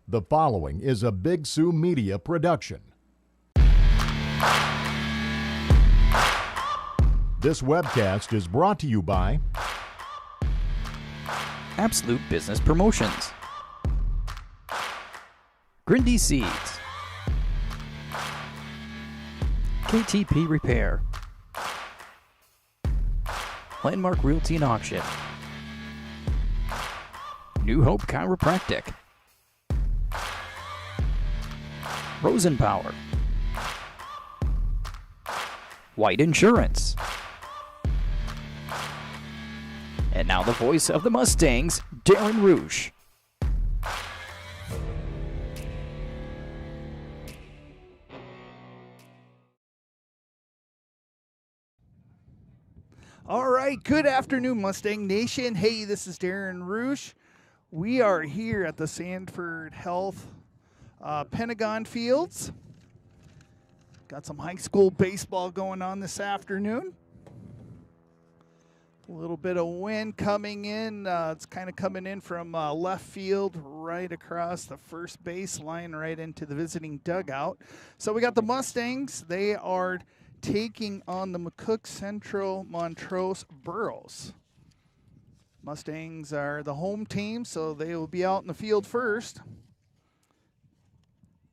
The following is a Big Sioux Media production. This webcast is brought to you by Absolute Business Promotions, Grindy Seeds, KTP Repair, Landmark Realty and Auction, New Hope Chiropractic, Rosenpower, White Insurance, and now the voice of the Mustangs, Darren Rouge. All right, good afternoon, Mustang Nation. Hey, this is Darren Rouge. We are here at the Sanford Health Pentagon Fields. Got some high school baseball going on this afternoon. A little bit of wind coming in. It's kind of coming in from left field right across the first base line right into the visiting dugout. So we got the Mustangs. They are taking on the McCook Central Montrose Burros. Mustangs are the home team, so they will be out in the field first.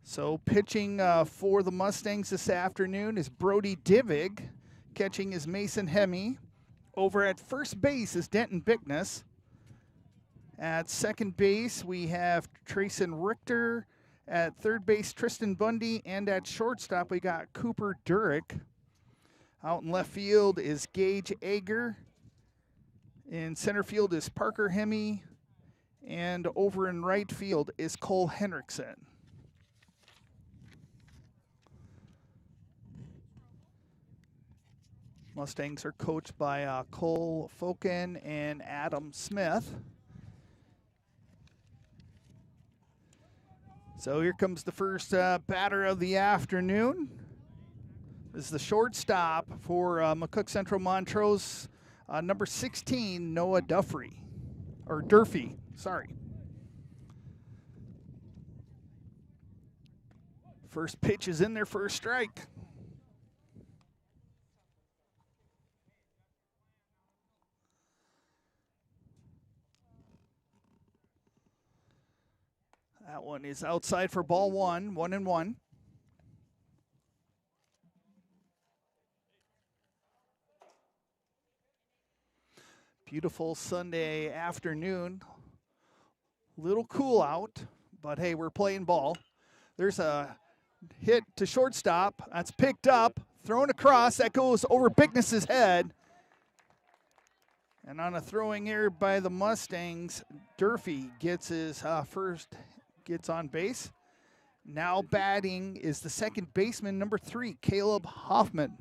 So pitching for the Mustangs this afternoon is Brody Divig. Catching is Mason Hemme. Over at first base is Denton Bickness. At second base, we have Trayson Richter. At third base, Tristan Bundy. And at shortstop, we got Cooper Durick. Out in left field is Gage Ager. In center field is Parker Hemme. And over in right field is Cole Henriksen. Mustangs are coached by Cole Foken and Adam Smith. So here comes the first batter of the afternoon. This is the shortstop for Makook Central Montrose, number 16, Noah Durfee. First pitch is in there for a strike. That one is outside for ball one, 1-1. Beautiful Sunday afternoon. Little cool out, but hey, we're playing ball. There's a hit to shortstop. That's picked up, thrown across. That goes over Bickness's head. And on a throwing error by the Mustangs, Durfee gets his gets on base. Now batting is the second baseman, number 3, Caleb Hoffman.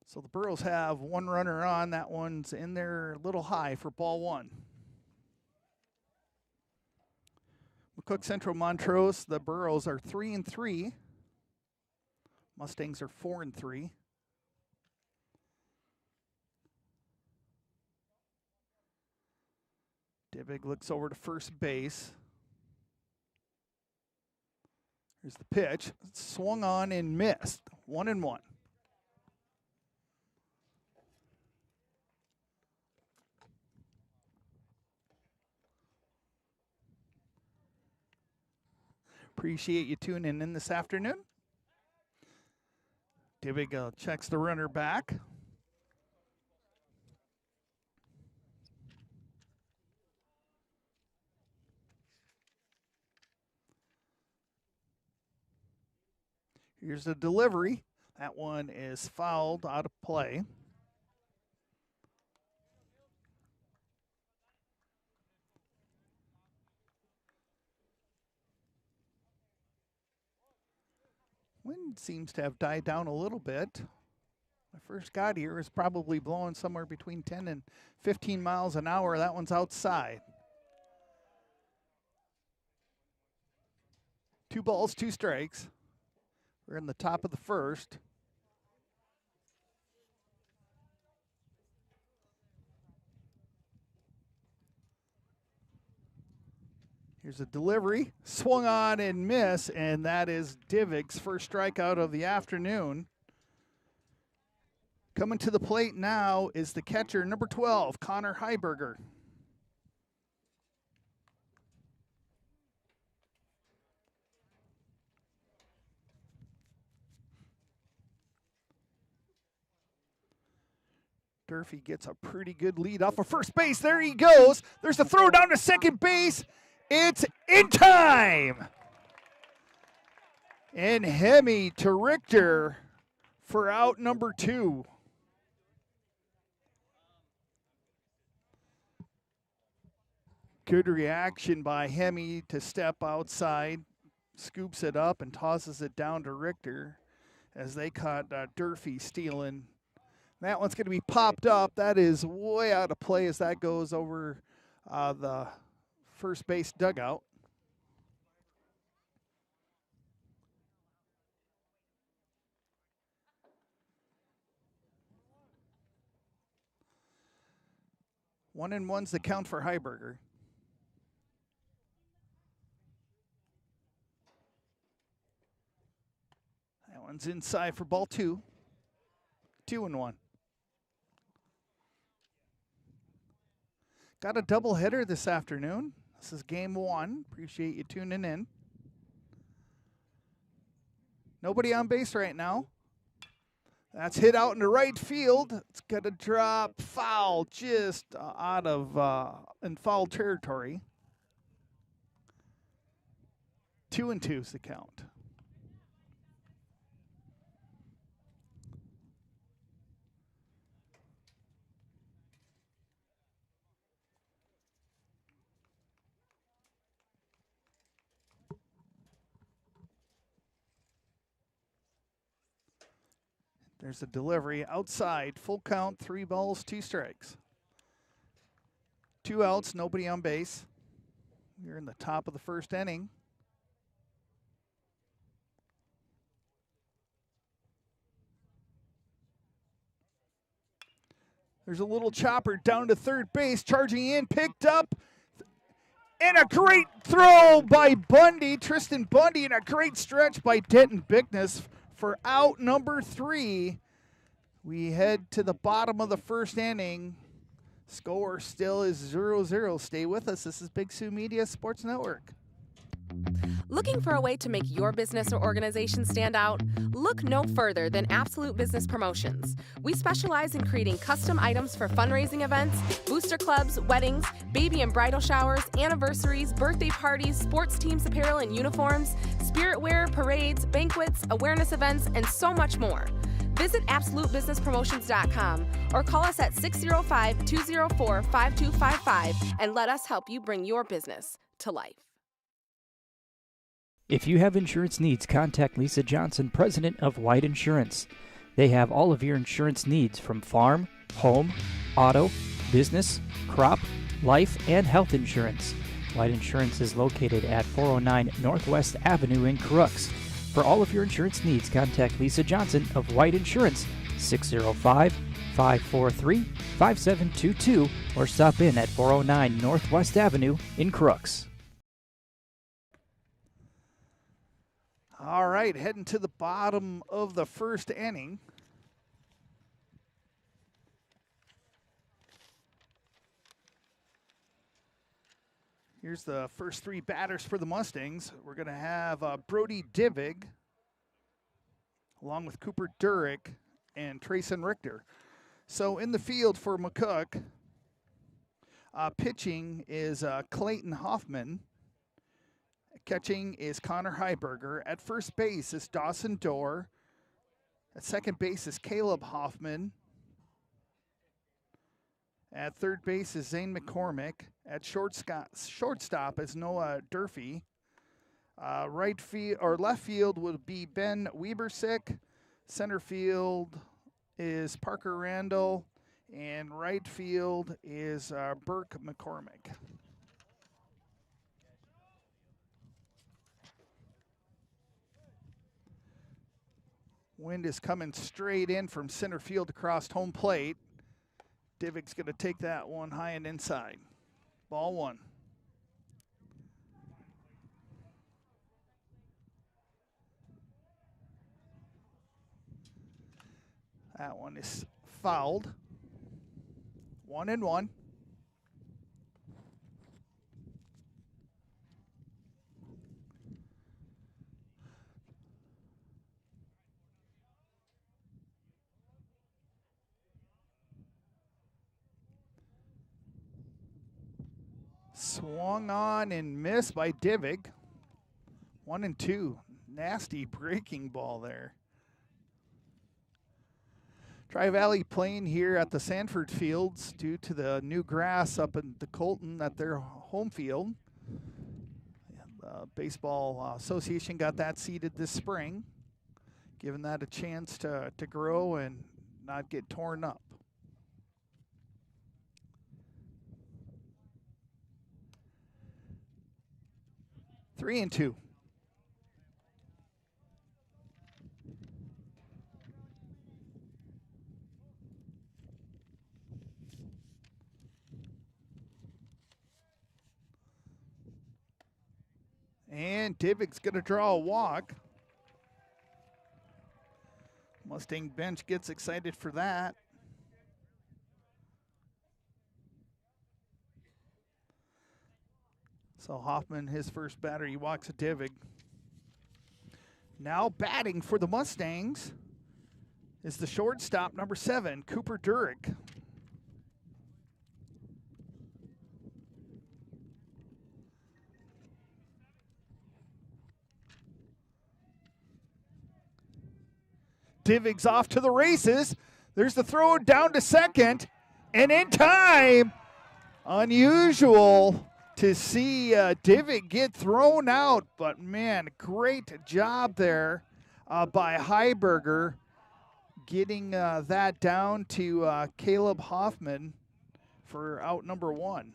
So the Burros have one runner on. That one's in there a little high for ball one. McCook Central Montrose, the Burros are 3-3. Mustangs are 4-3. Divig looks over to first base. Here's the pitch. Swung on and missed. 1-1. Appreciate you tuning in this afternoon. Divig checks the runner back. Here's the delivery. That one is fouled out of play. Wind seems to have died down a little bit. I first got here, it was probably blowing somewhere between 10 and 15 miles an hour. That one's outside. 2 balls, 2 strikes. We're in the top of the first. Here's a delivery, swung on and miss, and that is Divig's first strikeout of the afternoon. Coming to the plate now is the catcher, number 12, Connor Heiberger. Durfee gets a pretty good lead off of first base. There he goes. There's a throw down to second base. It's in time. And Hemi to Richter for out number 2. Good reaction by Hemi to step outside, scoops it up and tosses it down to Richter as they caught Durfee stealing. That one's going to be popped up. That is way out of play as that goes over the first base dugout. One and one's the count for Heiberger. That one's inside for ball 2. 2-1. Got a doubleheader this afternoon. This is game 1. Appreciate you tuning in. Nobody on base right now. That's hit out into right field. It's going to drop foul just out of in foul territory. 2-2 is the count. There's a delivery outside, full count, 3 balls, 2 strikes. 2 outs, nobody on base. We're in the top of the first inning. There's a little chopper down to third base, charging in, picked up, and a great throw by Bundy, Tristan Bundy, and a great stretch by Denton Bickness for out number 3. We head to the bottom of the first inning. Score still is 0-0. Stay with us. This is Big Sioux Media Sports Network. Looking for a way to make your business or organization stand out? Look no further than Absolute Business Promotions. We specialize in creating custom items for fundraising events, booster clubs, weddings, baby and bridal showers, anniversaries, birthday parties, sports teams apparel and uniforms, spirit wear, parades, banquets, awareness events, and so much more. Visit AbsoluteBusinessPromotions.com or call us at 605-204-5255 and let us help you bring your business to life. If you have insurance needs, contact Lisa Johnson, president of White Insurance. They have all of your insurance needs from farm, home, auto, business, crop, life, and health insurance. White Insurance is located at 409 Northwest Avenue in Crooks. For all of your insurance needs, contact Lisa Johnson of White Insurance, 605-543-5722, or stop in at 409 Northwest Avenue in Crooks. All right, heading to the bottom of the first inning. Here's the first 3 batters for the Mustangs. We're going to have Brody Divig, along with Cooper Durick and Trayson Richter. So in the field for McCook, pitching is Clayton Hoffman. Catching is Connor Heiberger. At first base is Dawson Dorr. At second base is Caleb Hoffman. At third base is Zane McCormick. At shortstop is Noah Durfee. Right field or left field would be Ben Webersick. Center field is Parker Randall, and right field is Burke McCormick. Wind is coming straight in from center field across home plate. Divig's going to take that one high and inside. Ball one. That one is fouled. 1-1. Swung on and missed by Divig. 1-2. Nasty breaking ball there. Tri-Valley playing here at the Sanford Fields due to the new grass up in the Colton at their home field. The Baseball Association got that seeded this spring, giving that a chance to grow and not get torn up. Three and two. And Divig's going to draw a walk. Mustang bench gets excited for that. So Hoffman, his first batter, he walks a Divig. Now batting for the Mustangs is the shortstop, number 7, Cooper Durick. Divig's off to the races. There's the throw down to second. And in time, unusual to see Divig get thrown out. But, man, great job there by Heiberger getting that down to Caleb Hoffman for out number 1.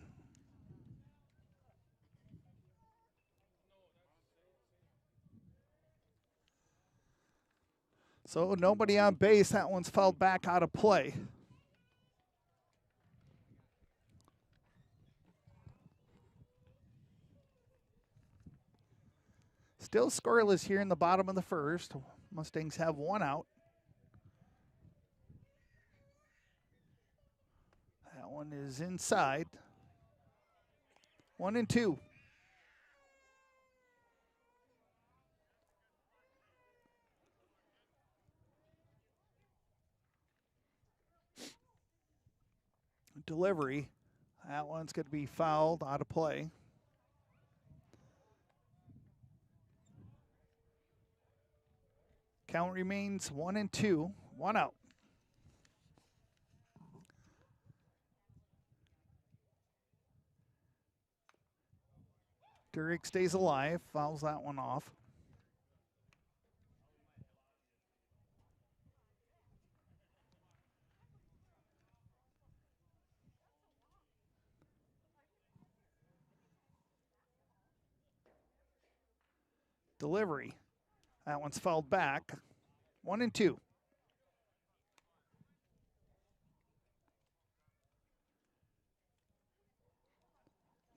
So nobody on base. That one's fouled back out of play. Still scoreless here in the bottom of the first. Mustangs have 1 out. That one is inside. 1-2. Delivery. That one's going to be fouled out of play. Count remains 1-2. 1 out. Durick stays alive. Fouls that one off. Delivery. That one's fouled back. 1-2.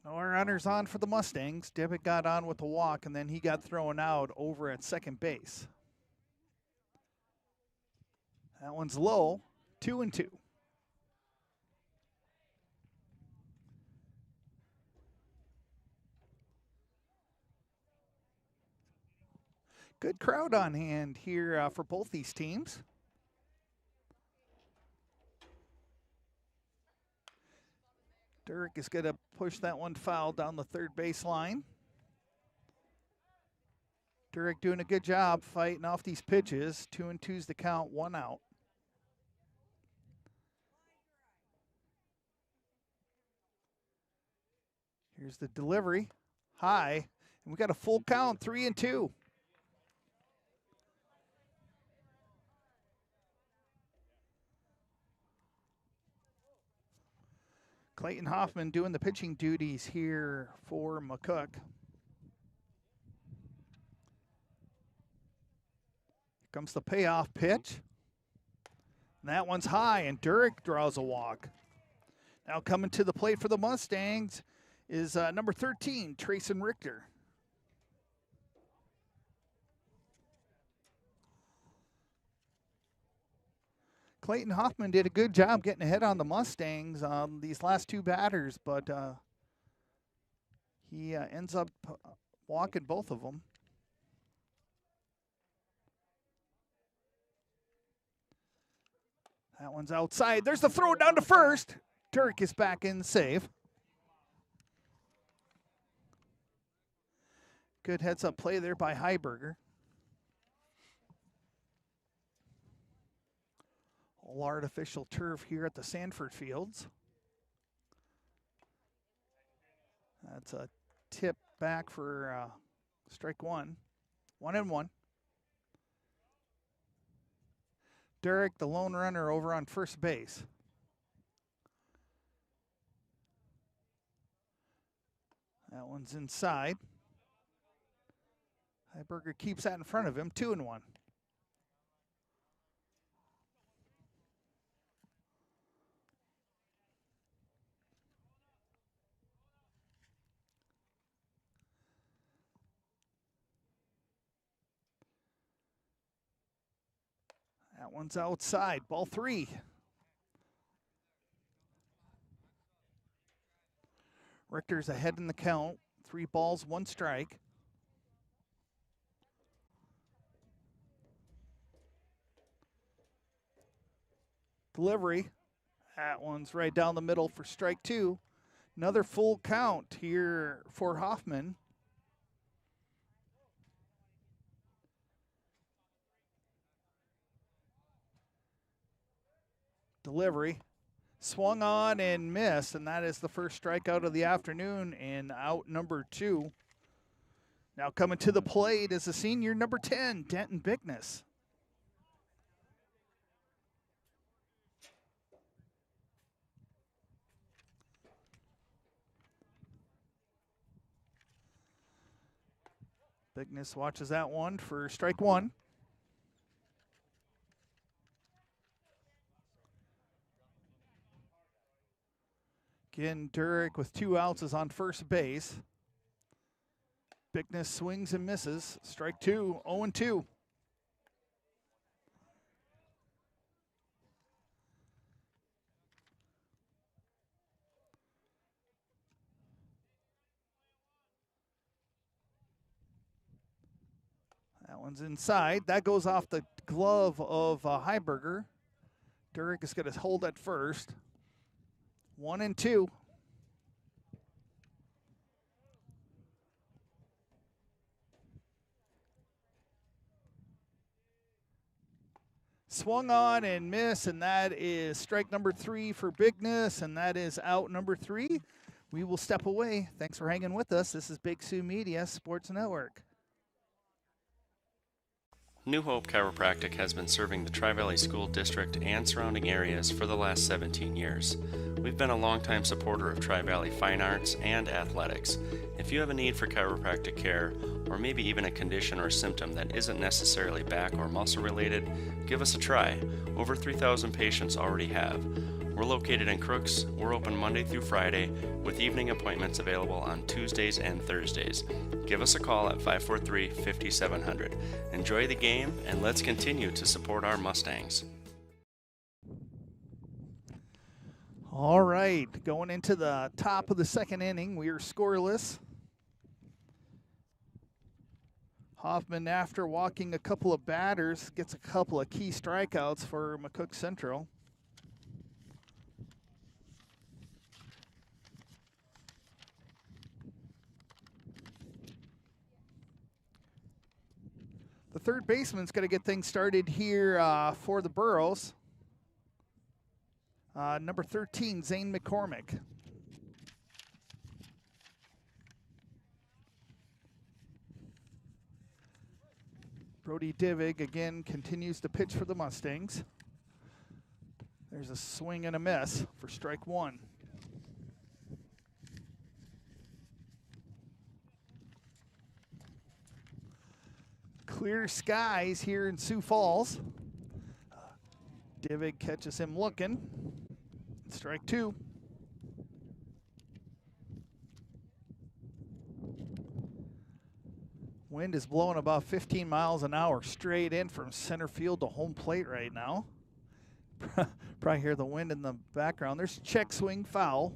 No runners on for the Mustangs. Divig got on with the walk, and then he got thrown out over at second base. That one's low. 2-2. Good crowd on hand here for both these teams. Durick is going to push that one foul down the third base line. Durick doing a good job fighting off these pitches. 2-2's the count, 1 out. Here's the delivery. High. And we got a full count, 3-2. Clayton Hoffman doing the pitching duties here for McCook. Comes the payoff pitch. And that one's high, and Durick draws a walk. Now coming to the plate for the Mustangs is number 13, Trayson Richter. Clayton Hoffman did a good job getting ahead on the Mustangs on these last two batters, but he ends up walking both of them. That one's outside. There's the throw down to first. Durick is back in the save. Good heads-up play there by Heiberger. All artificial turf here at the Sanford Fields. That's a tip back for strike one. 1-1. Durick, the lone runner, over on first base. That one's inside. Heiberger keeps that in front of him. 2-1. That one's outside. Ball 3. Richter's ahead in the count. 3 balls, 1 strike. Delivery. That one's right down the middle for strike 2. Another full count here for Hoffman. Delivery. Swung on and missed, and that is the first strikeout of the afternoon and out number 2. Now coming to the plate is the senior number 10, Denton Bickness. Bickness watches that one for strike 1. Again, Durick with 2 outs is on first base. Bickness swings and misses. Strike 2, 0-2. That one's inside. That goes off the glove of Heiberger. Durick is going to hold at first. 1-2. Swung on and missed, and that is strike number 3 for Bickness, and that is out number 3. We will step away. Thanks for hanging with us. This is Big Sioux Media Sports Network. New Hope Chiropractic has been serving the Tri-Valley School District and surrounding areas for the last 17 years. We've been a longtime supporter of Tri-Valley fine arts and athletics. If you have a need for chiropractic care, or maybe even a condition or symptom that isn't necessarily back or muscle related, give us a try. Over 3,000 patients already have. We're located in Crooks. We're open Monday through Friday, with evening appointments available on Tuesdays and Thursdays. Give us a call at 543-5700. Enjoy the game, and let's continue to support our Mustangs. All right, going into the top of the second inning, we are scoreless. Hoffman, after walking a couple of batters, gets a couple of key strikeouts for McCook Central. The third baseman's going to get things started here for the Burros. Number 13, Zane McCormick. Brody Divig again continues to pitch for the Mustangs. There's a swing and a miss for strike 1. Clear skies here in Sioux Falls. Divig catches him looking. Strike two. Wind is blowing about 15 miles an hour straight in from center field to home plate right now. Probably hear the wind in the background. There's check swing foul.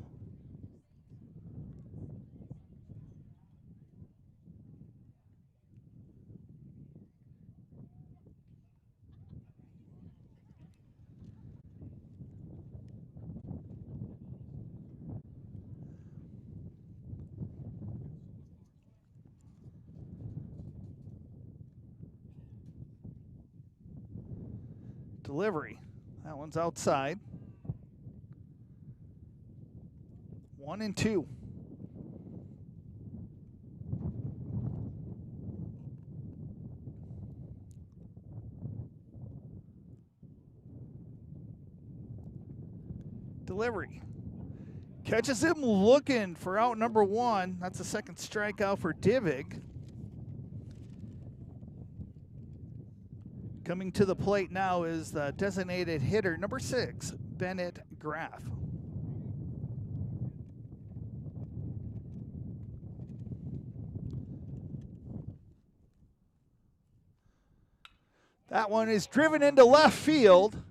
Delivery. That one's outside. 1-2. Delivery. Catches him looking for out number one. That's the second strikeout for Divig. Coming to the plate now is the designated hitter, number 6, Bennett Graff. That one is driven into left field,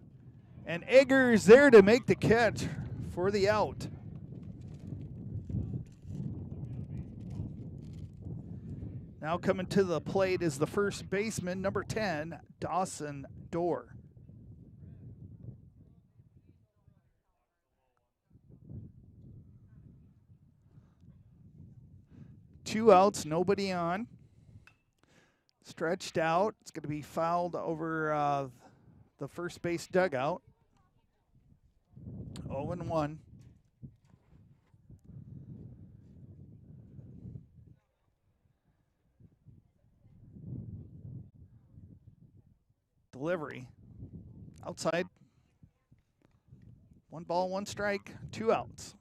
and Egger is there to make the catch for the out. Now coming to the plate is the first baseman, number 10, Dawson Dorr. Two outs, nobody on. Stretched out. It's going to be fouled over the first base dugout. 0-1. Delivery. Outside. 1 ball, 1 strike, 2 outs.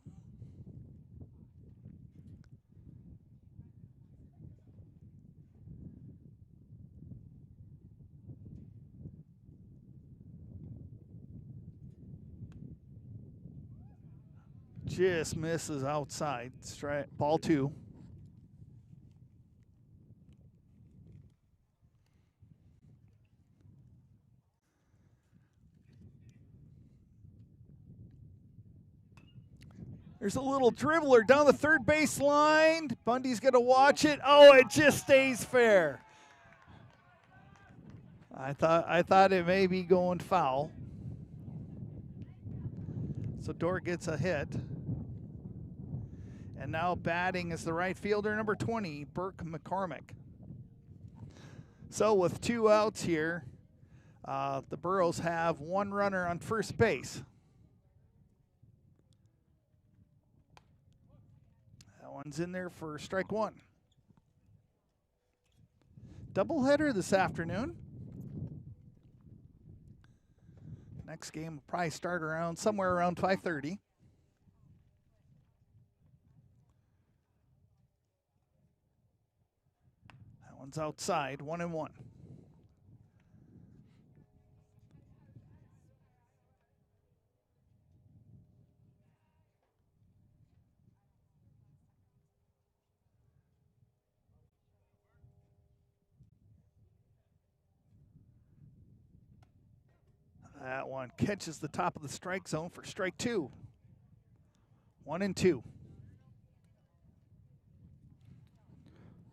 Just misses outside. Strike, ball 2. There's a little dribbler down the third base line. Bundy's going to watch it. Oh, it just stays fair. I thought it may be going foul. So Dorr gets a hit. And now batting is the right fielder, number 20, Burke McCormick. So with 2 outs here, the Burros have 1 runner on first base. That one's in there for strike 1. Doubleheader this afternoon. Next game will probably start around somewhere around 5:30. That one's outside, 1-1. That one catches the top of the strike zone for strike 2. 1-2.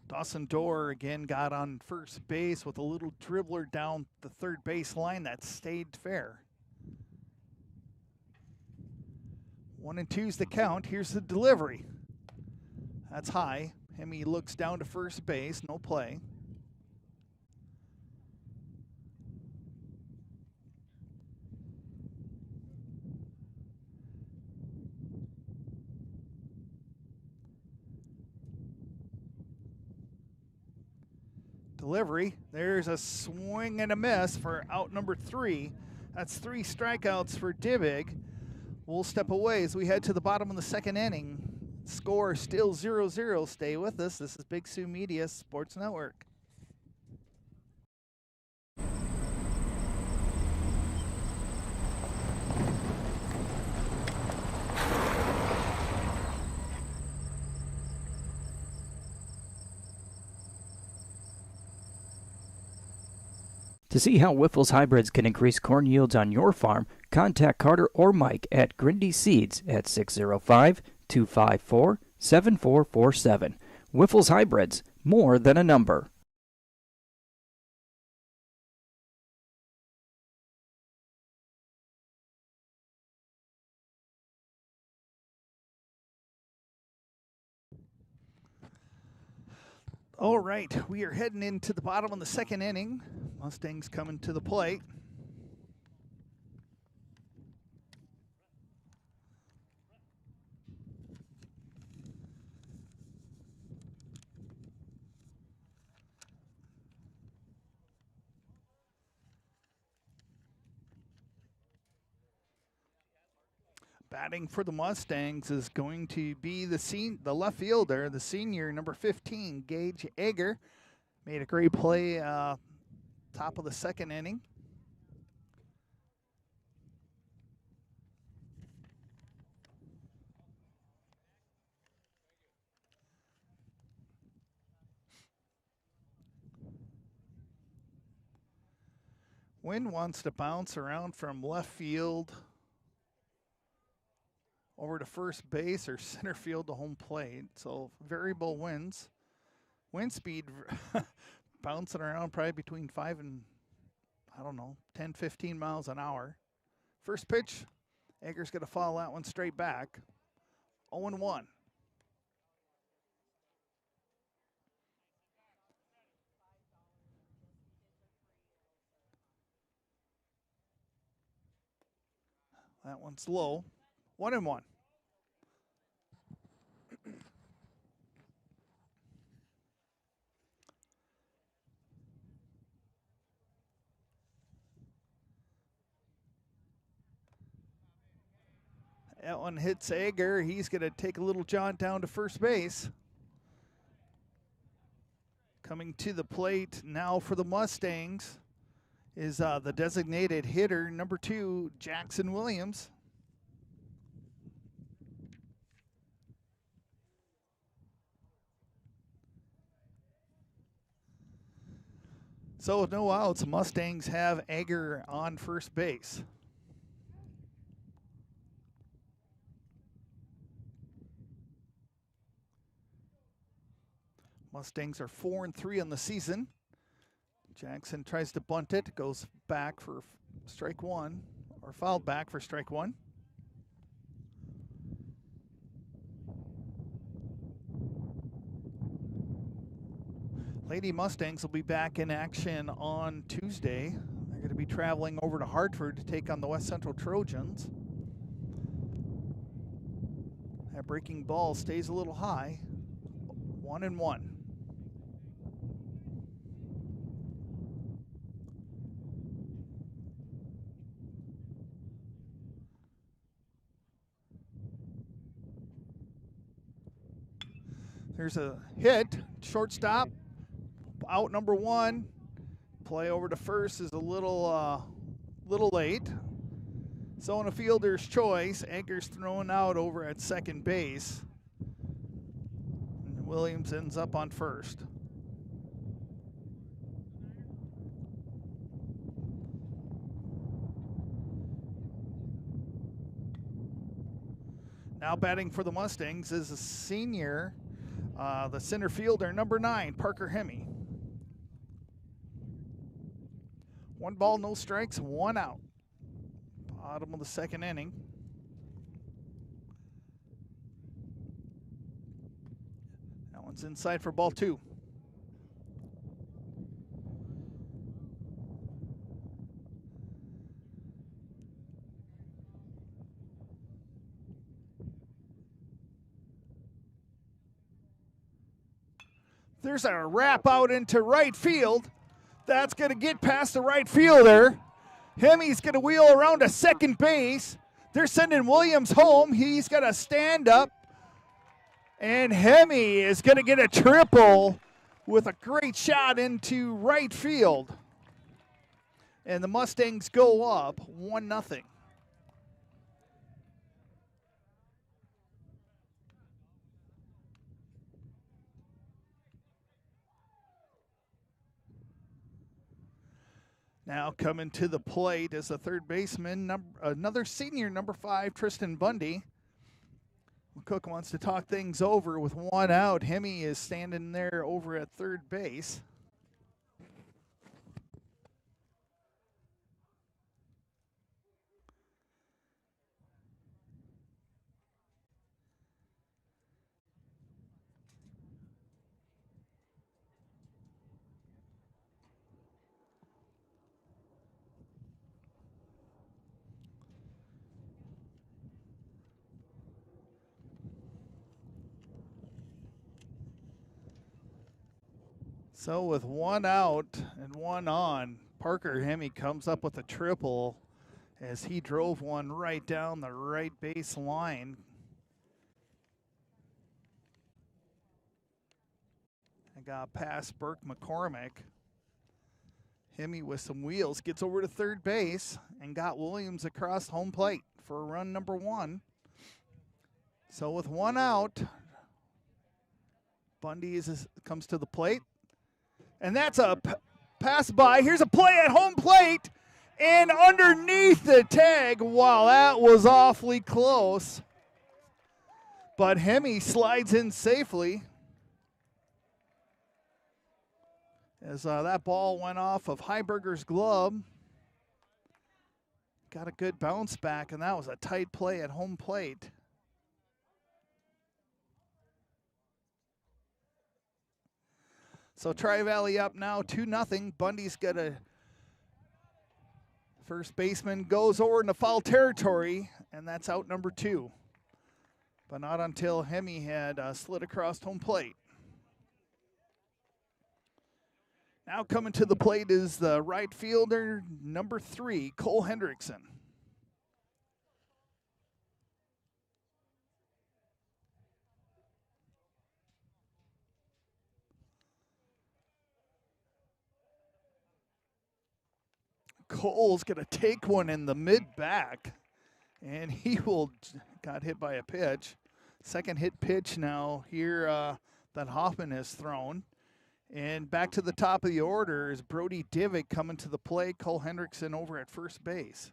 Dawson Dorr again got on first base with a little dribbler down the third base line that stayed fair. 1-2's the count. Here's the delivery. That's high. Hemi looks down to first base, no play. Delivery. There's a swing and a miss for out number 3. That's 3 strikeouts for Divig. We'll step away as we head to the bottom of the second inning. Score still 0-0. Stay with us. This is Big Sioux Media Sports Network. To see how Whiffles hybrids can increase corn yields on your farm, contact Carter or Mike at Grindy Seeds at 605-254-7447. Whiffles hybrids, more than a number. All right, we are heading into the bottom of the second inning. Mustangs coming to the plate. Batting for the Mustangs is going to be the left fielder, the senior, number 15, Gage Egger. Made a great play top of the second inning. Wind wants to bounce around from left field over to first base or center field to home plate. So variable winds. Wind speed bouncing around probably between 5 and, 10, 15 miles an hour. First pitch, Egger's going to follow that one straight back. 0-1. That one's low. 1-1. That one hits Egger. He's going to take a little jaunt down to first base. Coming to the plate now for the Mustangs is the designated hitter, number 2, Jackson Williams. So with no outs, Mustangs have Egger on first base. Mustangs are 4-3 on the season. Jackson tries to bunt it, goes back for strike one, or fouled back for strike one. Lady Mustangs will be back in action on Tuesday. They're going to be traveling over to Hartford to take on the West Central Trojans. That breaking ball stays a little high. 1-1. There's a hit, shortstop, out number 1. Play over to first is a little late. So in a fielder's choice, Egger's thrown out over at second base. And Williams ends up on first. Now batting for the Mustangs is a senior, the center fielder, number 9, Parker Hemme. 1 ball, no strikes, 1 out. Bottom of the second inning. That one's inside for ball 2. There's a wrap out into right field. That's going to get past the right fielder. Hemme's going to wheel around to second base. They're sending Williams home. He's got to stand up. And Hemme is going to get a triple with a great shot into right field. And the Mustangs go up 1-0. Now coming to the plate is the third baseman, another senior, number 5, Tristan Bundy. McCook wants to talk things over with one out. Hemi is standing there over at third base. So with one out and one on, Parker Hemi comes up with a triple as he drove one right down the right base line. I got past Burke McCormick. Hemi with some wheels gets over to third base and got Williams across home plate for run number 1. So with one out, Bundy comes to the plate. And that's a pass by. Here's a play at home plate. And underneath the tag, wow, that was awfully close. But Hemi slides in safely. As that ball went off of Heiberger's glove. Got a good bounce back, and that was a tight play at home plate. So Tri-Valley up now 2-0. Bundy's got a first baseman goes over into foul territory, and that's out number 2. But not until Hemi had slid across home plate. Now coming to the plate is the right fielder, number 3, Cole Hendrickson. Cole's going to take one in the mid-back, and he got hit by a pitch. Second hit pitch now here that Hoffman has thrown. And back to the top of the order is Brody Divick coming to the plate. Cole Hendrickson over at first base.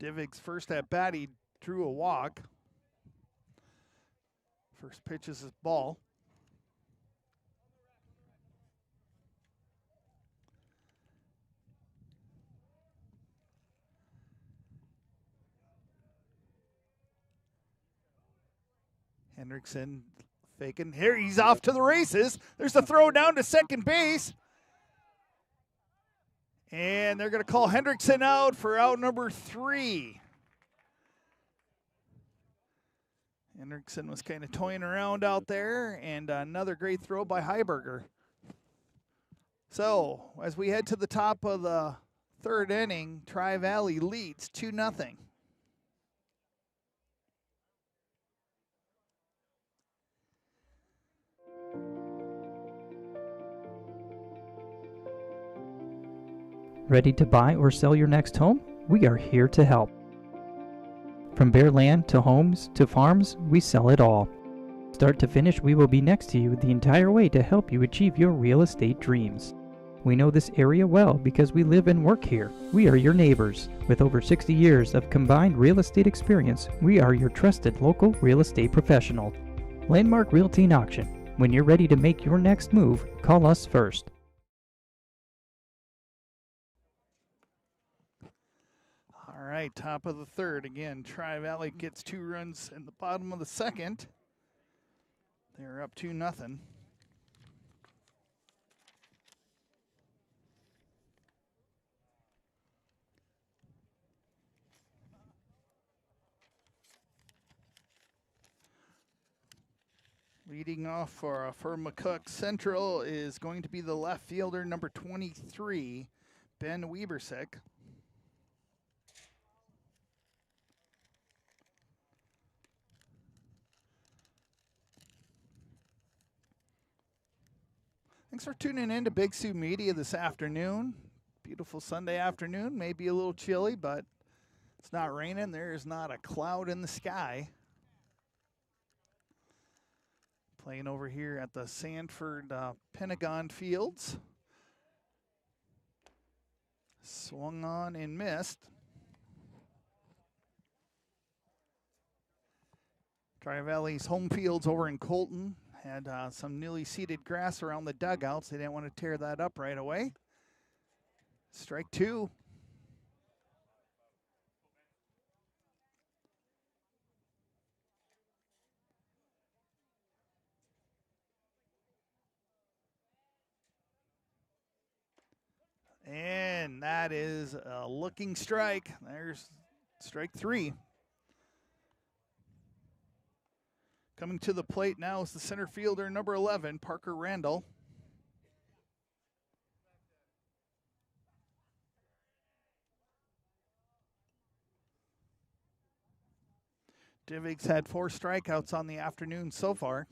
Divick's first at bat, he drew a walk. First pitch is his ball. Hendrickson faking. Here he's off to the races. There's a throw down to second base. And they're going to call Hendrickson out for out number 3. Hendrickson was kind of toying around out there, and another great throw by Heiberger. So, as we head to the top of the third inning, Tri-Valley leads 2-0. Ready to buy or sell your next home? We are here to help. From bare land to homes to farms, we sell it all. Start to finish, we will be next to you the entire way to help you achieve your real estate dreams. We know this area well because we live and work here. We are your neighbors. With over 60 years of combined real estate experience, we are your trusted local real estate professional. Landmark Realty and Auction. When you're ready to make your next move, call us first. All right, top of the third. Again, Tri-Valley gets 2 runs in the bottom of the second. They're up 2-0. Leading off for McCook Central is going to be the left fielder, number 23, Ben Webersick. Thanks for tuning in to Big Sioux Media this afternoon. Beautiful Sunday afternoon. Maybe a little chilly, but it's not raining. There is not a cloud in the sky. Playing over here at the Sanford Pentagon Fields. Swung on and missed. Tri-Valley's home fields over in Colton had some newly seeded grass around the dugouts. They didn't want to tear that up right away. Strike two. And that is a looking strike. There's strike three. Coming to the plate now is the center fielder, number 11, Parker Randall. Divig's had 4 strikeouts on the afternoon so far.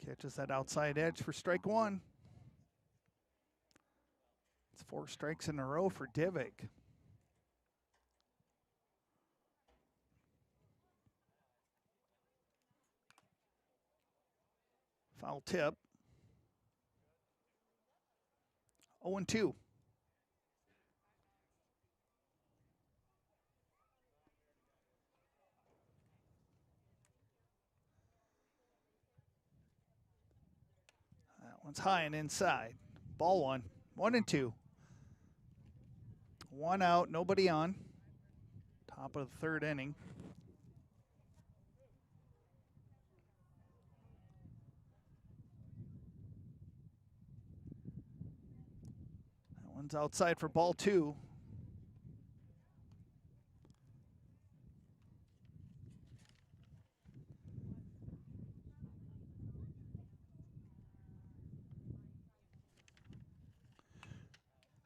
Catches that outside edge for strike one. It's 4 strikes in a row for Divig. Foul tip. 0-2. That one's high and inside. Ball one. 1-2. 1 out, nobody on. Top of the third inning. That one's outside for ball 2.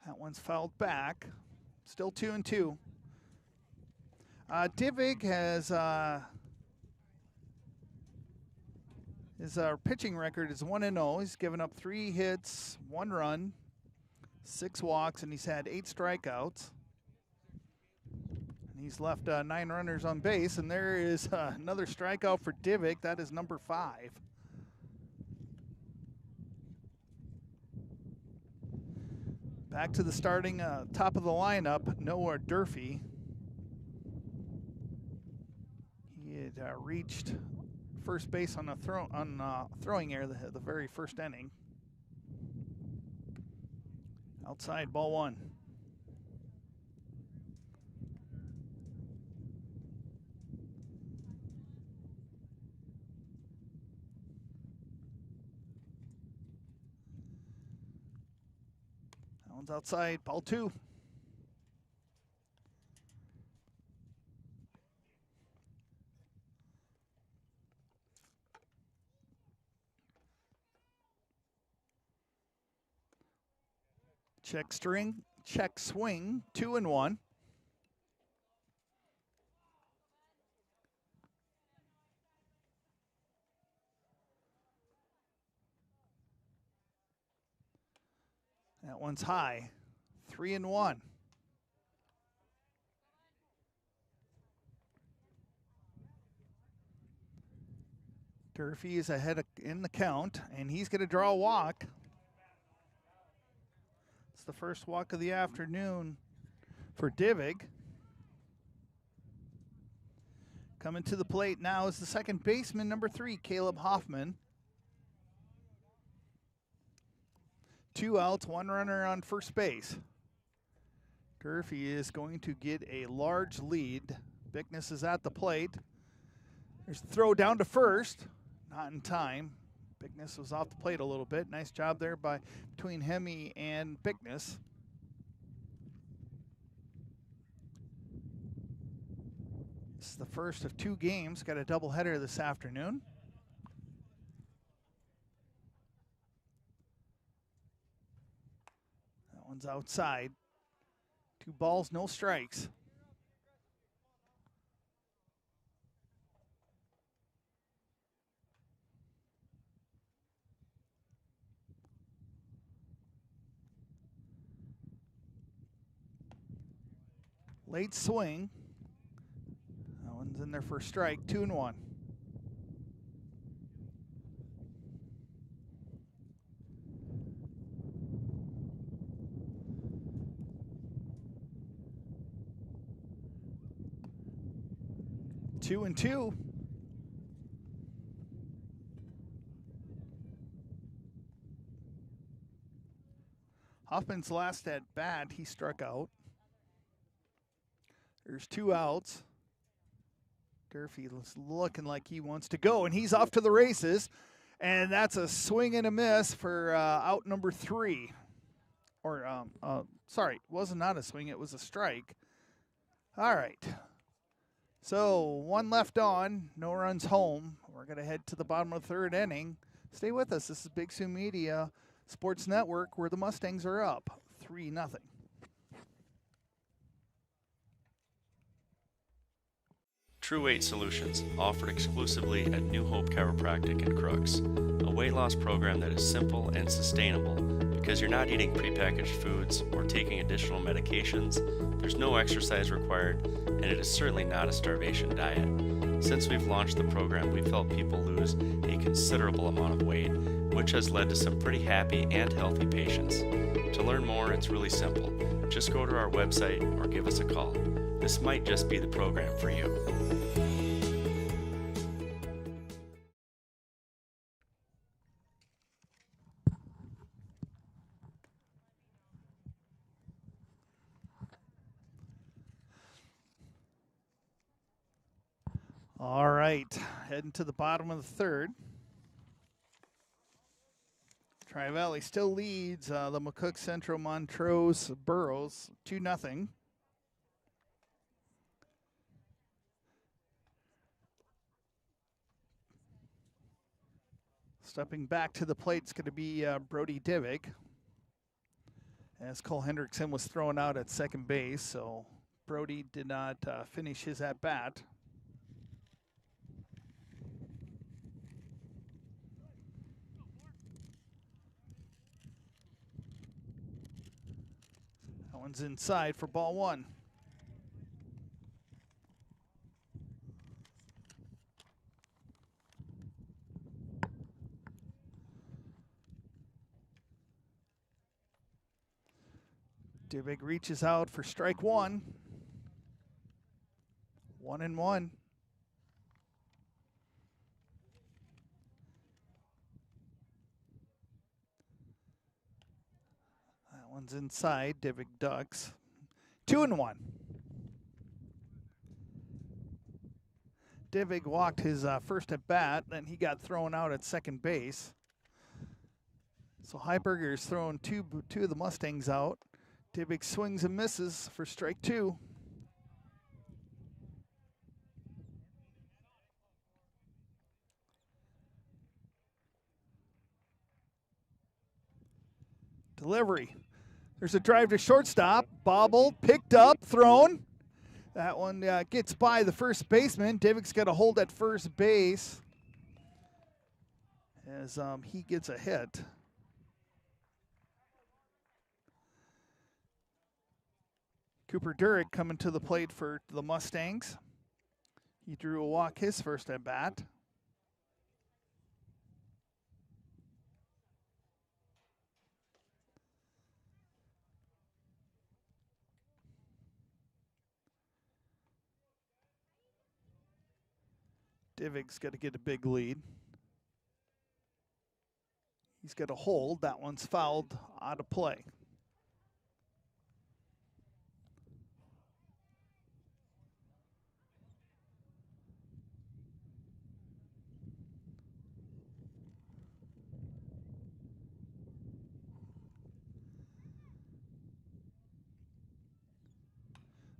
That one's fouled back. Still 2-2. Divig has his pitching record is 1-0. He's given up 3 hits, 1 run, 6 walks, and he's had 8 strikeouts. And he's left 9 runners on base, and there is another strikeout for Divig. That is number 5. Back to the starting top of the lineup, Noah Durfee. He had reached first base on a throwing error the very first inning. Outside, ball 1. One's outside, ball 2. Check swing, 2-1. That one's high, 3-1. Durfee is ahead in the count, and he's going to draw a walk. It's the first walk of the afternoon for Divig. Coming to the plate now is the second baseman, number 3, Caleb Hoffman. 2 outs, 1 runner on first base. Durfee is going to get a large lead. Bickness is at the plate. There's the throw down to first. Not in time. Bickness was off the plate a little bit. Nice job there between Hemme and Bickness. This is the first of 2 games. Got a doubleheader this afternoon. That one's outside. 2 balls, no strikes. Late swing. That one's in there for a strike. 2-1. Two and two. Hoffman's last at bat, he struck out. There's 2 outs. Durfee is looking like he wants to go, and he's off to the races. And that's a swing and a miss for out number 3. Or, sorry, it was not a swing, it was a strike. All right. So 1 left on, no runs home. We're going to head to the bottom of the 3rd inning. Stay with us. This is Big Sioux Media Sports Network, where the Mustangs are up 3-0. True Weight Solutions, offered exclusively at New Hope Chiropractic in Crooks. A weight loss program that is simple and sustainable because you're not eating prepackaged foods or taking additional medications, there's no exercise required, and it is certainly not a starvation diet. Since we've launched the program, we've helped people lose a considerable amount of weight, which has led to some pretty happy and healthy patients. To learn more, it's really simple. Just go to our website or give us a call. This might just be the program for you. All right, heading to the bottom of the 3rd. Tri-Valley still leads the McCook Central Montrose Burros 2-0. Stepping back to the plate is going to be Brody Divig, as Cole Hendrickson was thrown out at second base, so Brody did not finish his at-bat. That one's inside for ball 1. Divig reaches out for strike 1. 1-1. That one's inside. Divig ducks. 2-1. Divig walked his first at bat, then he got thrown out at second base. So Heiberger's throwing two of the Mustangs out. Divig swings and misses for strike 2. Delivery. There's a drive to shortstop. Bobbled, picked up, thrown. That one gets by the first baseman. Divig's got a hold at first base as he gets a hit. Cooper Durick coming to the plate for the Mustangs. He drew a walk his first at bat. Divig's got to get a big lead. He's got a hold. That one's fouled out of play.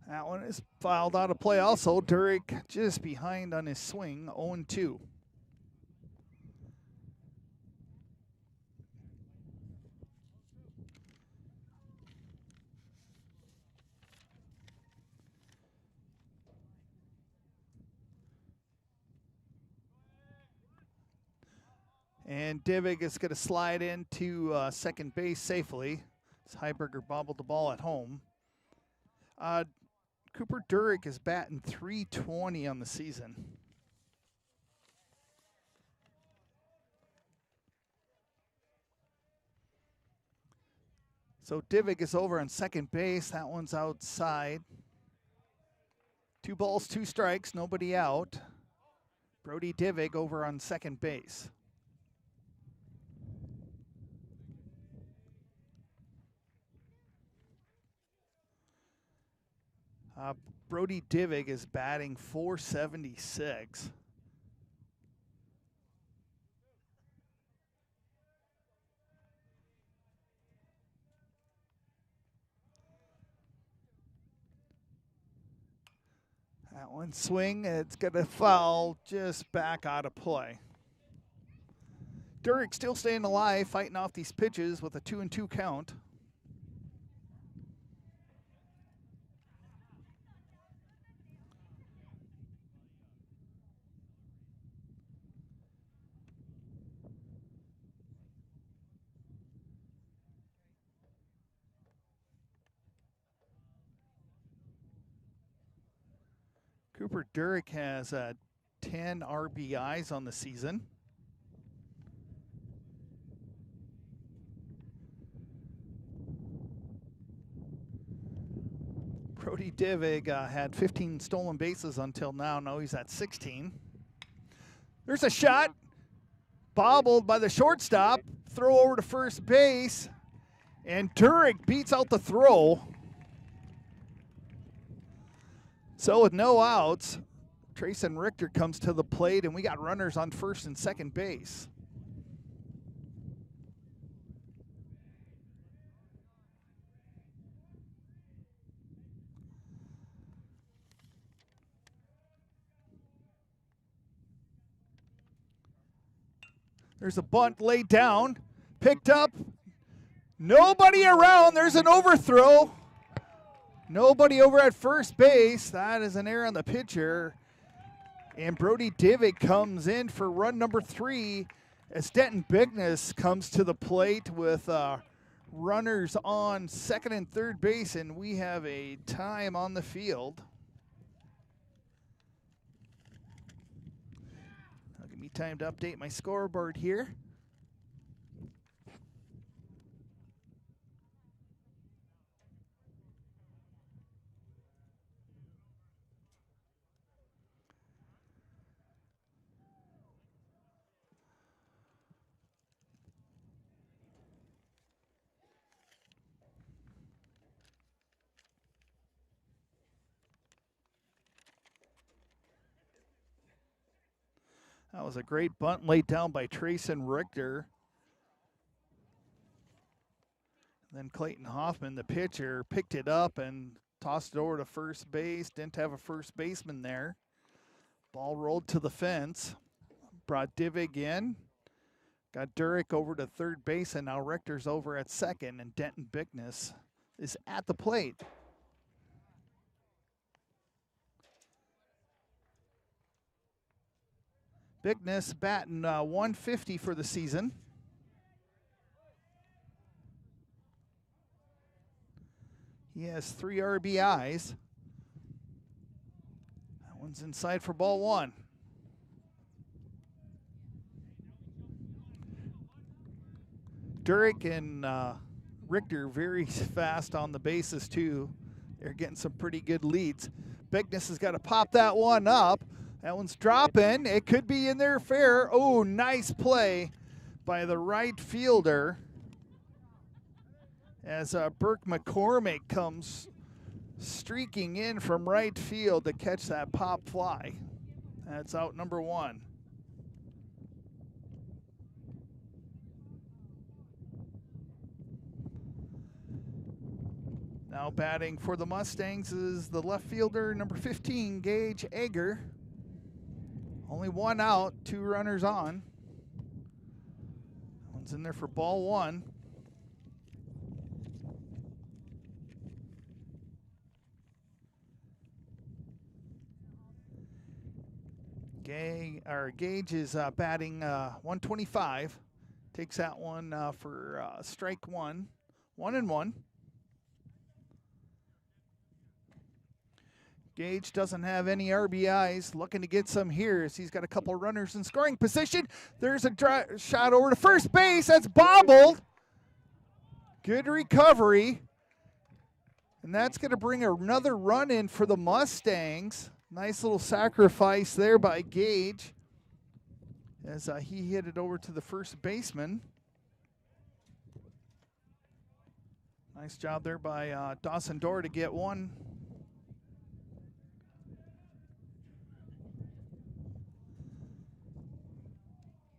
That one is fouled out of play also. Durick just behind on his swing, 0-2. And Divig is going to slide into second base safely. Heiberger bobbled the ball at home. Cooper Durick is batting .320 on the season. So Divig is over on second base. That one's outside. 2 balls, 2 strikes, nobody out. Brody Divig over on second base. Brody Divig is batting .476. That one swing, it's going to foul just back out of play. Durick still staying alive, fighting off these pitches with a 2-2 count. Cooper Durick has 10 RBIs on the season. Brody Divig had 15 stolen bases until now. Now he's at 16. There's a shot. Bobbled by the shortstop. Throw over to first base. And Durick beats out the throw. So with no outs, Trayson Richter comes to the plate, and we got runners on first and second base. There's a bunt laid down, picked up, nobody around, there's an overthrow. Nobody over at first base. That is an error on the pitcher. And Brody Divig comes in for run number 3 as Denton Bigness comes to the plate with runners on second and third base, and we have a time on the field. Now give me time to update my scoreboard here. That was a great bunt laid down by Trayson Richter. Then Clayton Hoffman, the pitcher, picked it up and tossed it over to first base. Didn't have a first baseman there. Ball rolled to the fence. Brought Divig in. Got Durick over to third base, and now Richter's over at second, and Denton Bigness is at the plate. Bigness batting .150 for the season. He has 3 RBIs. That one's inside for ball 1. Durick and Richter very fast on the bases too. They're getting some pretty good leads. Bigness has got to pop that one up. That one's dropping. It could be in there fair. Oh, nice play by the right fielder as Burke McCormick comes streaking in from right field to catch that pop fly. That's out number 1. Now batting for the Mustangs is the left fielder, number 15, Gage Egger. Only 1 out, 2 runners on. One's in there for ball 1. Gage is batting .125. Takes that one for strike 1. 1-1. Gage doesn't have any RBIs, looking to get some here as he's got a couple runners in scoring position. There's a shot over to first base. That's bobbled. Good recovery. And that's going to bring another run in for the Mustangs. Nice little sacrifice there by Gage as he hit it over to the first baseman. Nice job there by Dawson Dorr to get one.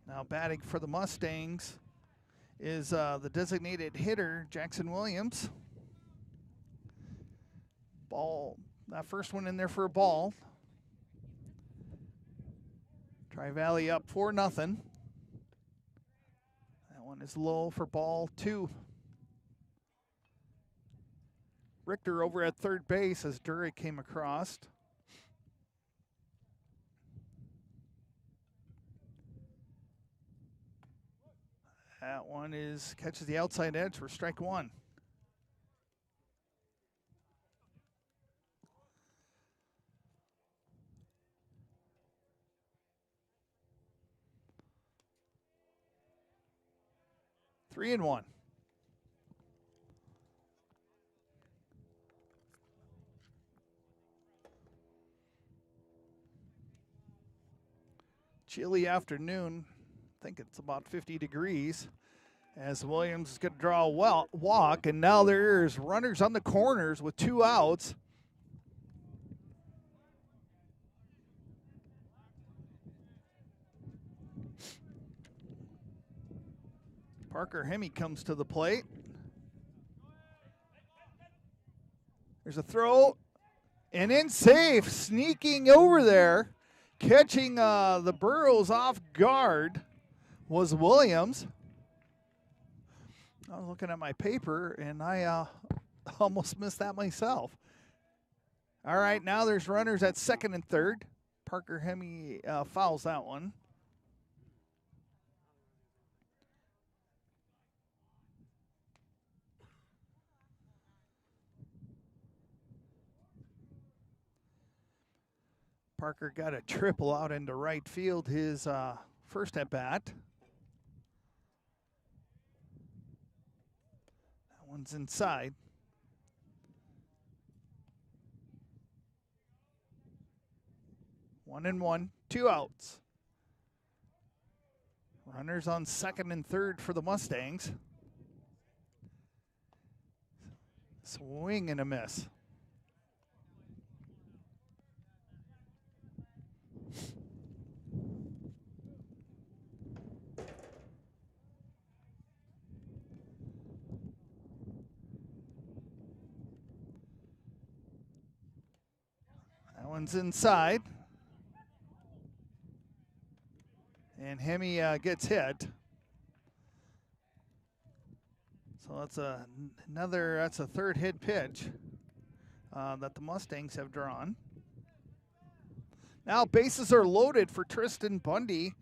Now batting for the Mustangs is the designated hitter, Jackson Williams. Ball, that first one in there for a ball. Tri-Valley up 4-0. That one is low for ball 2. Richter over at third base as Dury came across. That one catches the outside edge for strike 1. Three and 1. Chilly afternoon. I think it's about 50 degrees as Williams is going to draw a walk, and now there's runners on the corners with 2 outs. Parker Hemme comes to the plate. There's a throw, and in safe, sneaking over there, catching the Burrows off guard was Williams. I was looking at my paper, and I almost missed that myself. All right, now there's runners at second and third. Parker Hemme fouls that one. Parker got a triple out into right field his first at bat. That one's inside. One and 1, 2 outs. Runners on second and third for the Mustangs. Swing and a miss. One's inside. And Hemme gets hit. So that's a third hit pitch that the Mustangs have drawn. Now bases are loaded for Tristan Bundy.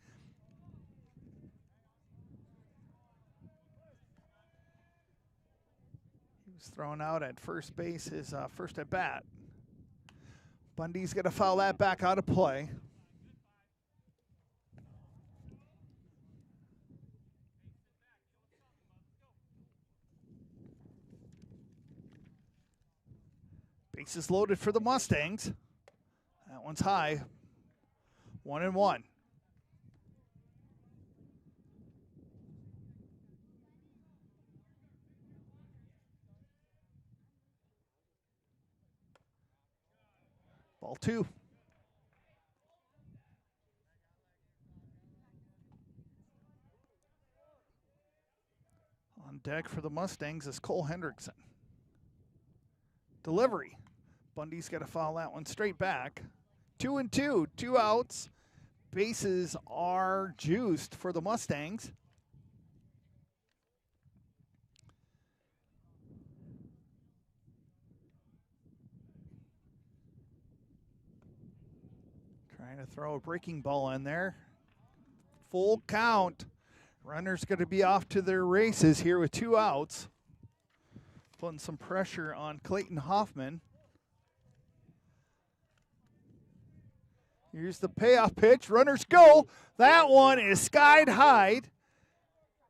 He was thrown out at first base his first at bat. Bundy's going to foul that back out of play. Bases loaded for the Mustangs. That one's high. 1 and 1. Ball 2. On deck for the Mustangs is Cole Hendrickson. Delivery. Bundy's got to foul that one straight back. 2 and 2, 2 outs. Bases are juiced for the Mustangs. Trying to throw a breaking ball in there. Full count. Runner's going to be off to their races here with 2 outs. Putting some pressure on Clayton Hoffman. Here's the payoff pitch. Runners go. That one is skied high.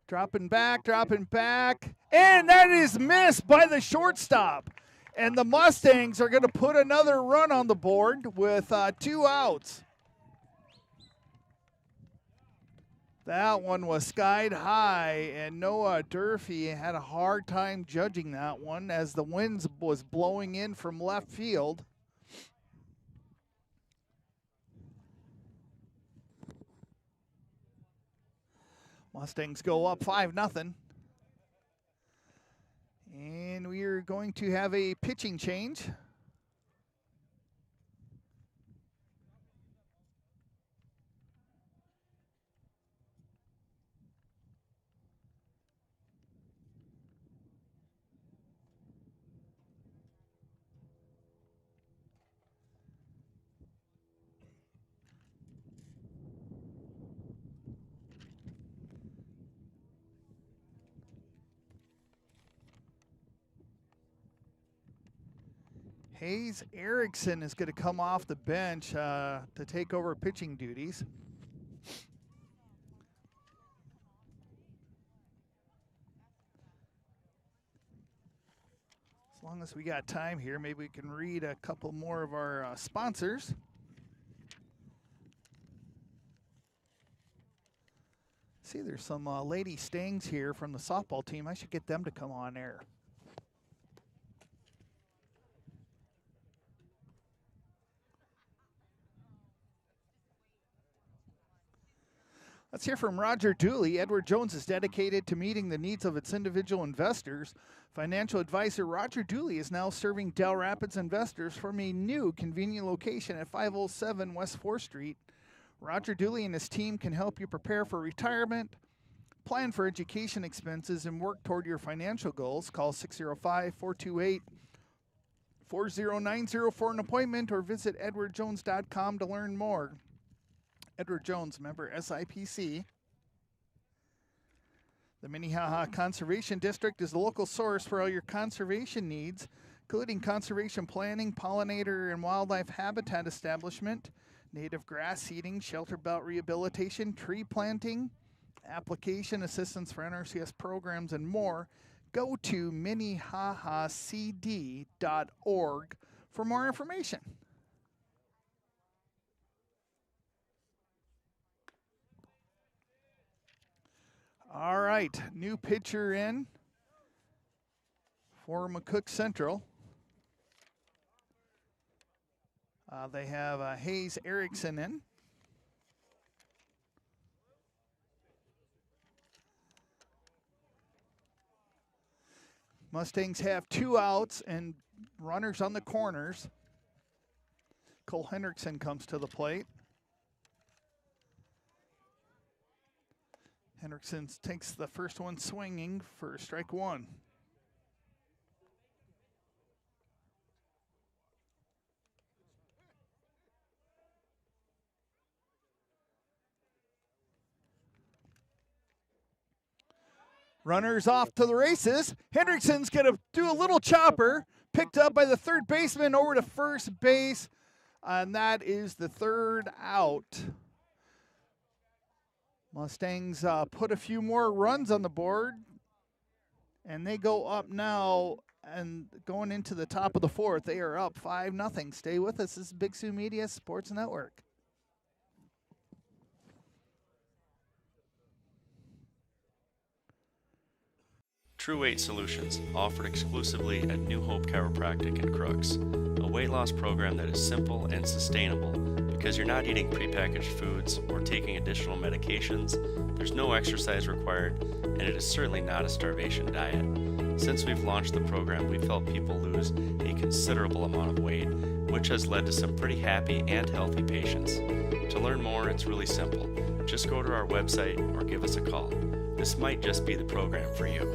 Dropping back, and that is missed by the shortstop. And the Mustangs are going to put another run on the board with 2 outs. That one was skied high, and Noah Durfee had a hard time judging that one as the wind was blowing in from left field. Mustangs go up 5-0. And we are going to have a pitching change. Hayes Erickson is going to come off the bench to take over pitching duties. As long as we got time here, maybe we can read a couple more of our sponsors. See, there's some Lady Stangs here from the softball team. I should get them to come on air. Let's hear from Roger Dooley. Edward Jones is dedicated to meeting the needs of its individual investors. Financial advisor Roger Dooley is now serving Del Rapids investors from a new convenient location at 507 West 4th Street. Roger Dooley and his team can help you prepare for retirement, plan for education expenses, and work toward your financial goals. Call 605-428-4090 for an appointment or visit edwardjones.com to learn more. Edward Jones, member SIPC. The Minnehaha Conservation District is the local source for all your conservation needs, including conservation planning, pollinator and wildlife habitat establishment, native grass seeding, shelter belt rehabilitation, tree planting, application assistance for NRCS programs, and more. Go to minnehahacd.org for more information. All right, new pitcher in for McCook Central. They have Hayes Erickson in. Mustangs have 2 outs and runners on the corners. Cole Hendrickson comes to the plate. Hendrickson takes the first one swinging for strike 1. Runners off to the races. Hendrickson's going to do a little chopper. Picked up by the third baseman over to first base. And that is the 3rd out. Mustangs put a few more runs on the board. And they go up now and going into the top of the 4th. They are up 5-0. Stay with us. This is Big Sioux Media Sports Network. True Weight Solutions, offered exclusively at New Hope Chiropractic in Crooks. A weight loss program that is simple and sustainable because you're not eating prepackaged foods or taking additional medications, there's no exercise required, and it is certainly not a starvation diet. Since we've launched the program, we've helped people lose a considerable amount of weight, which has led to some pretty happy and healthy patients. To learn more, it's really simple. Just go to our website or give us a call. This might just be the program for you.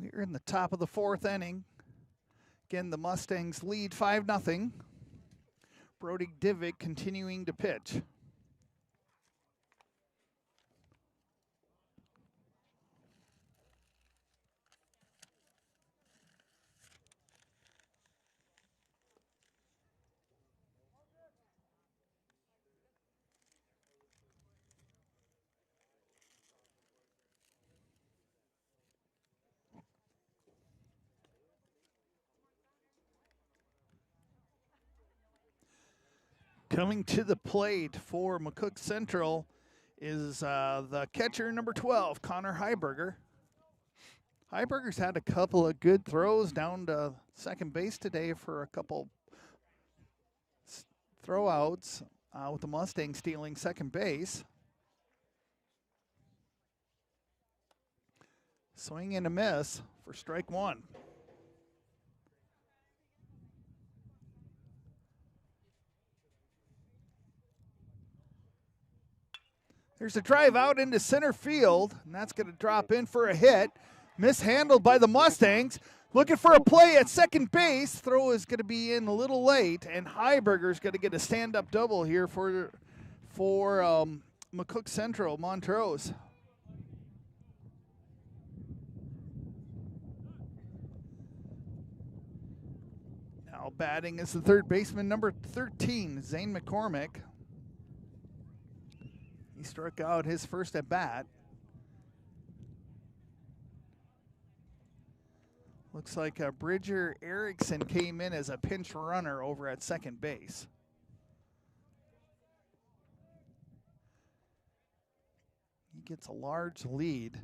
We're in the top of the 4th inning. Again, the Mustangs lead 5-0. Brody Divick continuing to pitch. Coming to the plate for McCook Central is the catcher, number 12, Connor Heiberger. Heiberger's had a couple of good throws down to second base today for a couple throwouts with the Mustangs stealing second base. Swing and a miss for strike one. There's a drive out into center field, and that's going to drop in for a hit. Mishandled by the Mustangs. Looking for a play at second base. Throw is going to be in a little late, and Heiberger's going to get a stand-up double here for McCook Central, Montrose. Now batting is the third baseman, number 13, Zane McCormick. He struck out his first at bat. Looks like Bridger Erickson came in as a pinch runner over at second base. He gets a large lead.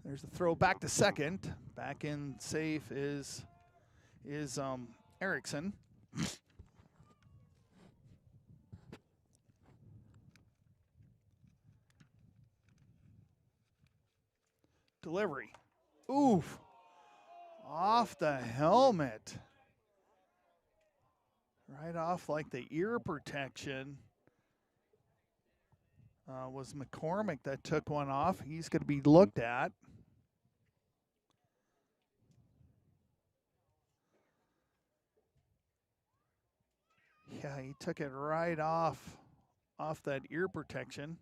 There's a throw back to second. Back in safe is Erickson. Delivery. Oof. Off the helmet. Right off like the ear protection. Was McCormick that took one off. He's going to be looked at. Yeah, he took it right off that ear protection.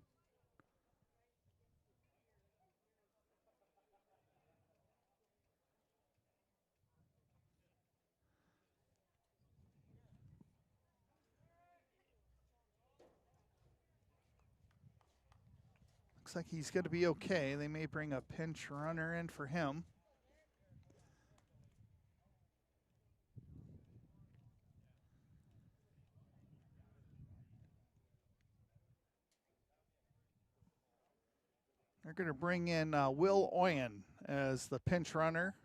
Looks like he's going to be okay. They may bring a pinch runner in for him. They're going to bring in Will Oyen as the pinch runner.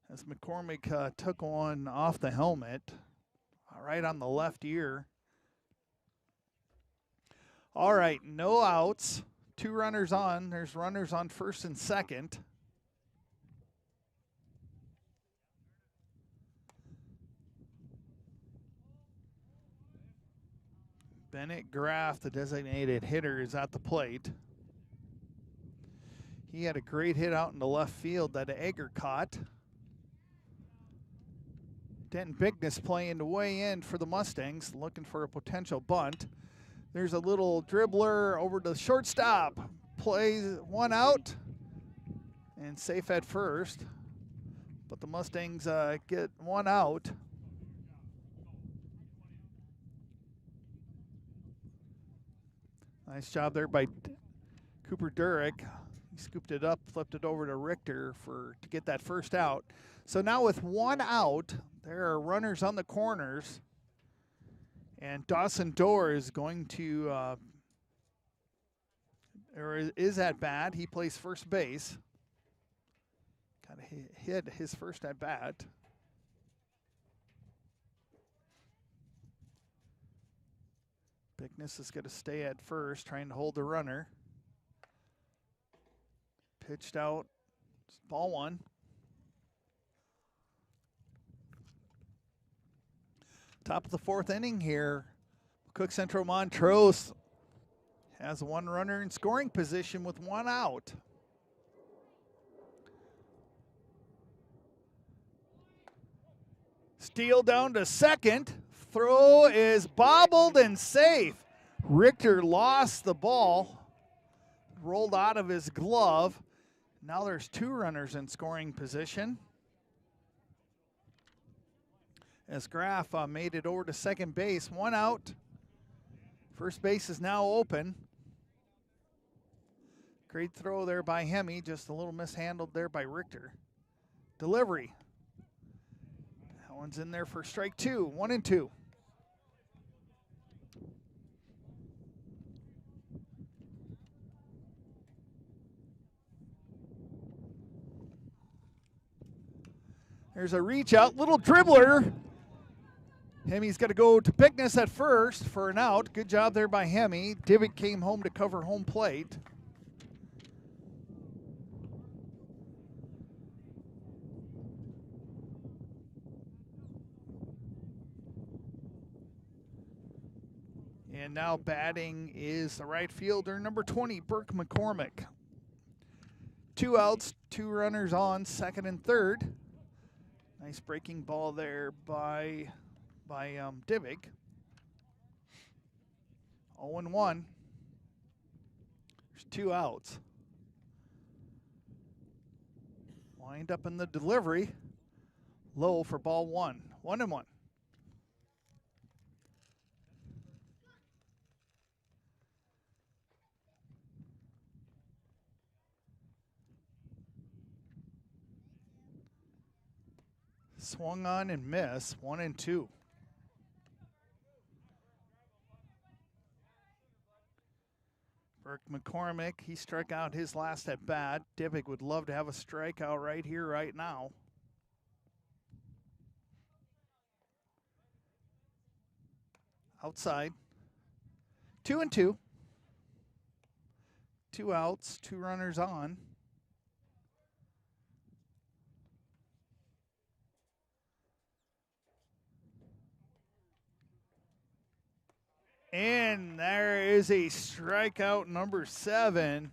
As McCormick took one off the helmet, right on the left ear. All right, no outs. 2 runners on. There's runners on first and second. Bennett Graff, the designated hitter, is at the plate. He had a great hit out in the left field that Egger caught. Denton Bigness playing the way in for the Mustangs, looking for a potential bunt. There's a little dribbler over to the shortstop. Plays one out and safe at first. But the Mustangs get one out. Nice job there by Cooper Durick. He scooped it up, flipped it over to Richter to get that first out. So now with one out, there are runners on the corners. And Dawson Dorr is going to, or is at bat. He plays first base. Kind of hit his first at bat. Bigness is going to stay at first, trying to hold the runner. Pitched out, ball one. Top of the 4th inning here. McCook Central Montrose has one runner in scoring position with one out. Steal down to second. Throw is bobbled and safe. Richter lost the ball, rolled out of his glove. Now there's 2 runners in scoring position. As Graff made it over to second base, 1 out. First base is now open. Great throw there by Hemi, just a little mishandled there by Richter. Delivery. That one's in there for strike 2, 1-2. There's a reach out, little dribbler. Hemi's got to go to Bickness at first for an out. Good job there by Hemi. Divick came home to cover home plate. And now batting is the right fielder, number 20, Burke McCormick. 2 outs, 2 runners on, second and third. Nice breaking ball there by Divick. 0-1. There's 2 outs. Wind up in the delivery. Low for ball 1. 1-1. Swung on and miss, 1-2. Burke McCormick, he struck out his last at bat. Divick would love to have a strikeout right here, right now. Outside. 2-2. 2 outs, 2 runners on. And there is a strikeout, number 7,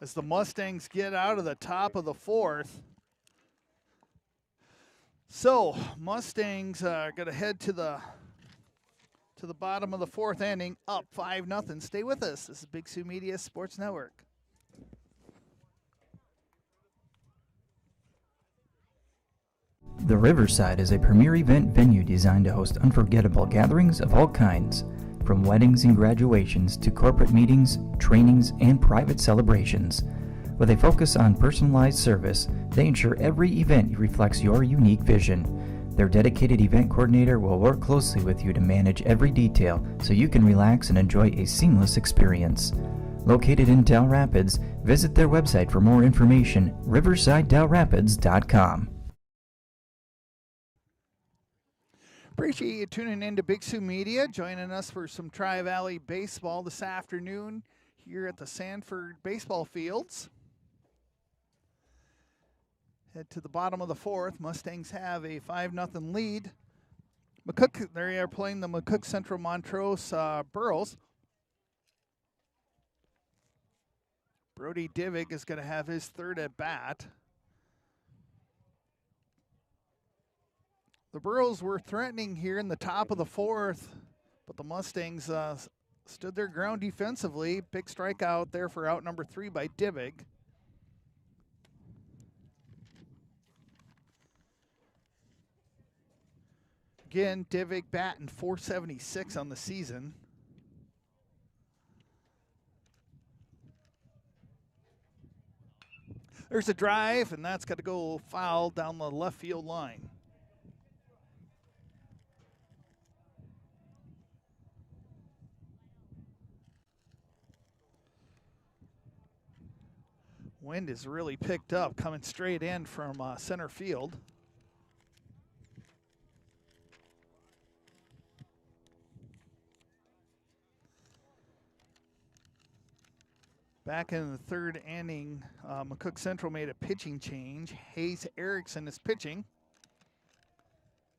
as the Mustangs get out of the top of the 4th. So Mustangs are going to head to the bottom of the 4th inning, up 5-0. Stay with us. This is Big Sioux Media Sports Network. The Riverside is a premier event venue designed to host unforgettable gatherings of all kinds. From weddings and graduations to corporate meetings, trainings, and private celebrations. With a focus on personalized service, they ensure every event reflects your unique vision. Their dedicated event coordinator will work closely with you to manage every detail so you can relax and enjoy a seamless experience. Located in Del Rapids, visit their website for more information, riversidedelrapids.com. Appreciate you tuning in to Big Sioux Media, joining us for some Tri-Valley baseball this afternoon here at the Sanford baseball fields. Head to the bottom of the 4th. Mustangs have a 5-0 lead. McCook, they are playing the McCook Central Montrose Burros. Brody Divick is going to have his 3rd at bat. The Burros were threatening here in the top of the 4th, but the Mustangs stood their ground defensively. Big strikeout there for out number 3 by Divick. Again, Divick batting .476 on the season. There's a drive, and that's got to go foul down the left field line. Wind is really picked up, coming straight in from center field. Back in the 3rd inning, McCook Central made a pitching change. Hayes Erickson is pitching.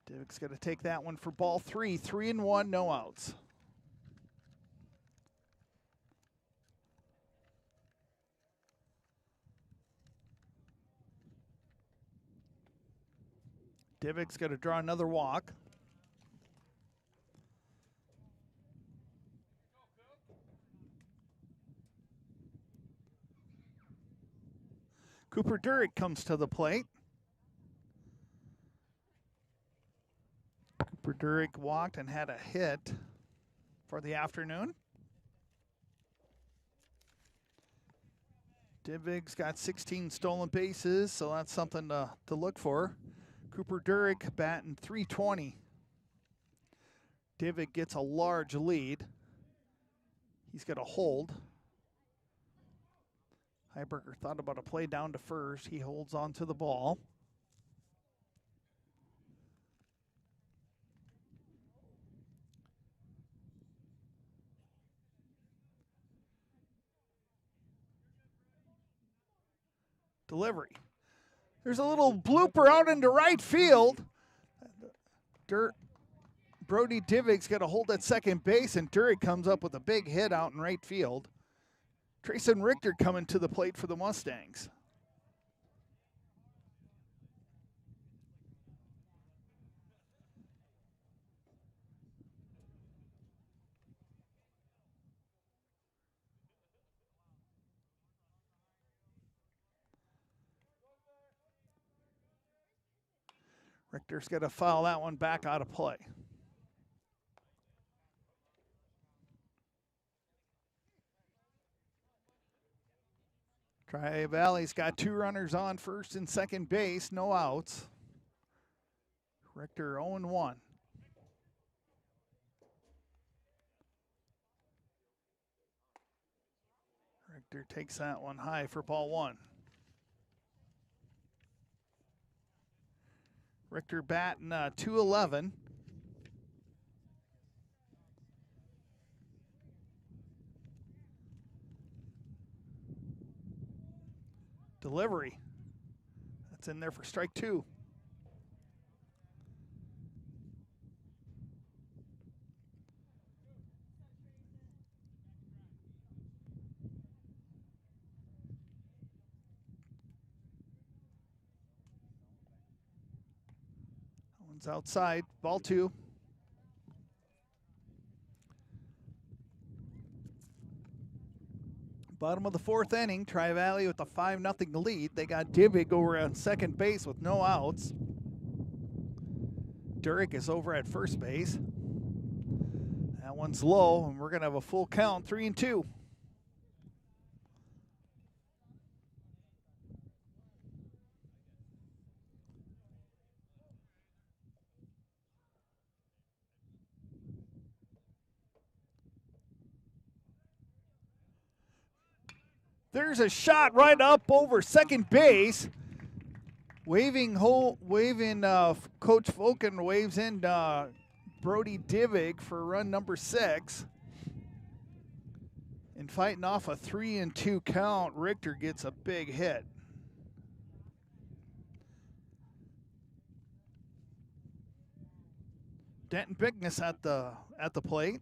Divick's going to take that one for ball 3. 3-1, no outs. Divig's going to draw another walk. Cooper Durick comes to the plate. Cooper Durick walked and had a hit for the afternoon. Divig's got 16 stolen bases, so that's something to look for. Cooper Durick batting .320. Divig gets a large lead. He's got a hold. Heiberger thought about a play down to first. He holds on to the ball. Delivery. There's a little blooper out into right field. Brody Divig's got a hold at second base, and Durick comes up with a big hit out in right field. Trayson Richter coming to the plate for the Mustangs. Richter's got to foul that one back out of play. Tri-Valley's got 2 runners on first and second base, no outs. Richter 0-1. Richter takes that one high for ball 1. Richter batting .211. Delivery. That's in there for strike 2. That one's outside. Ball 2. Bottom of the 4th inning, Tri-Valley with a 5-0 lead. They got Divig over on second base with no outs. Durick is over at first base. That one's low, and we're going to have a full count, 3-2. There's a shot right up over second base. Waving Coach Fulken waves in Brody Divig for run number 6. And fighting off a 3-2 count, Richter gets a big hit. Denton Bigness at the plate.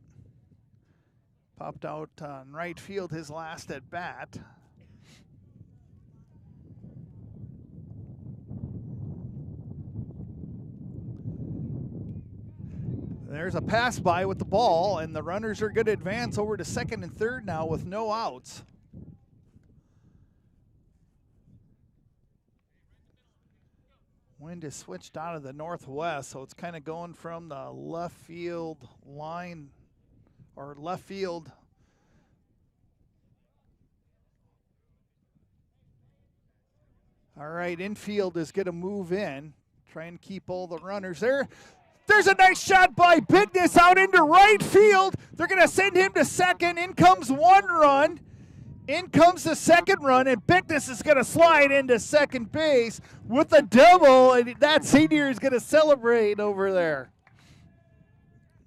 Popped out in right field his last at bat. There's a pass by with the ball, and the runners are going to advance over to second and third now with no outs. Wind is switched out of the northwest, so it's kind of going from the left field line, or left field. All right, infield is going to move in, try and keep all the runners there. There's a nice shot by Bigness out into right field. They're going to send him to second. In comes one run. In comes the second run, and Bigness is going to slide into second base with a double, and that senior is going to celebrate over there.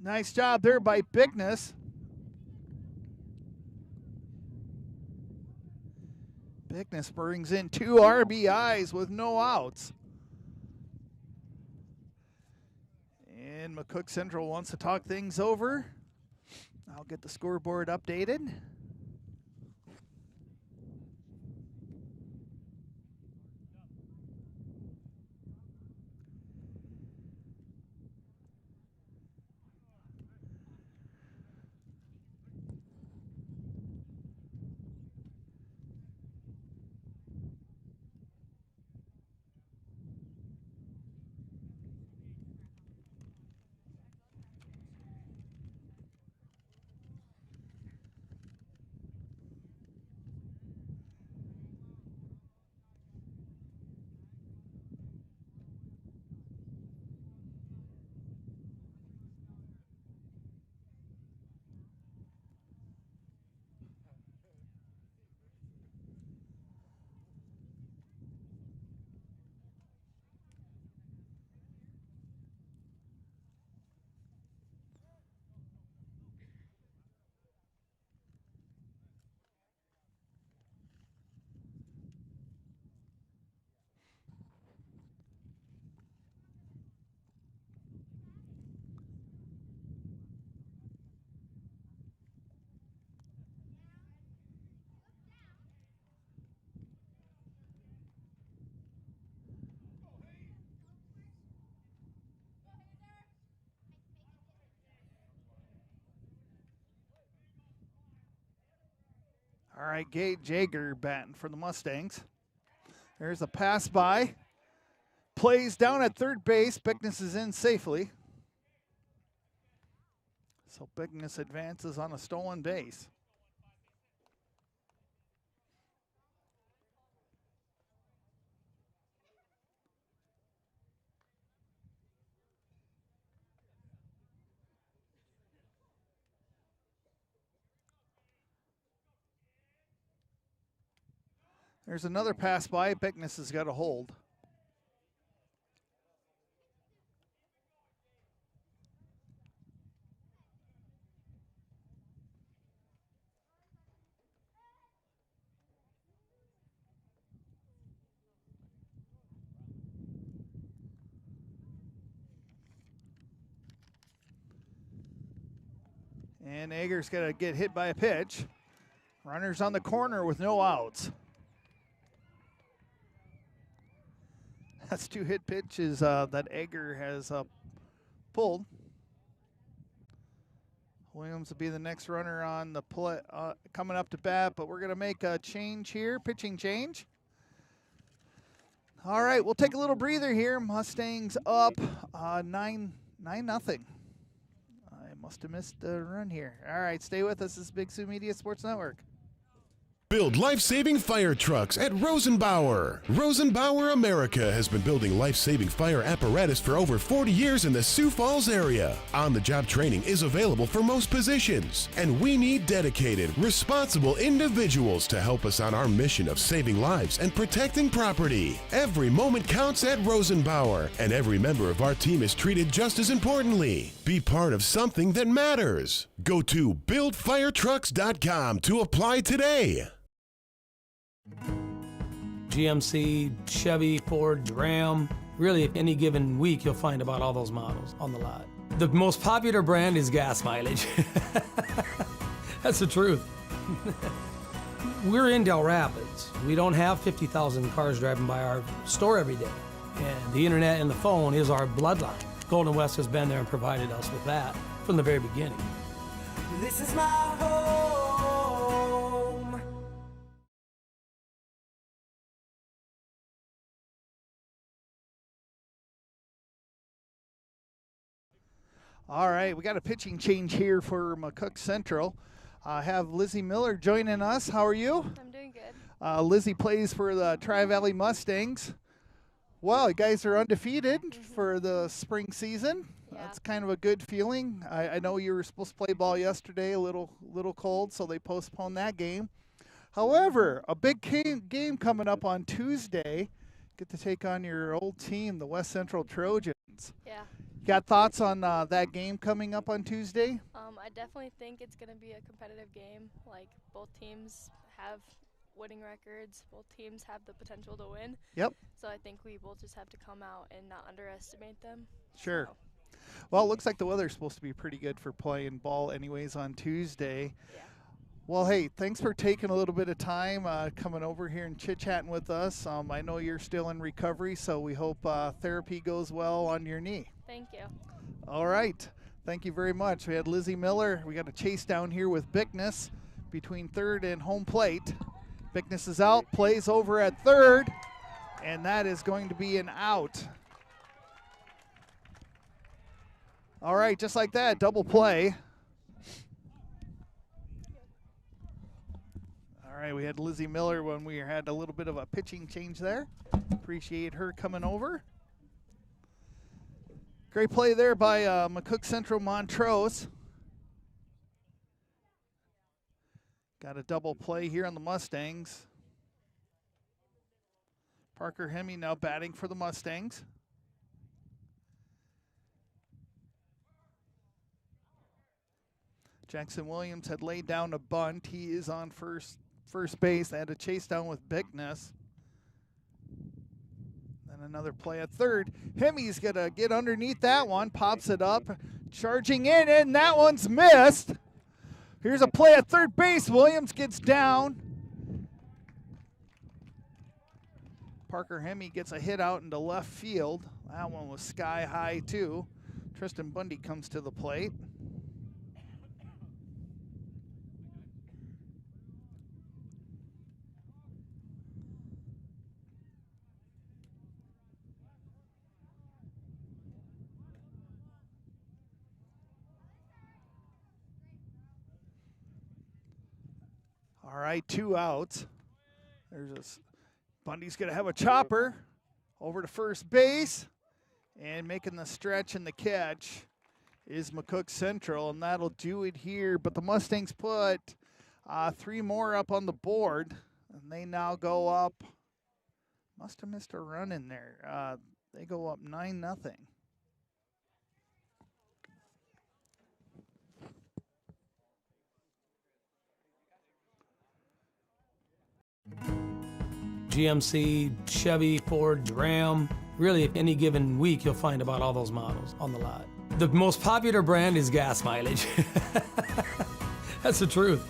Nice job there by Bigness. Bigness brings in 2 RBIs with no outs. And McCook Central wants to talk things over. I'll get the scoreboard updated. All right, Gage Jager batting for the Mustangs. There's a pass by. Plays down at third base. Bickness is in safely. So Bickness advances on a stolen base. There's another pass by. Bickness has got a hold. And Ager's got to get hit by a pitch. Runners on the corner with no outs. That's 2 hit pitches that Ager has pulled. Williams will be the next runner on the play, coming up to bat, but we're going to make a change here, pitching change. All right, we'll take a little breather here. Mustangs up 9-0. I must have missed a run here. All right, stay with us. This is Big Sioux Media Sports Network. Build life-saving fire trucks at Rosenbauer. Rosenbauer America has been building life-saving fire apparatus for over 40 years in the Sioux Falls area. On-the-job training is available for most positions, and we need dedicated, responsible individuals to help us on our mission of saving lives and protecting property. Every moment counts at Rosenbauer, and every member of our team is treated just as importantly. Be part of something that matters. Go to buildfiretrucks.com to apply today. GMC, Chevy, Ford, Ram. Really, any given week, you'll find about all those models on the lot. The most popular brand is gas mileage. That's the truth. We're in Del Rapids. We don't have 50,000 cars driving by our store every day. And the internet and the phone is our bloodline. Golden West has been there and provided us with that from the very beginning. This is my home. All right, we got a pitching change here for McCook Central. Have Lizzie Miller joining us. How are you? I'm doing good. Lizzie plays for the Tri-Valley Mustangs. Well, you guys are undefeated for the spring season. Yeah. That's kind of a good feeling. I know you were supposed to play ball yesterday, a little cold, so they postponed that game. However, a big game coming up on Tuesday. Get to take on your old team, the West Central Trojans. Yeah. Got thoughts on that game coming up on Tuesday? I definitely think it's going to be a competitive game. Like, both teams have winning records. Both teams have the potential to win. Yep. So I think we both just have to come out and not underestimate them. Sure. So. Well, it looks like the weather's supposed to be pretty good for playing ball anyways on Tuesday. Yeah. Well, hey, thanks for taking a little bit of time coming over here and chit-chatting with us. I know you're still in recovery, so we hope therapy goes well on your knee. Thank you. All right. Thank you very much. We had Lizzie Miller. We got a chase down here with Bickness between third and home plate. Bickness is out, plays over at third, and that is going to be an out. All right, just like that, double play. All right, we had Lizzie Miller when we had a little bit of a pitching change there. Appreciate her coming over. Great play there by McCook Central Montrose. Got a double play here on the Mustangs. Parker Hemme now batting for the Mustangs. Jackson Williams had laid down a bunt. He is on first base. They had a chase down with Bickness. Then another play at third. Hemme's going to get underneath that one, pops it up, charging in, and that one's missed. Here's a play at third base. Williams gets down. Parker Hemme gets a hit out into left field. That one was sky high, too. Tristan Bundy comes to the plate. All right, 2 outs. Bundy's going to have a chopper over to first base, and making the stretch and the catch is McCook Central, and that'll do it here. But the Mustangs put 3 more up on the board, and they now go up. Must have missed a run in there. They go up 9-0. GMC, Chevy, Ford, Ram. Really, any given week, you'll find about all those models on the lot. The most popular brand is gas mileage. That's the truth.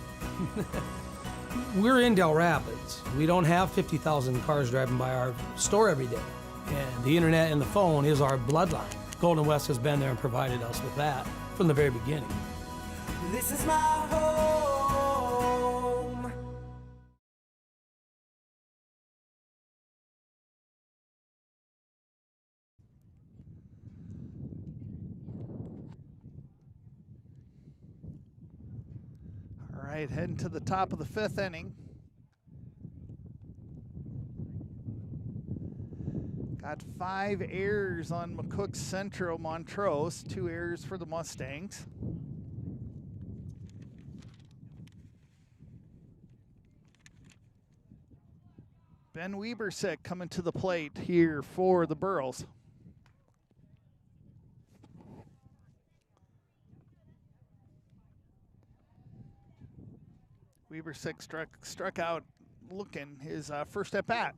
We're in Del Rapids. We don't have 50,000 cars driving by our store every day. And the internet and the phone is our bloodline. Golden West has been there and provided us with that from the very beginning. This is my home. All right, heading to the top of the 5th inning. Got 5 errors on McCook Central Montrose, 2 errors for the Mustangs. Ben Webersick coming to the plate here for the Burros. Webersick struck out looking his first at bat.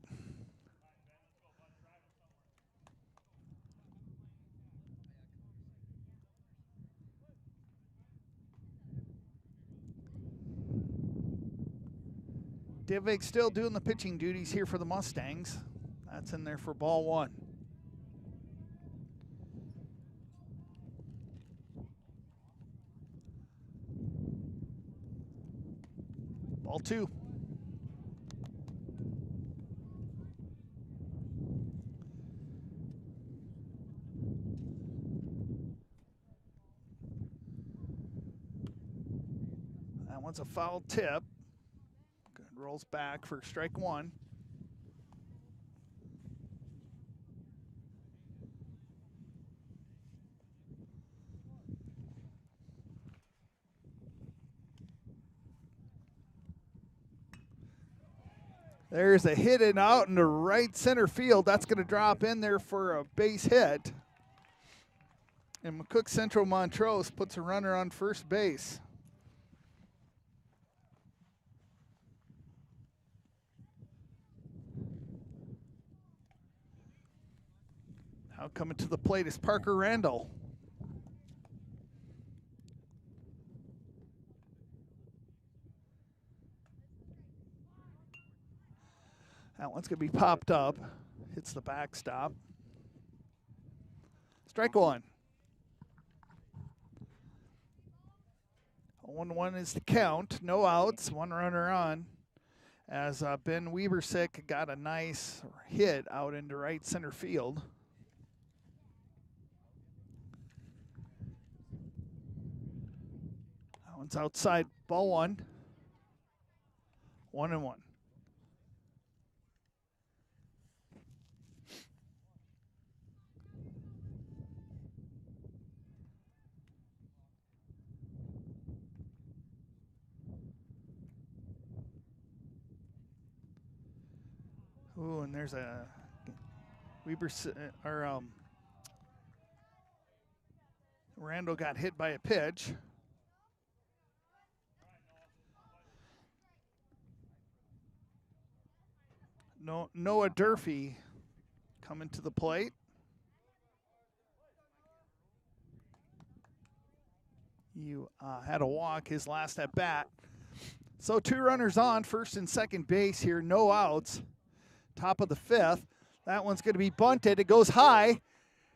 Divig still doing the pitching duties here for the Mustangs. That's in there for ball 1. Ball 2. That one's a foul tip. Good, rolls back for strike 1. There's a hit and out into right center field. That's going to drop in there for a base hit. And McCook Central Montrose puts a runner on first base. Now coming to the plate is Parker Randall. That one's going to be popped up. Hits the backstop. Strike 1. 0-1 is the count. No outs. 1 runner on. As Ben Webersick got a nice hit out into right center field. That one's outside. Ball 1. 1-1. Ooh, and there's a Randall got hit by a pitch. Noah Durfee coming to the plate. You had a walk his last at bat. So 2 runners on, first and second base here, no outs. Top of the 5th. That one's going to be bunted. It goes high.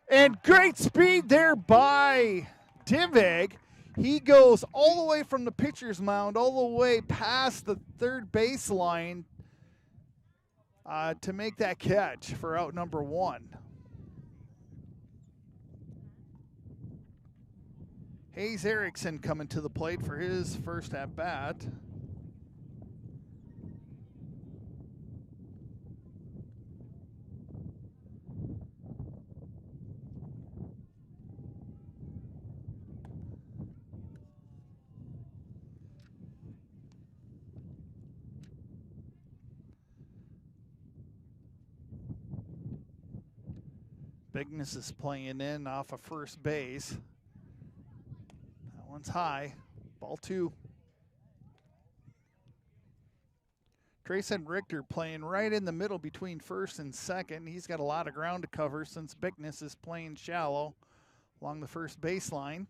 And great speed there by Divig. He goes all the way from the pitcher's mound, all the way past the third baseline to make that catch for out number 1. Hayes Erickson coming to the plate for his first at bat. Bigness is playing in off of first base. That one's high. Ball 2. Trayson Richter playing right in the middle between first and second. He's got a lot of ground to cover since Bigness is playing shallow along the first baseline.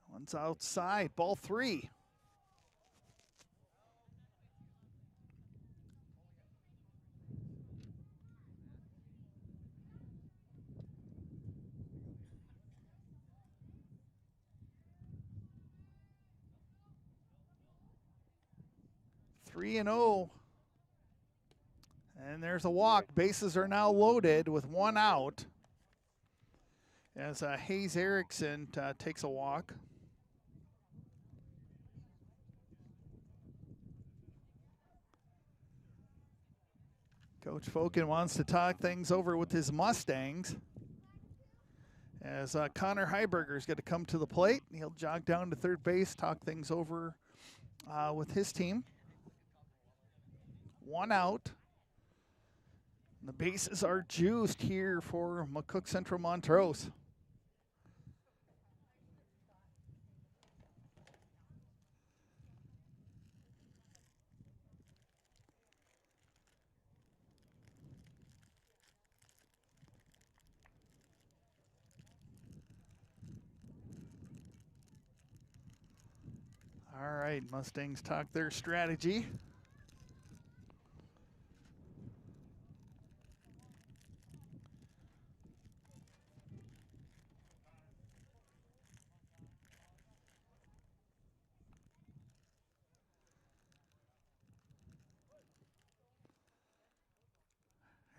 That one's outside. Ball 3. Three and 0. And there's a walk. Bases are now loaded with 1 out as Hayes Erickson takes a walk. Coach Fokin wants to talk things over with his Mustangs as Connor Heiberger is going to come to the plate. He'll jog down to third base, talk things over with his team. 1 out. The bases are juiced here for McCook Central Montrose. All right, Mustangs talk their strategy.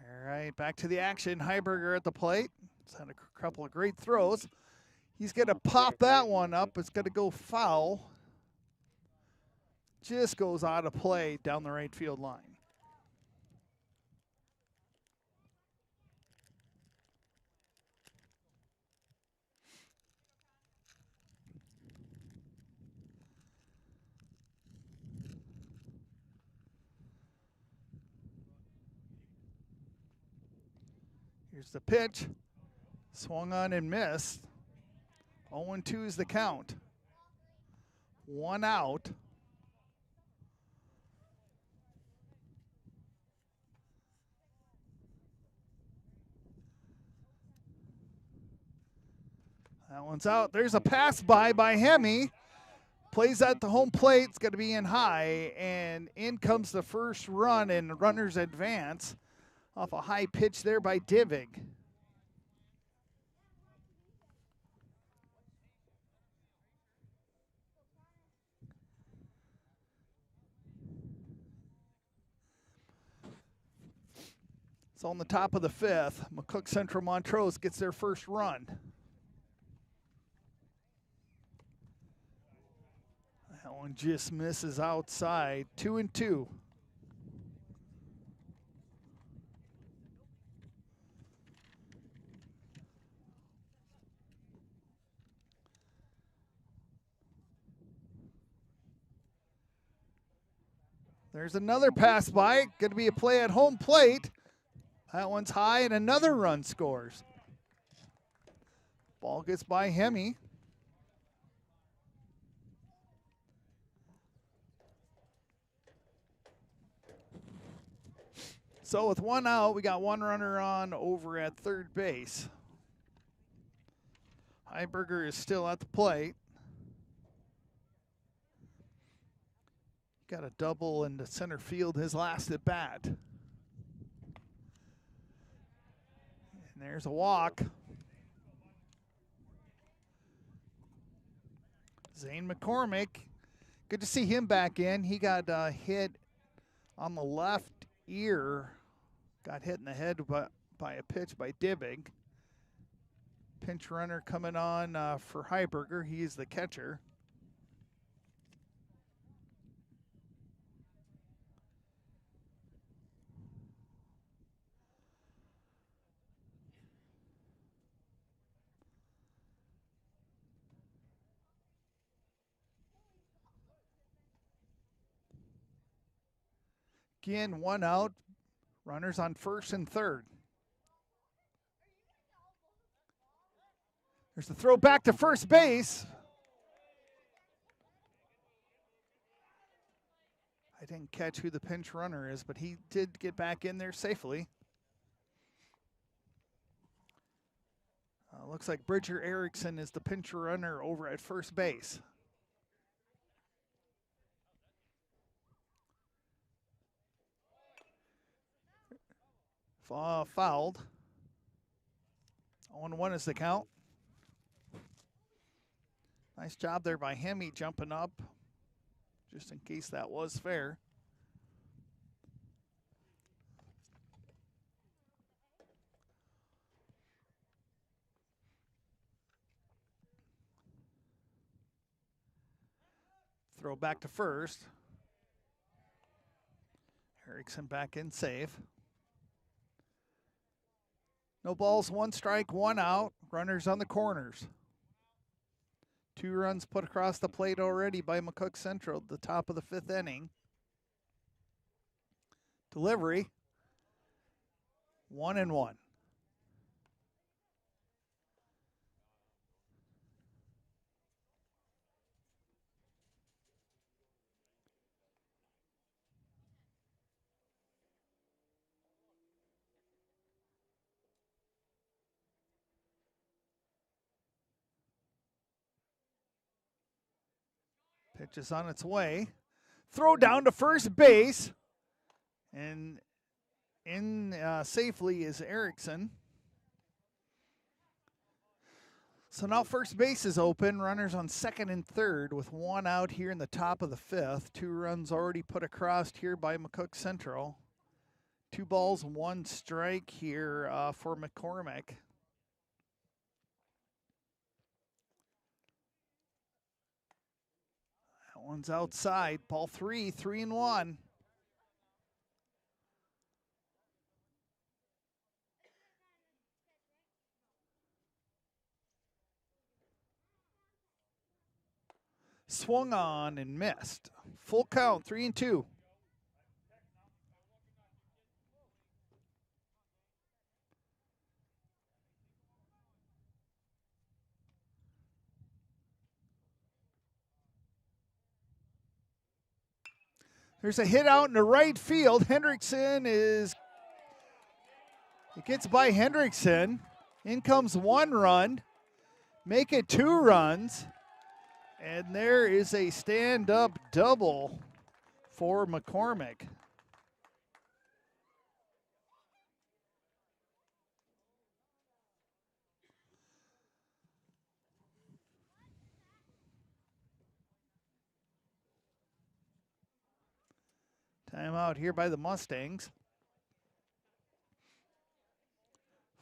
All right, back to the action. Heiberger at the plate. He's had a couple of great throws. He's going to pop that one up. It's going to go foul. Just goes out of play down the right field line. Here's the pitch. Swung on and missed. 0-2 is the count. 1 out. That one's out. There's a pass by Hemi. Plays at the home plate. It's going to be in high. And in comes the first run, and runners advance off a high pitch there by Divig. So on the top of the 5th, McCook Central Montrose gets their first run. That one just misses outside. 2-2. There's another pass by. Going to be a play at home plate. That one's high, and another run scores. Ball gets by Hemi. So with 1 out, we got 1 runner on over at third base. Heiberger is still at the plate. Got a double into center field his last at bat. And there's a walk. Zane McCormick, good to see him back in. He got hit on the left ear, got hit in the head by a pitch by Divig. Pinch runner coming on for Heiberger. He's the catcher. Again, 1 out. Runners on first and third. There's the throw back to first base. I didn't catch who the pinch runner is, but he did get back in there safely. Looks like Bridger Erickson is the pinch runner over at first base. Fouled. 0-1 is the count. Nice job there by Hemi jumping up, just in case that was fair. Throw back to first. Erickson back in safe. No balls, 1 strike, 1 out. Runners on the corners. 2 runs put across the plate already by McCook Central at the top of the 5th inning. Delivery. 1-1. Pitch is on its way. Throw down to first base. And in safely is Erickson. So now first base is open. Runners on second and third with 1 out here in the top of the 5th. 2 runs already put across here by McCook Central. 2 balls, 1 strike here for McCormick. That one's outside. Ball 3, 3-1. Swung on and missed. Full count, 3-2. There's a hit out in the right field. Hendrickson it gets by Hendrickson. In comes 1 run. Make it 2 runs. And there is a stand-up double for McCormick. Timeout here by the Mustangs.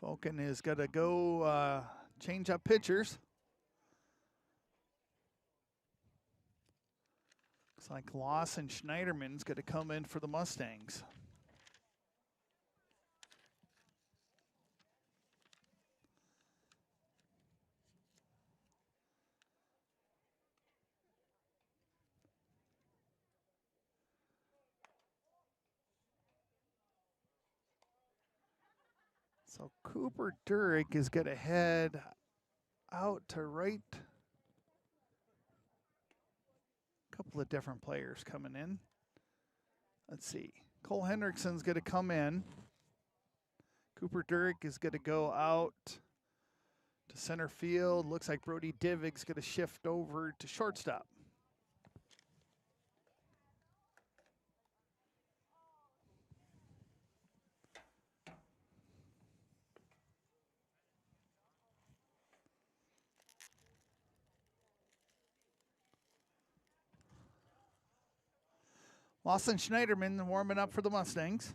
Falcon is going to go change up pitchers. Looks like Lawson Schneiderman's going to come in for the Mustangs. So Cooper Durick is going to head out to right. Couple of different players coming in. Let's see. Cole Hendrickson's going to come in. Cooper Durick is going to go out to center field. Looks like Brody Divig's going to shift over to shortstop. Lawson Schneiderman warming up for the Mustangs.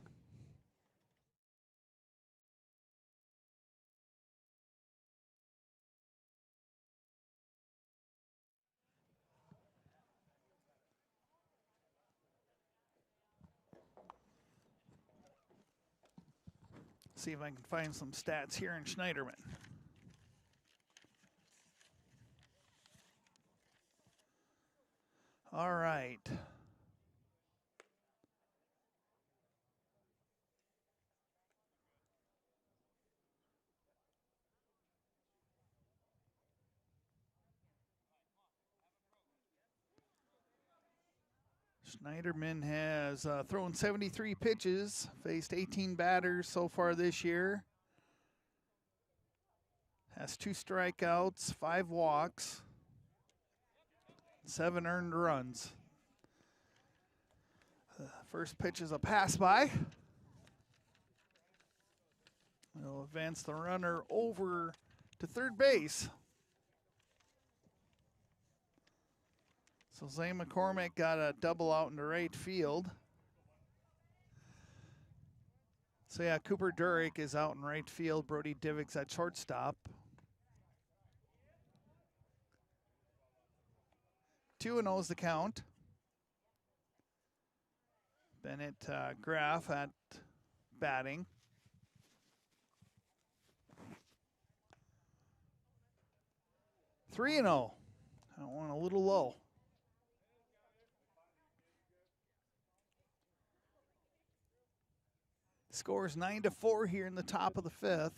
See if I can find some stats here in Schneiderman. All right. Schneiderman has thrown 73 pitches, faced 18 batters so far this year. Has 2 strikeouts, 5 walks, 7 earned runs. First pitch is a pass by. We'll advance the runner over to third base. So Zane McCormick got a double out into right field. So yeah, Cooper Durick is out in right field. Brody Divig's at shortstop. 2-0 is the count. Bennett Graff at batting. Three and 0. That one a little low. Scores 9-4 here in the top of the 5th.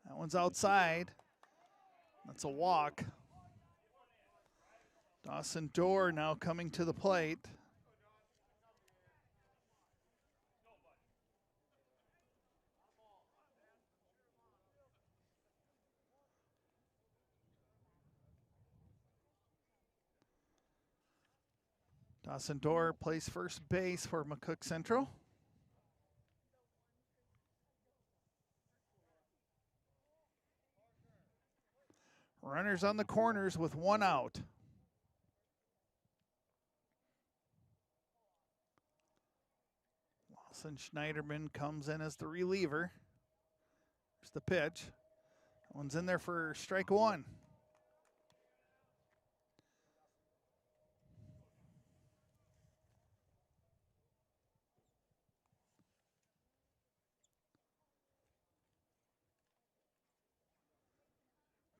That one's outside. That's a walk. Dawson Dorr now coming to the plate. Dawson Dorr plays first base for McCook Central. Runners on the corners with 1 out. Lawson Schneiderman comes in as the reliever. There's the pitch. That one's in there for strike 1.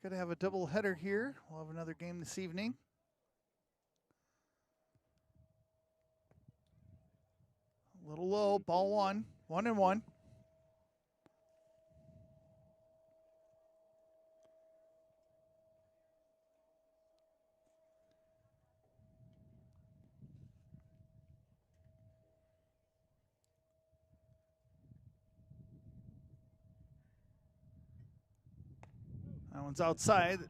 Going to have a double header here. We'll have another game this evening. A little low, ball 1, 1-1. That one's outside.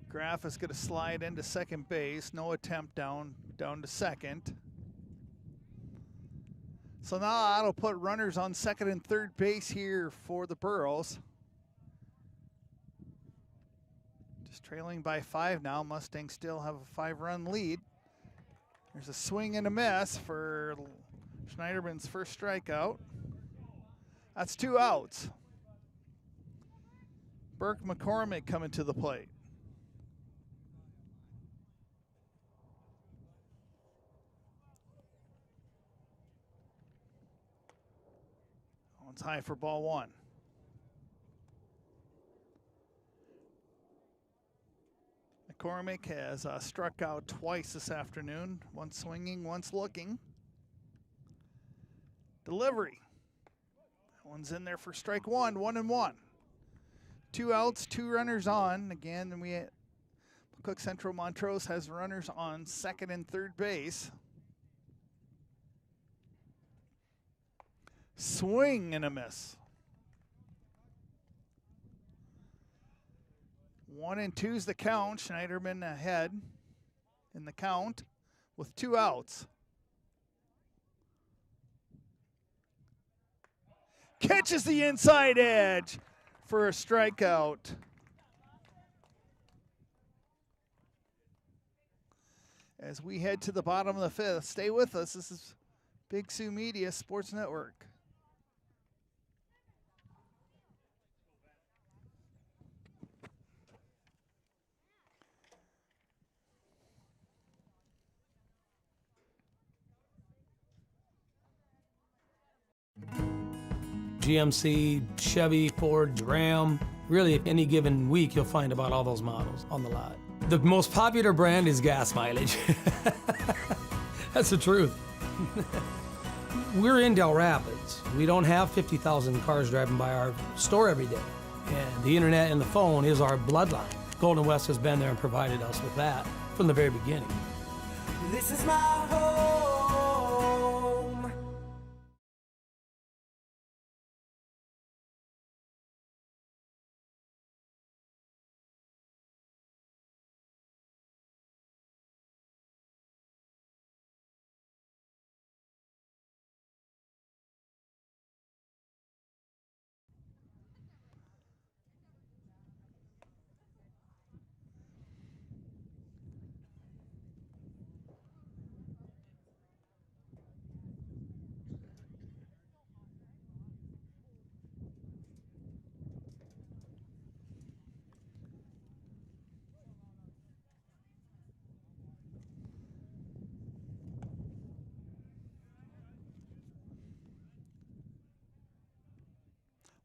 Graff is going to slide into second base. No attempt down to second. So now that'll put runners on second and third base here for the Burros. Just trailing by 5 now. Mustangs still have a 5-run lead. There's a swing and a miss for Schneiderman's first strikeout. That's 2 outs. Burke McCormick coming to the plate. One's high for ball 1. McCormick has struck out twice this afternoon. Once swinging, once looking. Delivery. That one's in there for strike 1, 1-1. 2 outs, 2 runners on. Again, McCook Central Montrose has runners on second and third base. Swing and a miss. 1-2's the count. Schneiderman ahead in the count with 2 outs. Catches the inside edge for a strikeout. As we head to the bottom of the 5th, stay with us. This is Big Sioux Media Sports Network. GMC, Chevy, Ford, Ram. Really, any given week, you'll find about all those models on the lot. The most popular brand is gas mileage. That's the truth. We're in Del Rapids. We don't have 50,000 cars driving by our store every day. And the internet and the phone is our bloodline. Golden West has been there and provided us with that from the very beginning. This is my home.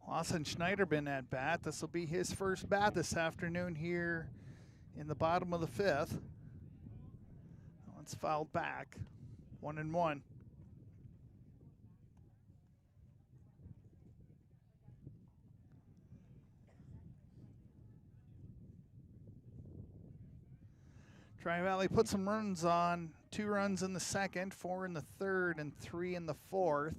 Lawson Schneiderman at bat. This will be his first bat this afternoon here in the bottom of the fifth. One's fouled back. 1-1. Tri-Valley put some runs on. 2 runs in the second, 4 in the third, and 3 in the fourth.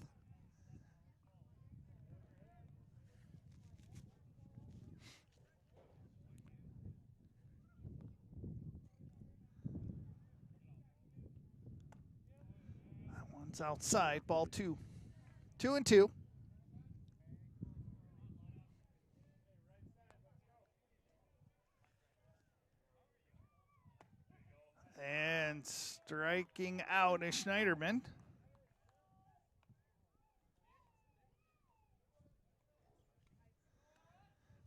That one's outside, ball 2. 2-2. And striking out is Schneiderman.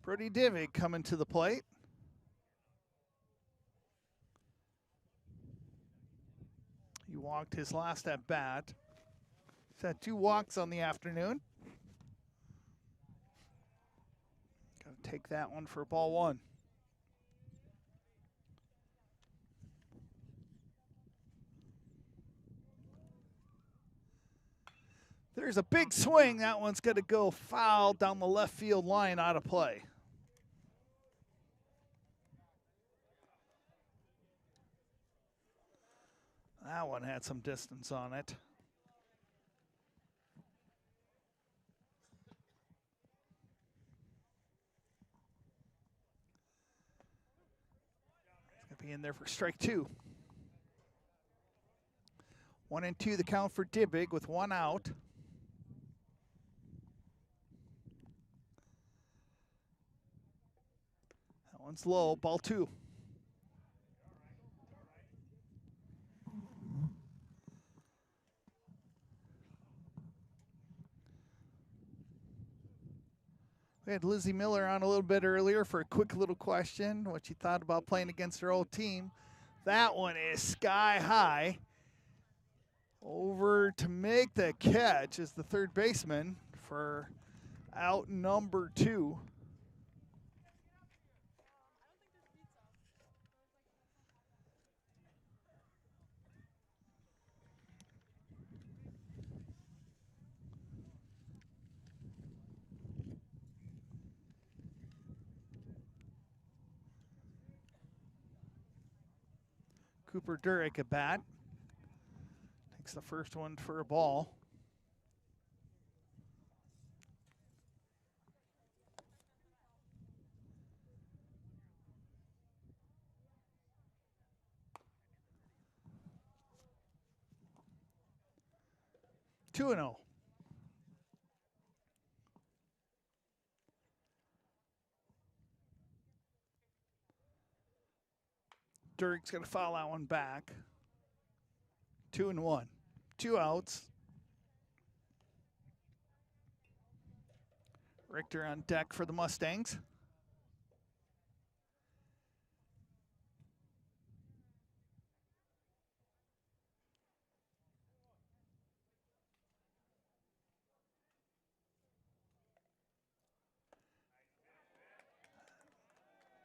Brody Divig coming to the plate. He walked his last at bat. He's had 2 walks on the afternoon. Got to take that one for ball 1. There's a big swing. That one's going to go foul down the left field line, out of play. That one had some distance on it. It's going to be in there for strike 2. 1-2 the count for Dibig with 1 out. That one's low, ball 2. We had Lizzie Miller on a little bit earlier for a quick little question, what she thought about playing against her old team. That one is sky high. Over to make the catch is the third baseman for out number 2. Cooper Durick at bat. Takes the first one for a ball. Two and 0. Durick's going to foul that one back. 2-1. 2 outs. Richter on deck for the Mustangs.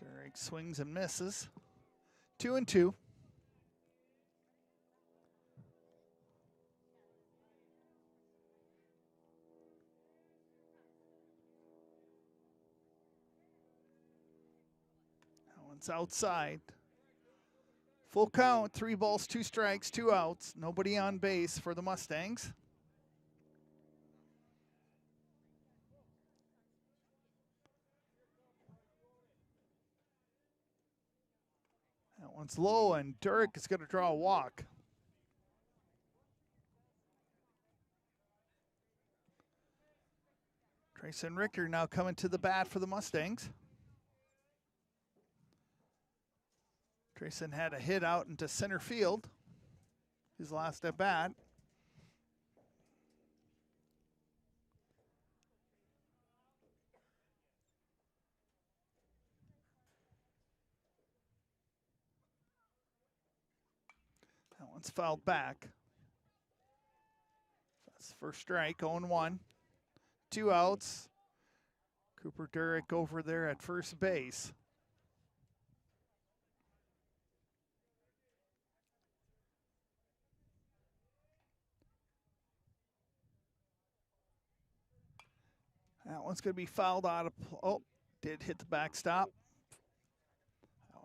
Durick swings and misses. 2-2. That one's outside. Full count, 3 balls, 2 strikes, 2 outs. Nobody on base for the Mustangs. That one's low, and Durek is going to draw a walk. Trayson Ricker now coming to the bat for the Mustangs. Trayson had a hit out into center field, his last at bat. That one's fouled back. That's first strike, 0-1. 2 outs. Cooper Durek over there at first base. That one's going to be fouled out of, oh, did hit the backstop. That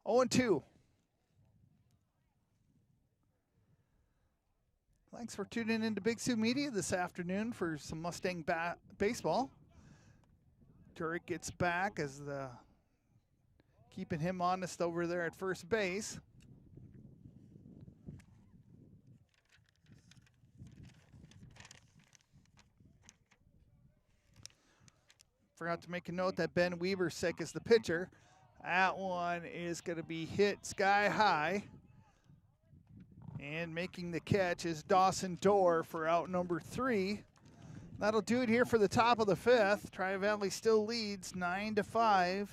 one 0-2. Thanks for tuning in to Big Sioux Media this afternoon for some Mustang baseball. Turek gets back as keeping him honest over there at first base. Forgot to make a note that Ben Weaversick is the pitcher. That one is going to be hit sky high. And making the catch is Dawson Dorr for out number 3. That'll do it here for the top of the 5th. Tri-Valley still leads 9-5.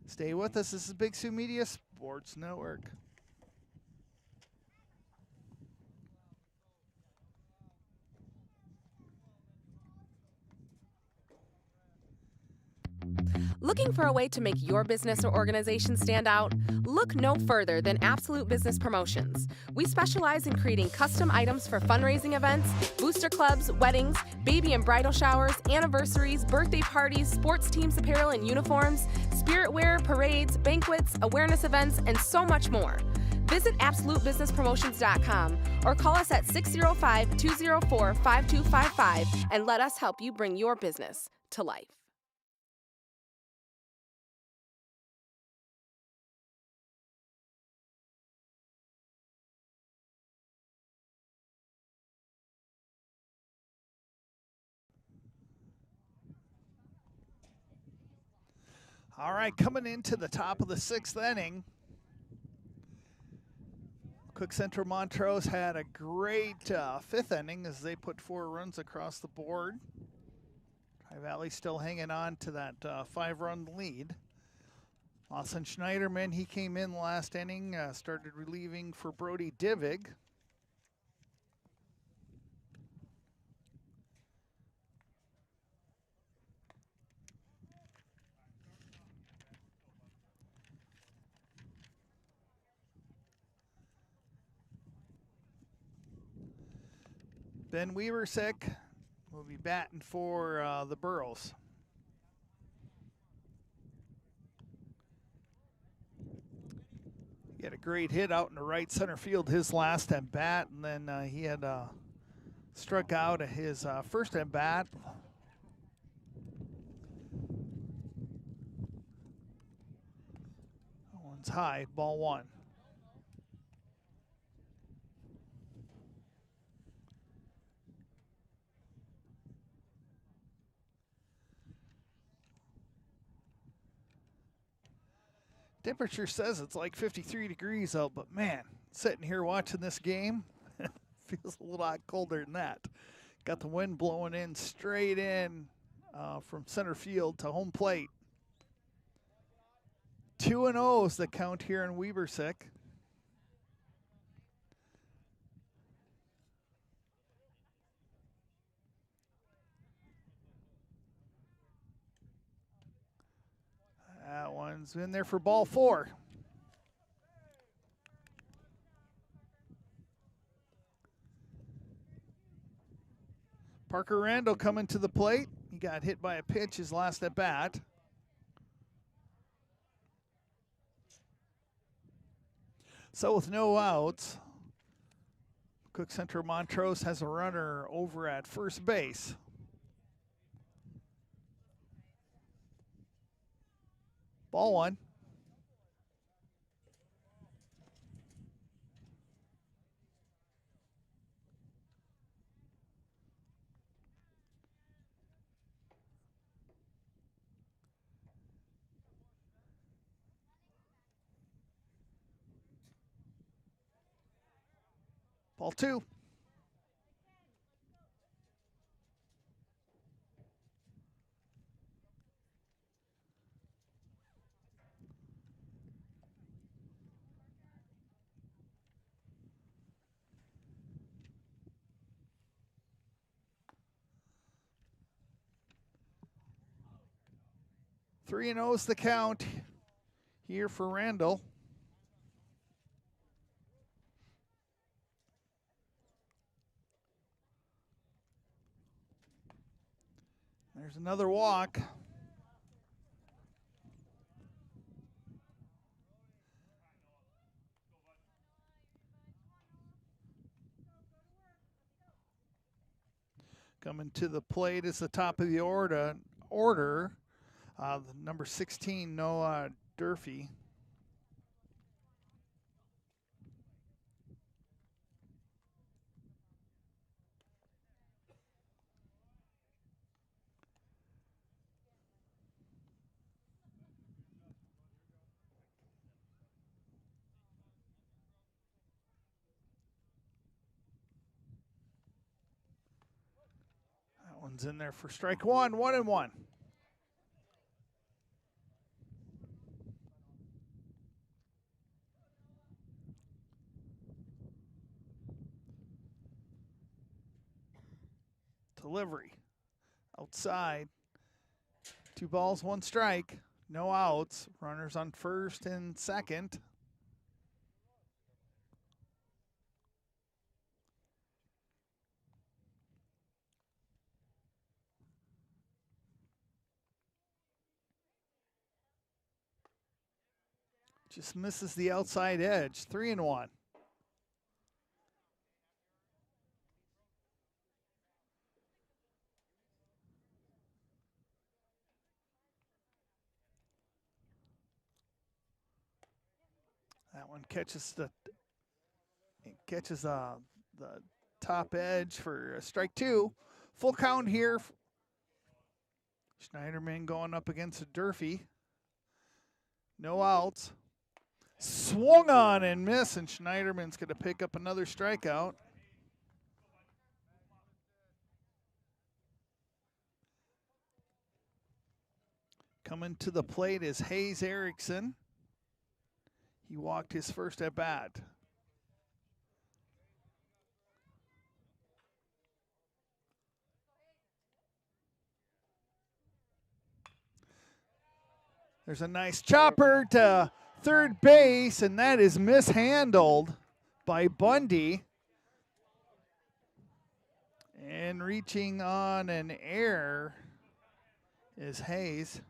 Stay with us. This is Big Sioux Media Sports Network. Looking for a way to make your business or organization stand out? Look no further than Absolute Business Promotions. We specialize in creating custom items for fundraising events, booster clubs, weddings, baby and bridal showers, anniversaries, birthday parties, sports teams apparel and uniforms, spirit wear, parades, banquets, awareness events, and so much more. Visit AbsoluteBusinessPromotions.com or call us at 605-204-5255 and let us help you bring your business to life. All right, coming into the top of the 6th inning. McCook Central Montrose had a great 5th inning as they put 4 runs across the board. Tri-Valley still hanging on to that 5-run lead. Lawson Schneiderman, he came in last inning, started relieving for Brody Divig. Ben Weaversick will be batting for the Burros. He had a great hit out in the right center field his last at bat, and then he had struck out at his first at bat. That one's high, ball 1. Temperature says it's like 53 degrees out, but man, sitting here watching this game, feels a little lot colder than that. Got the wind blowing in straight in from center field to home plate. 2-0 is the count here in Weaversick. That one's in there for ball 4. Parker Randall coming to the plate. He got hit by a pitch his last at bat. So with no outs, McCook Central Montrose has a runner over at first base. Ball one. Ball two. Three and 0's the count here for Randall. There's another walk. Coming to the plate is the top of the order. The number 16, Noah Durfee. That one's in there for strike one, 1-1. Delivery. Outside. 2 balls, 1 strike. No outs. Runners on first and second. Just misses the outside edge. 3-1. That one catches the top edge for strike 2. Full count here. Schneiderman going up against Durfee. No outs. Swung on and missed, and Schneiderman's going to pick up another strikeout. Coming to the plate is Hayes Erickson. He walked his first at bat. There's a nice chopper to third base, and that is mishandled by Bundy. And reaching on an error is Hayes.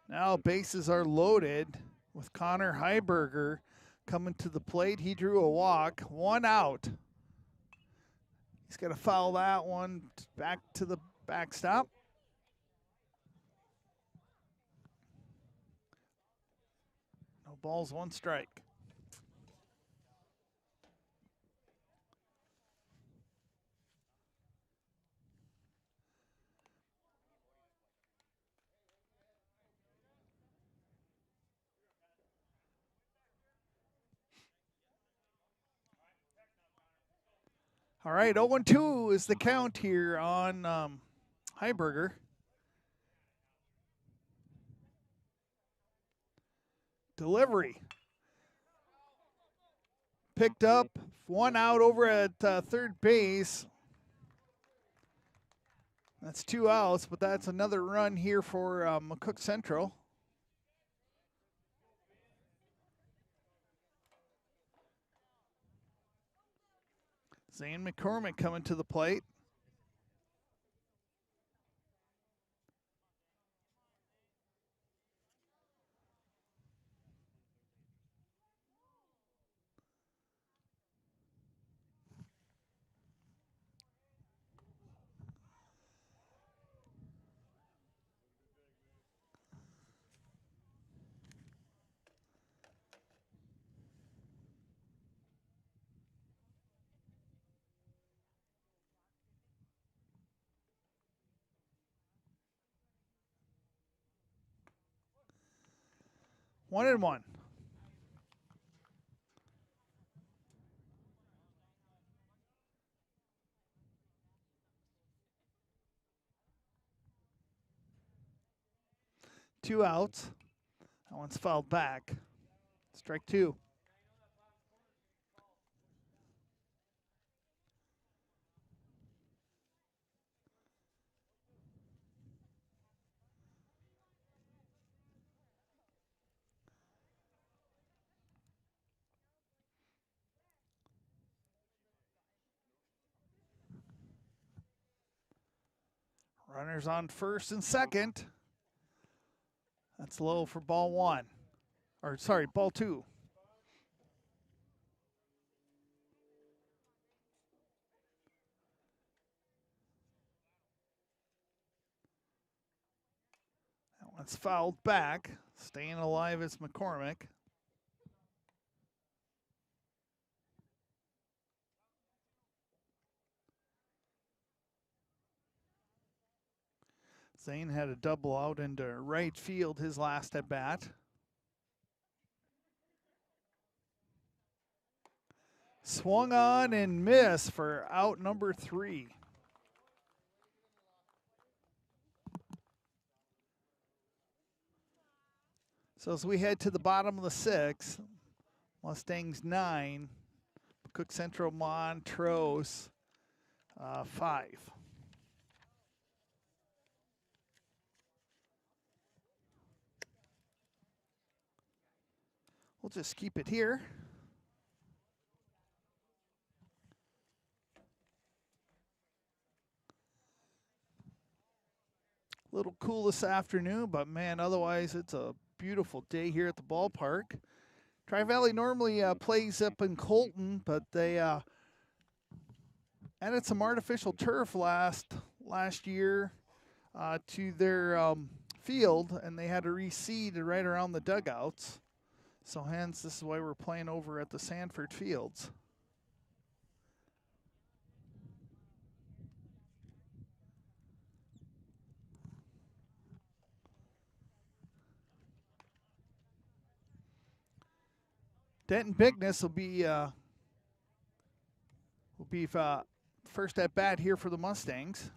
Now bases are loaded with Connor Heiberger coming to the plate. He drew a walk, 1 out. He's got to foul that one back to the backstop. No balls, 1 strike. All right, 0-2 is the count here on Heiberger. Delivery. Picked up, 1 out over at third base. That's 2 outs, but that's another run here for McCook Central. Zane McCormick coming to the plate. 1-1. Two outs. That one's fouled back. Strike two. Runners on first and second. That's low for ball one. Or, sorry, ball two. That one's fouled back. Staying alive is McCormick. Zane had a double out into right field his last at bat. Swung on and missed for out number 3. So as we head to the bottom of the 6th, Mustangs 9, McCook Central Montrose 5. We'll just keep it here. A little cool this afternoon, but man, otherwise it's a beautiful day here at the ballpark. Tri-Valley normally plays up in Colton, but they added some artificial turf last year to their field, and they had to reseed right around the dugouts. So hence, this is why we're playing over at the Sanford Fields. Denton Bigness will be first at bat here for the Mustangs.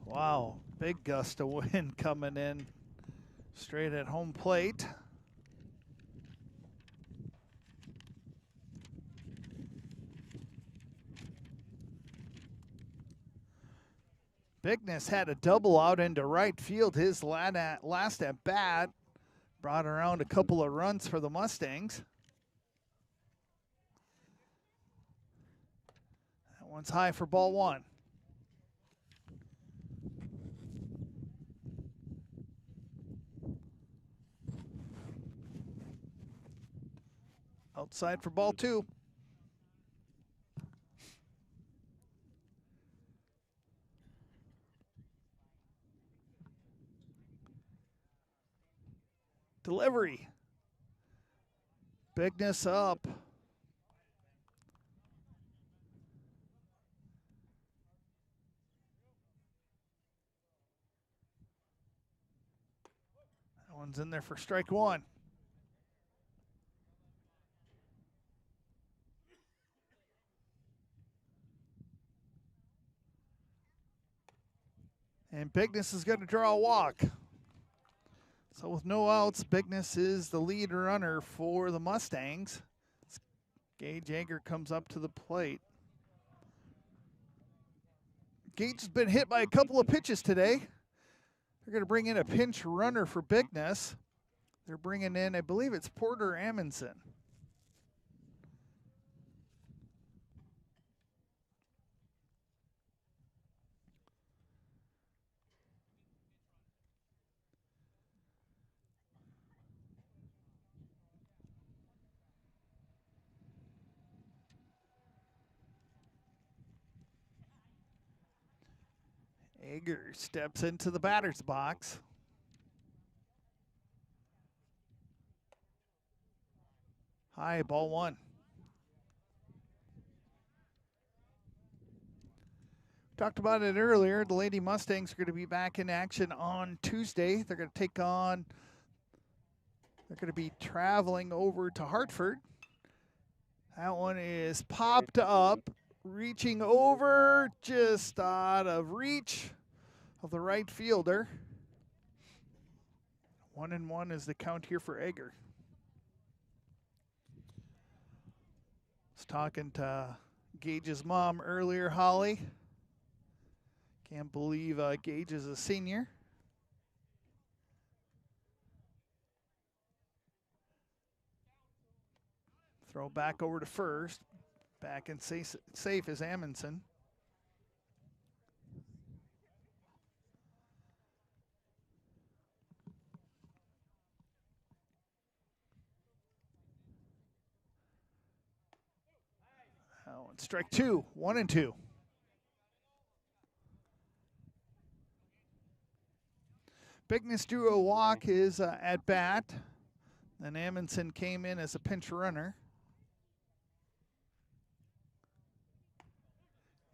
Wow, big gust of wind coming in straight at home plate. Bigness had a double out into right field his last at bat. Brought around a couple of runs for the Mustangs. That one's high for ball one. Outside for ball two. Delivery. Bigness up. That one's in there for strike one. And Bigness is going to draw a walk. So with no outs, Bigness is the lead runner for the Mustangs. Gage Yeager comes up to the plate. Gage has been hit by a couple of pitches today. They're going to bring in a pinch runner for Bigness. They're bringing in, I believe it's Porter Amundsen. Egger steps into the batter's box. High, ball one. Talked about it earlier. The Lady Mustangs are going to be back in action on Tuesday. They're going to take on, they're going to be traveling over to Hartford. That one is popped up, reaching over, just out of reach of the right fielder. 1-1 is the count here for Egger. I was talking to Gage's mom earlier, Holly. Can't believe Gage is a senior. Throw back over to first. Back and safe is Amundsen. Oh, and strike two, 1-2. Bigness drew a walk his at bat. Then Amundsen came in as a pinch runner.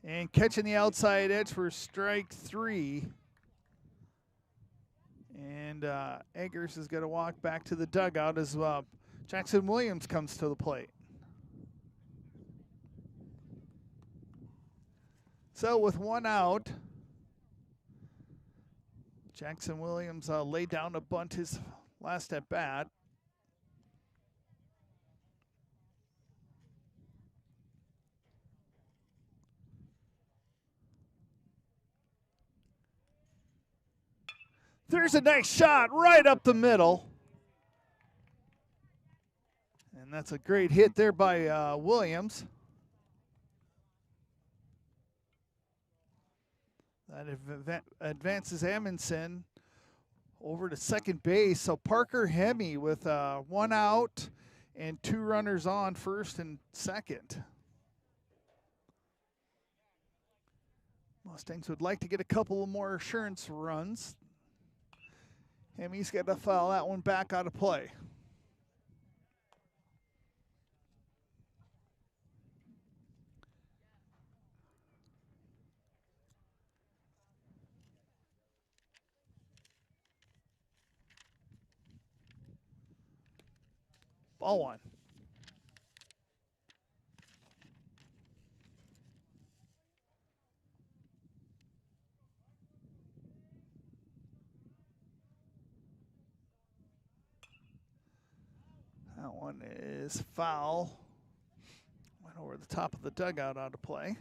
And catching the outside edge for strike three. And Eggers is going to walk back to the dugout as Jackson Williams comes to the plate. So with one out, Jackson Williams laid down to bunt his last at bat. There's a nice shot right up the middle. And that's a great hit there by Williams. That advances Amundsen over to second base. So Parker Hemme with one out and two runners on, first and second. Mustangs would like to get a couple of more assurance runs. Hemme's got to foul that one back out of play. Ball one. That one is foul. Went over the top of the dugout out of play.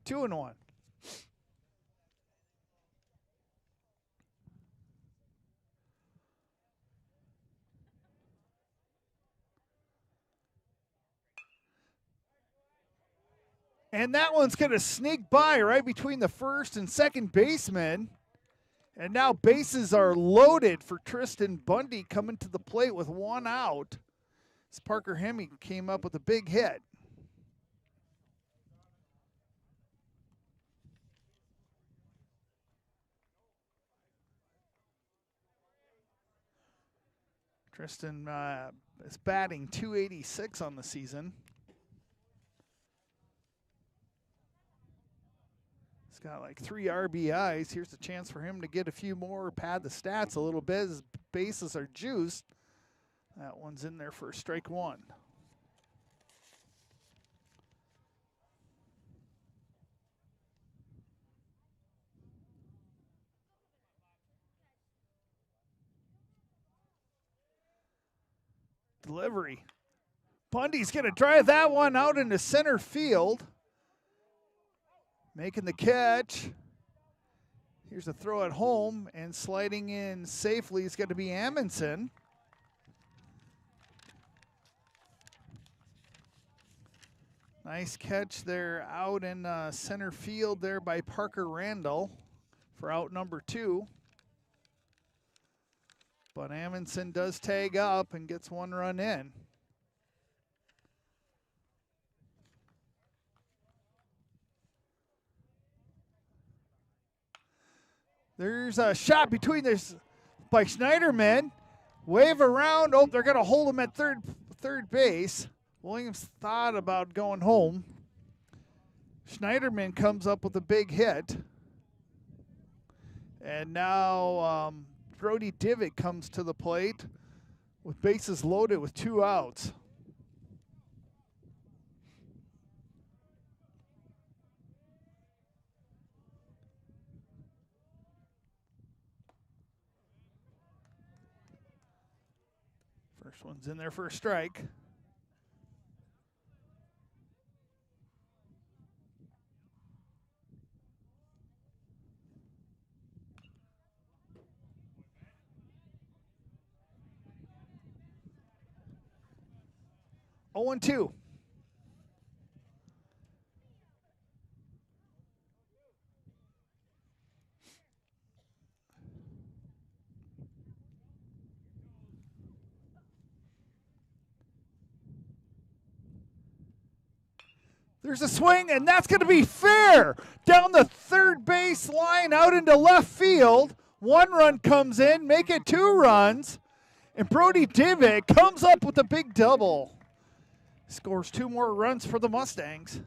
Two and one. And that one's going to sneak by right between the first and second baseman. And now bases are loaded for Tristan Bundy coming to the plate with one out. As Parker Hemme came up with a big hit. Tristan is batting .286 on the season. He's got like 3 RBIs. Here's a chance for him to get a few more, pad the stats a little bit. His bases are juiced. That one's in there for strike one. Delivery. Bundy's going to drive that one out into center field. Making the catch. Here's a throw at home, and sliding in safely is going to be Amundsen. Nice catch there out in center field there by Parker Randall. for out number 2. But Amundsen does tag up and gets 1 run in. There's a shot between this by Schneiderman. Wave around. Oh, they're going to hold him at third base. Williams thought about going home. Schneiderman comes up with a big hit. And now Brody Divick comes to the plate with bases loaded with 2 outs. First one's in there for a strike. Oh, 1-2. There's a swing, and that's going to be fair. Down the third base line, out into left field. 1 run comes in, make it 2 runs. And Brody Divick comes up with a big double. Scores 2 more runs for the Mustangs.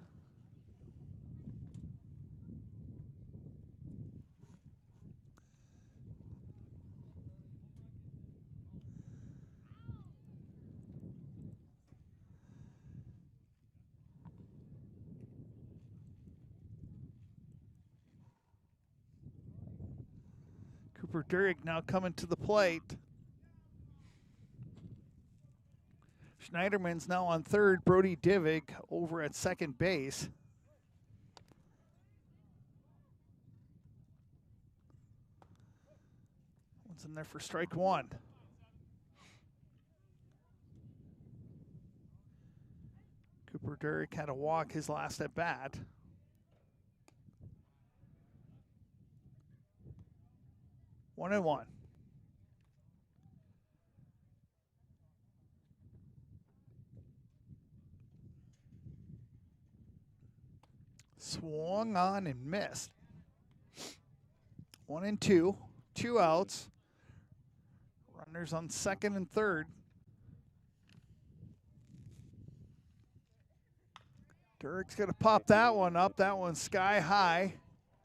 Cooper Durick now coming to the plate. Schneiderman's now on third. Brody Divick over at second base. One's in there for strike 1. Cooper Durick had to walk his last at bat. One and one. Swung on and missed. 1 and 2. 2 outs. Runners on second and third. Durick's going to pop that one up. That one's sky high.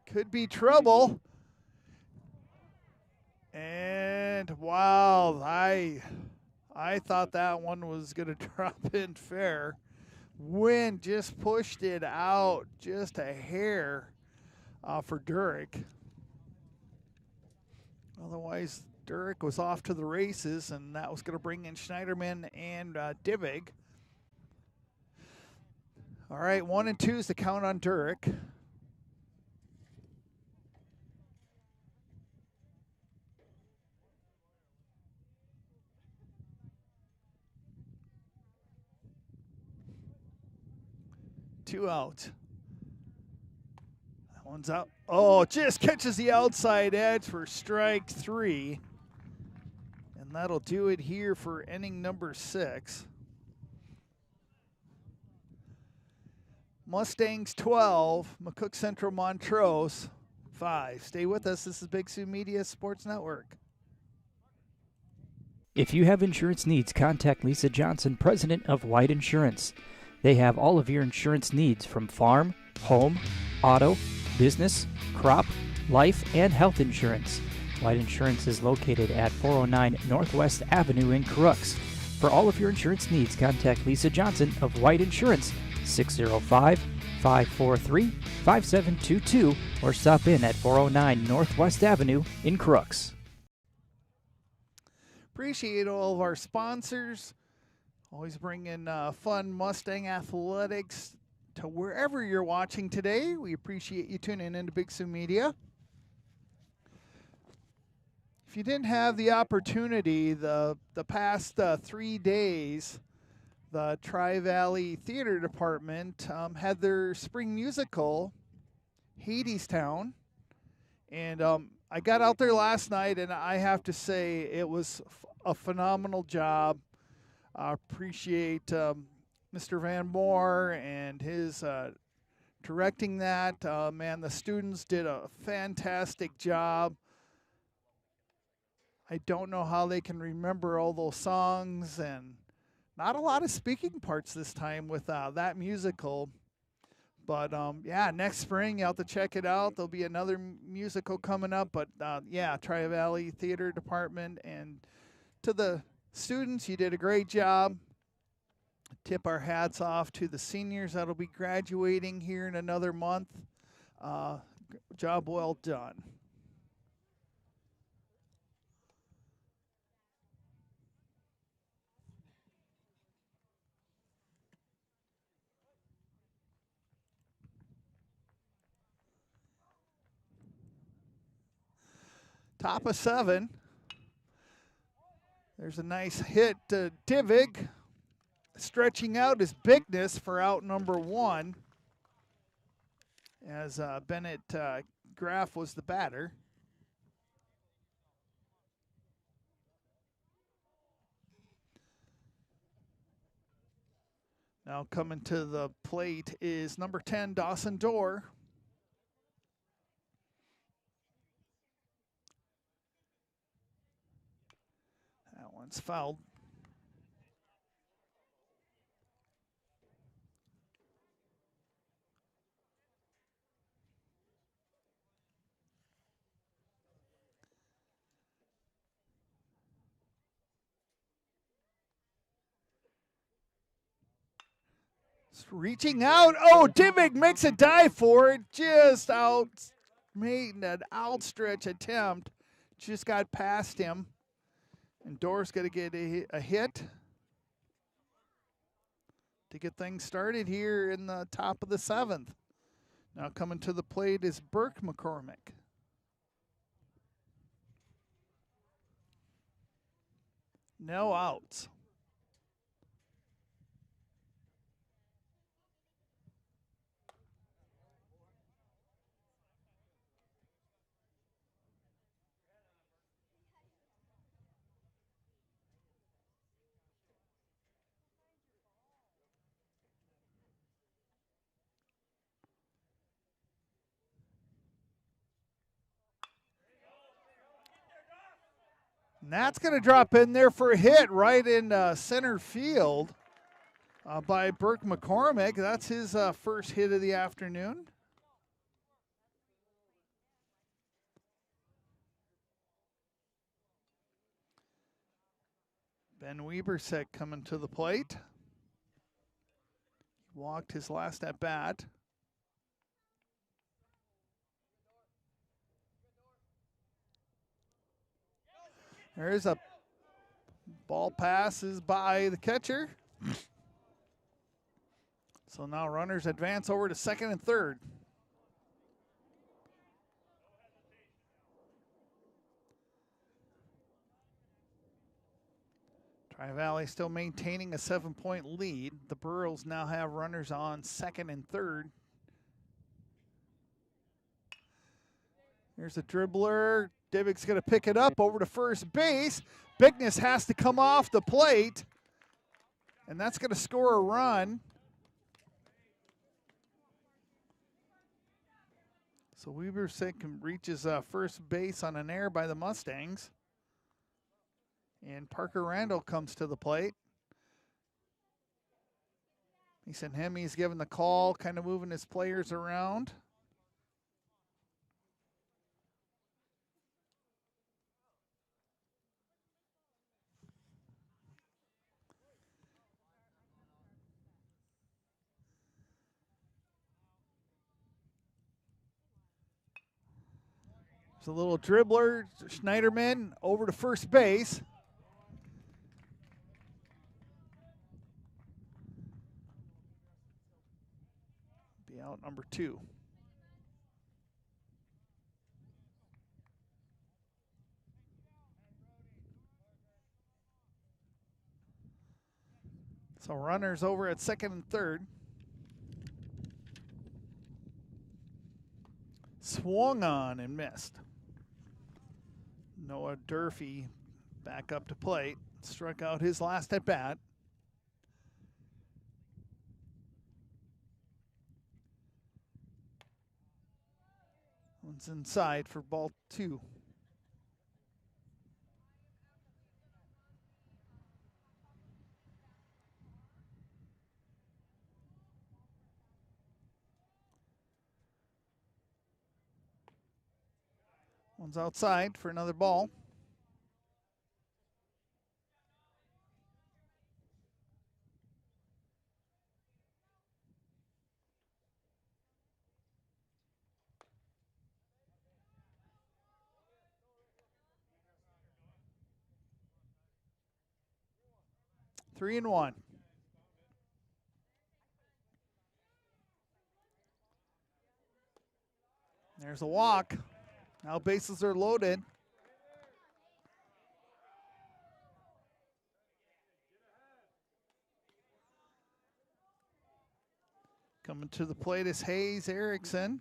Could be trouble. And wow, I thought that one was going to drop in fair. Wind just pushed it out just a hair for Durick. Otherwise, Durick was off to the races, and that was going to bring in Schneiderman and Divick. All right, 1 and 2 is the count on Durick. Two out. That one's out. Oh, just catches the outside edge for strike 3. And that'll do it here for inning number 6. Mustangs 12, McCook Central Montrose 5. Stay with us. This is Big Sioux Media Sports Network. If you have insurance needs, contact Lisa Johnson, president of White Insurance. They have all of your insurance needs from farm, home, auto, business, crop, life, and health insurance. White Insurance is located at 409 Northwest Avenue in Crooks. For all of your insurance needs, contact Lisa Johnson of White Insurance, 605-543-5722, or stop in at 409 Northwest Avenue in Crooks. Appreciate all of our sponsors. Always bringing fun Mustang athletics to wherever you're watching today. We appreciate you tuning into Big Sioux Media. If you didn't have the opportunity, the past 3 days, the Tri-Valley Theater Department had their spring musical, Hadestown. And I got out there last night, and I have to say it was a phenomenal job. I appreciate Mr. Van Moore and his directing that. Man, the students did a fantastic job. I don't know how they can remember all those songs, and not a lot of speaking parts this time with that musical. But, yeah, next spring, you have to check it out. There'll be another musical coming up. But, yeah, Tri-Valley Theater Department. And to the students, you did a great job. Tip our hats off to the seniors that'll be graduating here in another month. Job well done. Top of 7. There's a nice hit to Divig, stretching out his bigness for out number 1, as Bennett Graff was the batter. Now coming to the plate is number 10, Dawson Dorr. That one's fouled. Reaching out. Oh, Divig makes a dive for it. Just out. Made an outstretch attempt. Just got past him. And Dorr's going to get a hit to get things started here in the top of the 7th. Now coming to the plate is Burke McCormick. No outs. And that's going to drop in there for a hit right in center field by Burke McCormick. That's his first hit of the afternoon. Ben Weberset coming to the plate. He walked his last at bat. There's a ball passes by the catcher. So now runners advance over to second and third. Tri-Valley still maintaining a 7-point lead. The Burros now have runners on second and third. Here's a dribbler. Divig's going to pick it up over to first base. Bigness has to come off the plate, and that's going to score a run. So Weberset reaches first base on an error by the Mustangs. And Parker Randall comes to the plate. Mason Hemmy's giving the call, kind of moving his players around. There's a little dribbler, Schneiderman over to first base. Be out number 2. So runners over at second and third. swung on and missed. Noah Durfee back up to plate. Struck out his last at bat. One's inside for ball 2. One's outside for another ball. Three and one. There's a walk. Now bases are loaded. Coming to the plate is Hayes Erickson.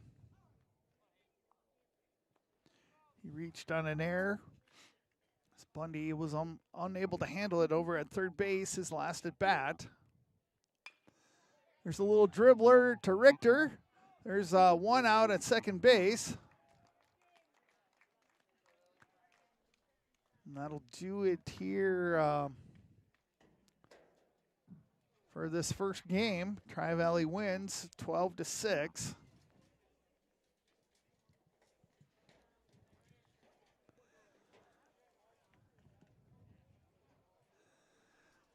He reached on an error. Bundy was unable to handle it over at third base, his last at bat. There's a little dribbler to Richter. There's one out at second base. And that'll do it here for this first game. Tri-Valley wins 12-6.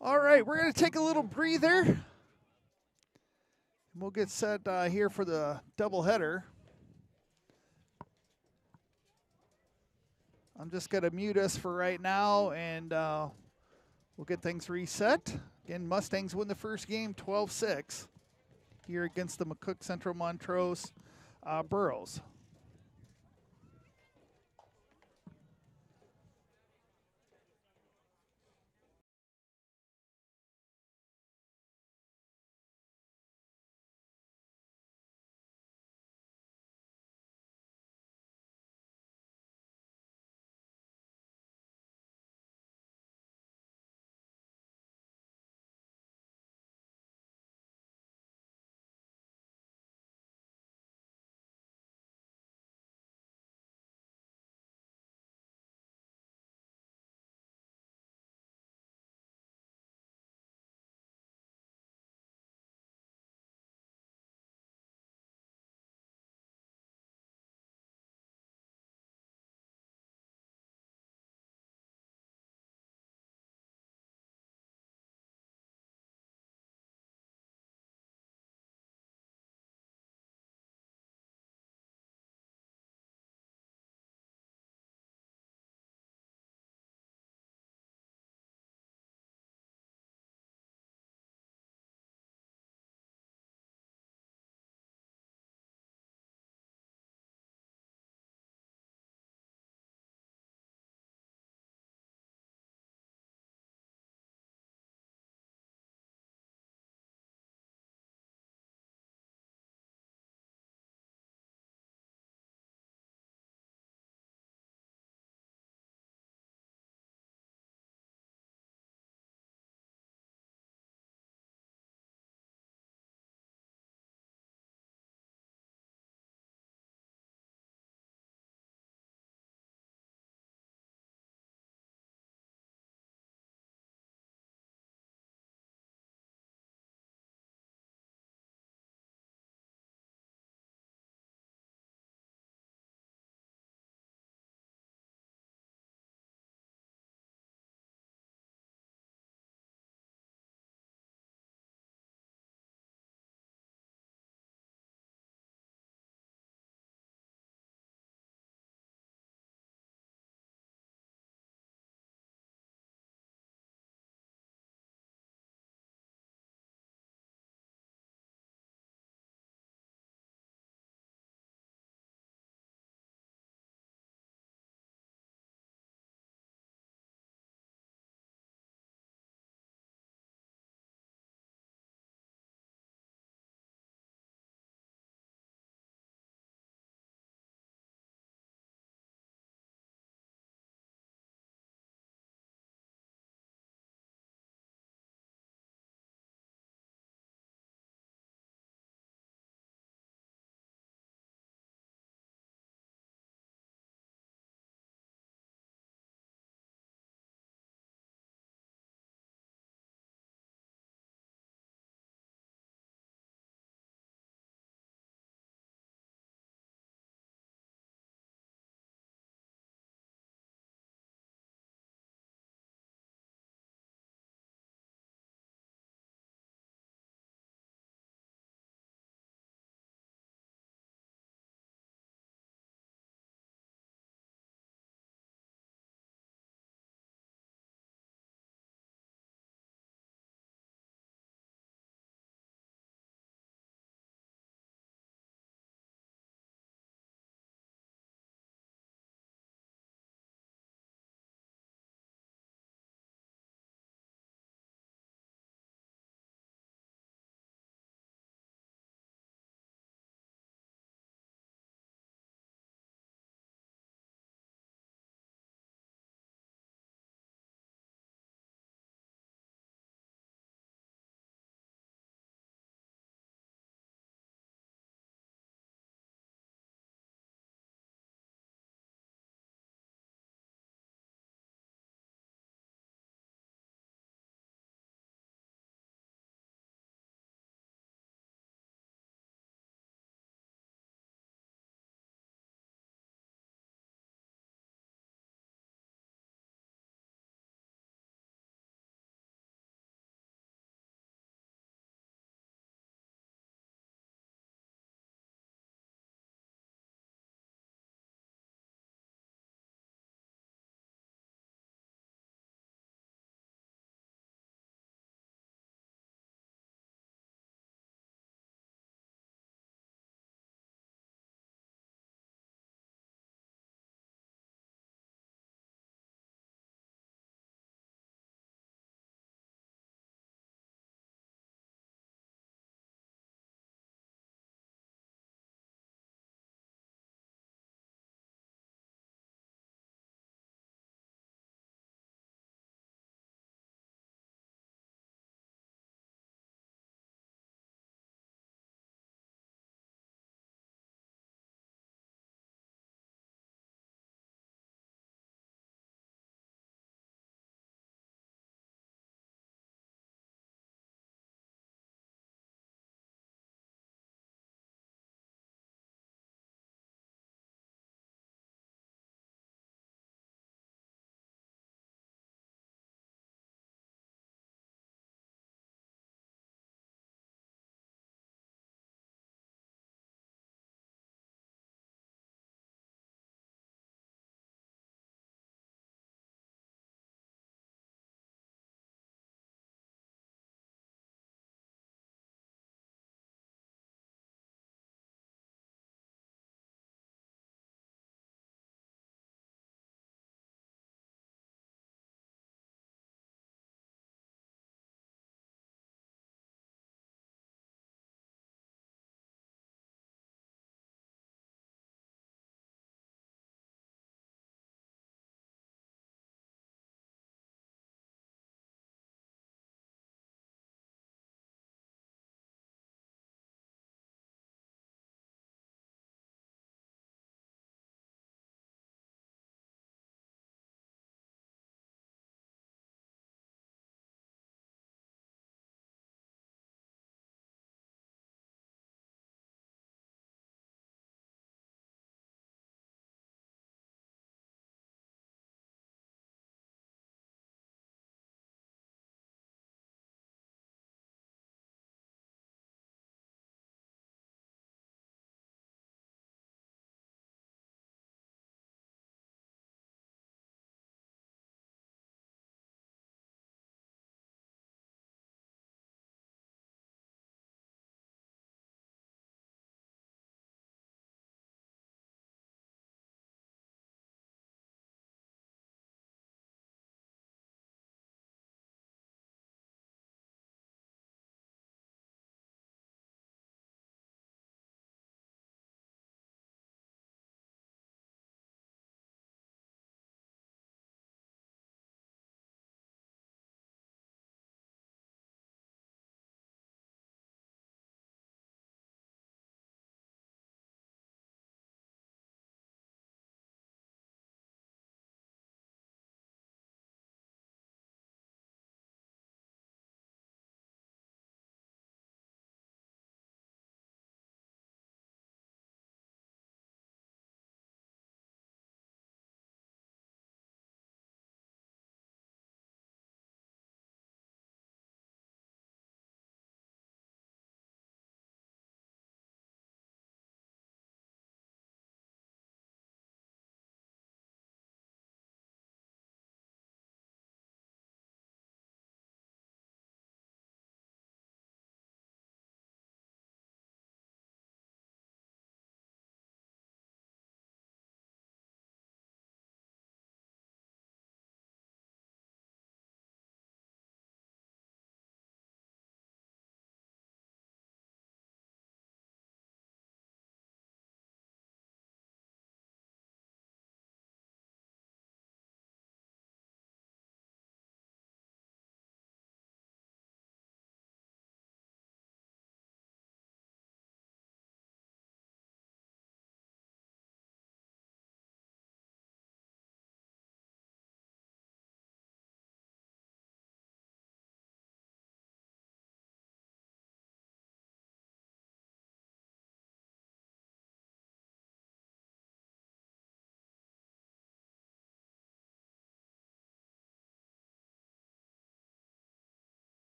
All right, we're going to take a little breather. And we'll get set here for the doubleheader. I'm just going to mute us for right now, and we'll get things reset. Again, Mustangs win the first game 12-6 here against the McCook Central Montrose Burros.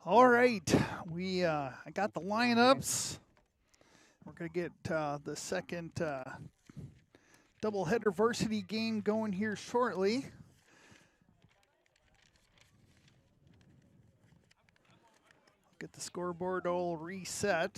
All right, I got the lineups. We're going to get the second doubleheader varsity game going here shortly. Get the scoreboard all reset.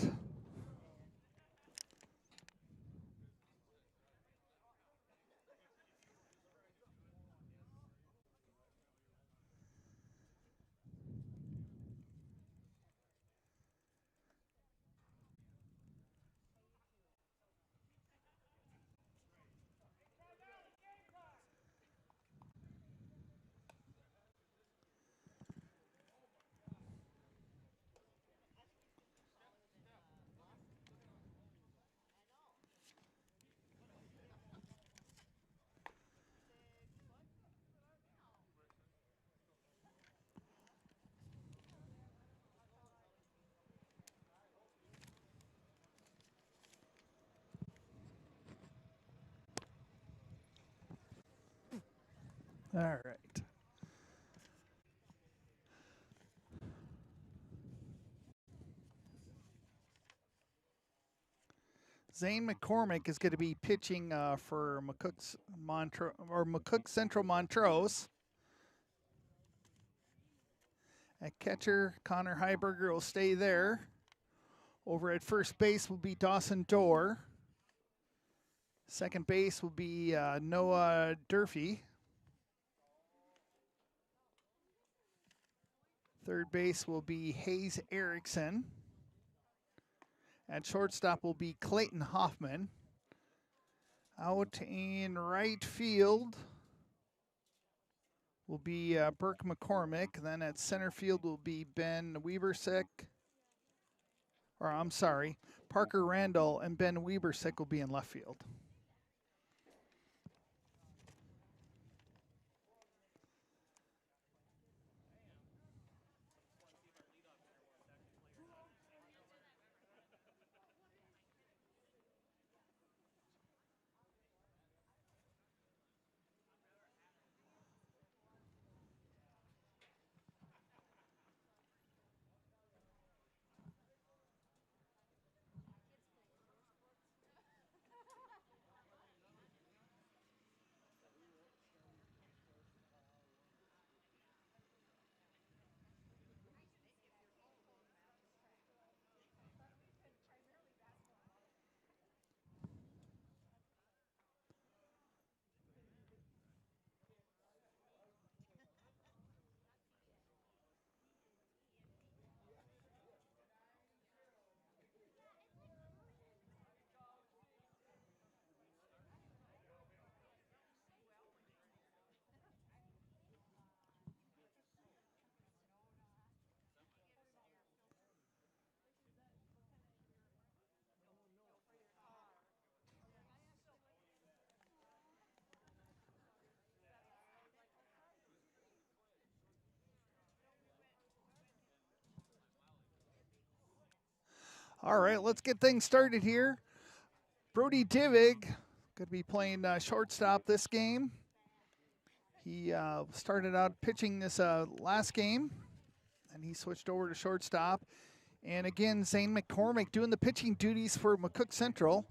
All right. Zane McCormick is going to be pitching for Makook Central Montrose. At catcher, Connor Heiberger will stay there. Over at first base will be Dawson Dorr. Second base will be Noah Durfee. Third base will be Hayes Erickson. At shortstop will be Clayton Hoffman. Out in right field will be Burke McCormick. Then at center field will be Ben Webersick. Or I'm sorry, Parker Randall and Ben Webersick will be in left field. All right, let's get things started here. Brody Divig going to be playing shortstop this game. He started out pitching this last game, and he switched over to shortstop. And again, Zane McCormick doing the pitching duties for McCook Central.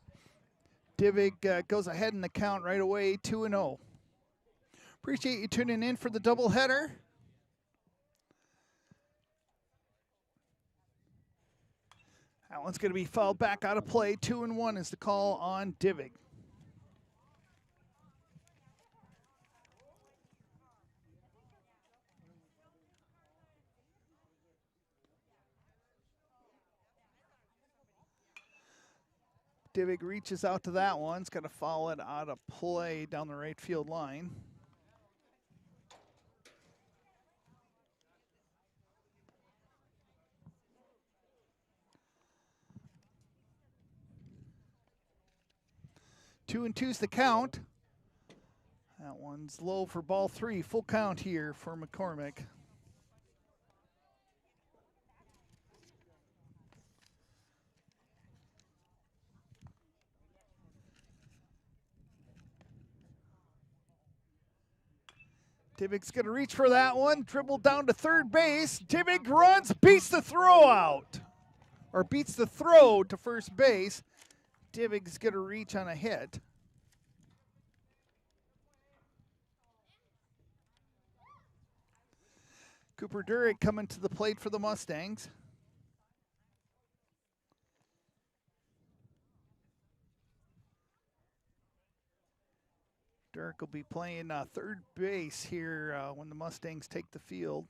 Divig goes ahead in the count right away, 2-0. Appreciate you tuning in for the doubleheader. That one's going to be fouled back out of play. 2-1 is the call on Divig. Divig reaches out to that one. It's got to foul it out of play down the right field line. Two and two's the count. That one's low for ball three. Full count here for McCormick. Tivig's going to reach for that one. Dribble down to third base. Tivig runs, beats the throw out. Or beats the throw to first base. Tivig's going to reach on a hit. Cooper Durick coming to the plate for the Mustangs. Durick will be playing third base here when the Mustangs take the field.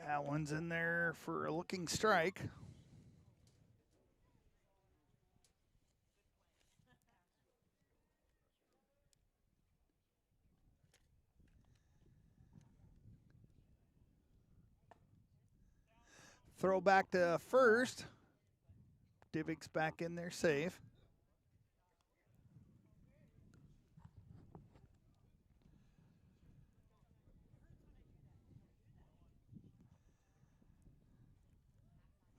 That one's in there for a looking strike. Throw back to first. Divig's back in there safe.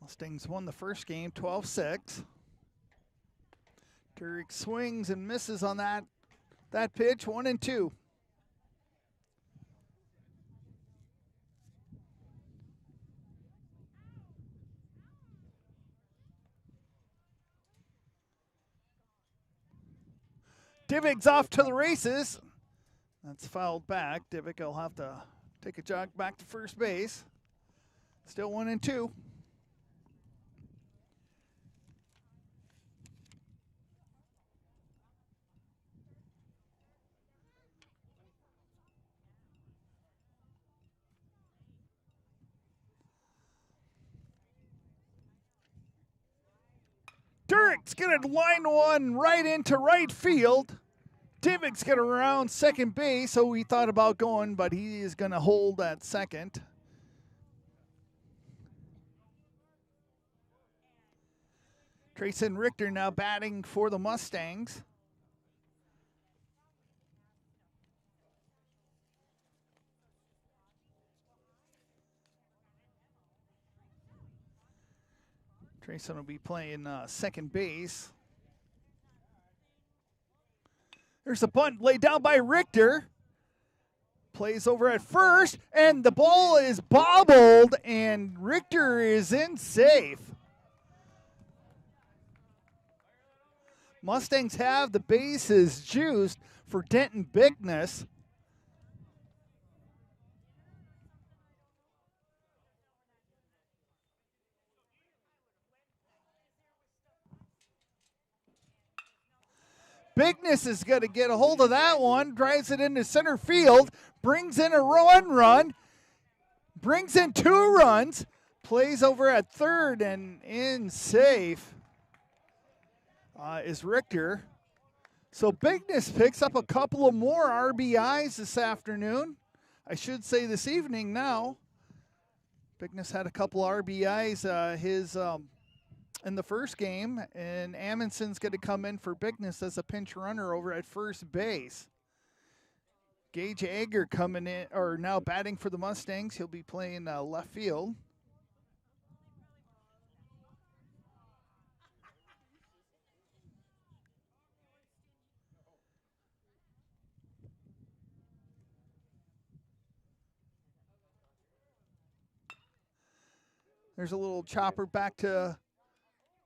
Mustangs won the first game 12-6. Durick swings and misses on that pitch, 1-2. Divig's off to the races. That's fouled back. Divig will have to take a jog back to first base. Still 1-2. Durick's going to line one right into right field. Divig's going to round second base, so he thought about going, but he is going to hold at second. Trayson Richter now batting for the Mustangs. Trayson will be playing second base. There's a bunt laid down by Richter. Plays over at first, and the ball is bobbled, and Richter is in safe. Mustangs have the bases juiced for Denton Bigness. Bigness is going to get a hold of that one, drives it into center field, brings in a run, brings in 2 runs, plays over at third, and in safe is Richter. So Bigness picks up a couple of more RBIs this afternoon. I should say this evening now. Bigness had a couple RBIs in the first game, and Amundsen's going to come in for Bigness as a pinch runner over at first base. Gage Ager coming in, or now batting for the Mustangs. He'll be playing left field. There's a little chopper back to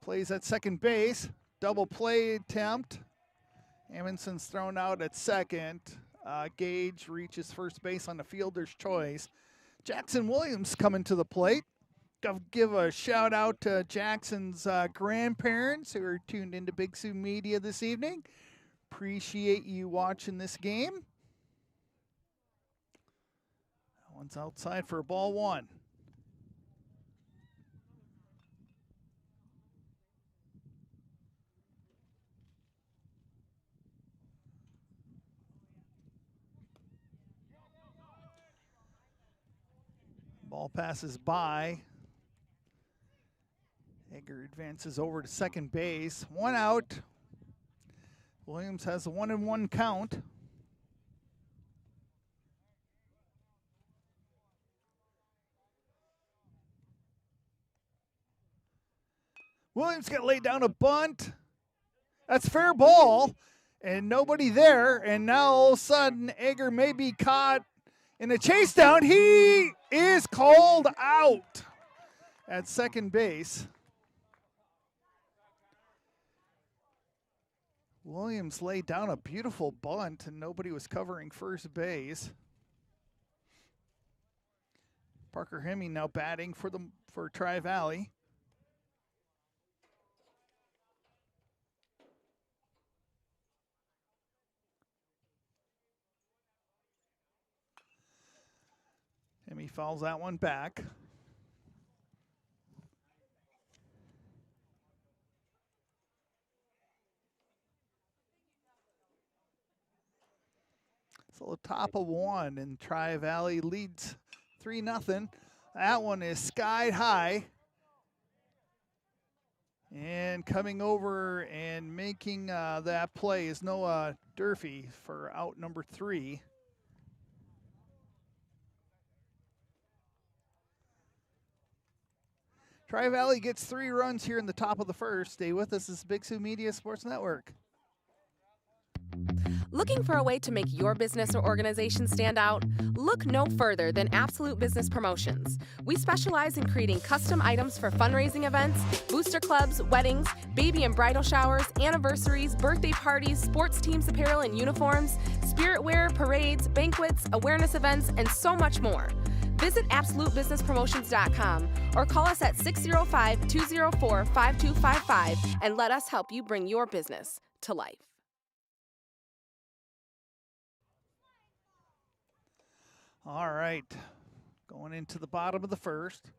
plays at second base. Double play attempt. Amundsen's thrown out at second. Gage reaches first base on the fielder's choice. Jackson Williams coming to the plate. Gotta give a shout out to Jackson's grandparents who are tuned into Big Sioux Media this evening. Appreciate you watching this game. That one's outside for ball 1. Ball passes by. Ager advances over to second base. 1 out. Williams has a 1-1 count. Williams got laid down a bunt. That's fair ball. and nobody there. And now all of a sudden, Egger may be caught in a chase down. He is called out at second base. Williams laid down a beautiful bunt, and nobody was covering first base. Parker Hemming now batting for Tri-Valley. Hemming fouls that one back. So the top of one, and Tri-Valley leads 3-0. That one is sky high. And coming over and making that play is Noah Durfee for out number 3. Tri-Valley gets 3 runs here in the top of the first. Stay with us. This is Big Sioux Media Sports Network. Looking for a way to make your business or organization stand out? Look no further than Absolute Business Promotions. We specialize in creating custom items for fundraising events, booster clubs, weddings, baby and bridal showers, anniversaries, birthday parties, sports teams apparel and uniforms, spirit wear, parades, banquets, awareness events, and so much more. Visit AbsoluteBusinessPromotions.com or call us at 605-204-5255 and let us help you bring your business to life. All right, going into the bottom of the first.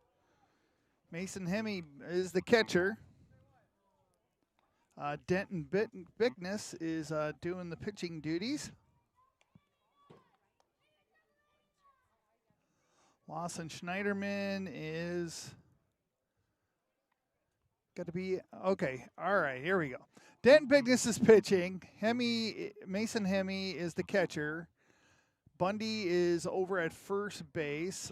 Mason Hemme is the catcher. Denton Bickness is doing the pitching duties. Lawson Schneiderman is got to be, okay, all right, here we go. Denton Bickness is pitching. Mason Hemme is the catcher. Bundy is over at first base.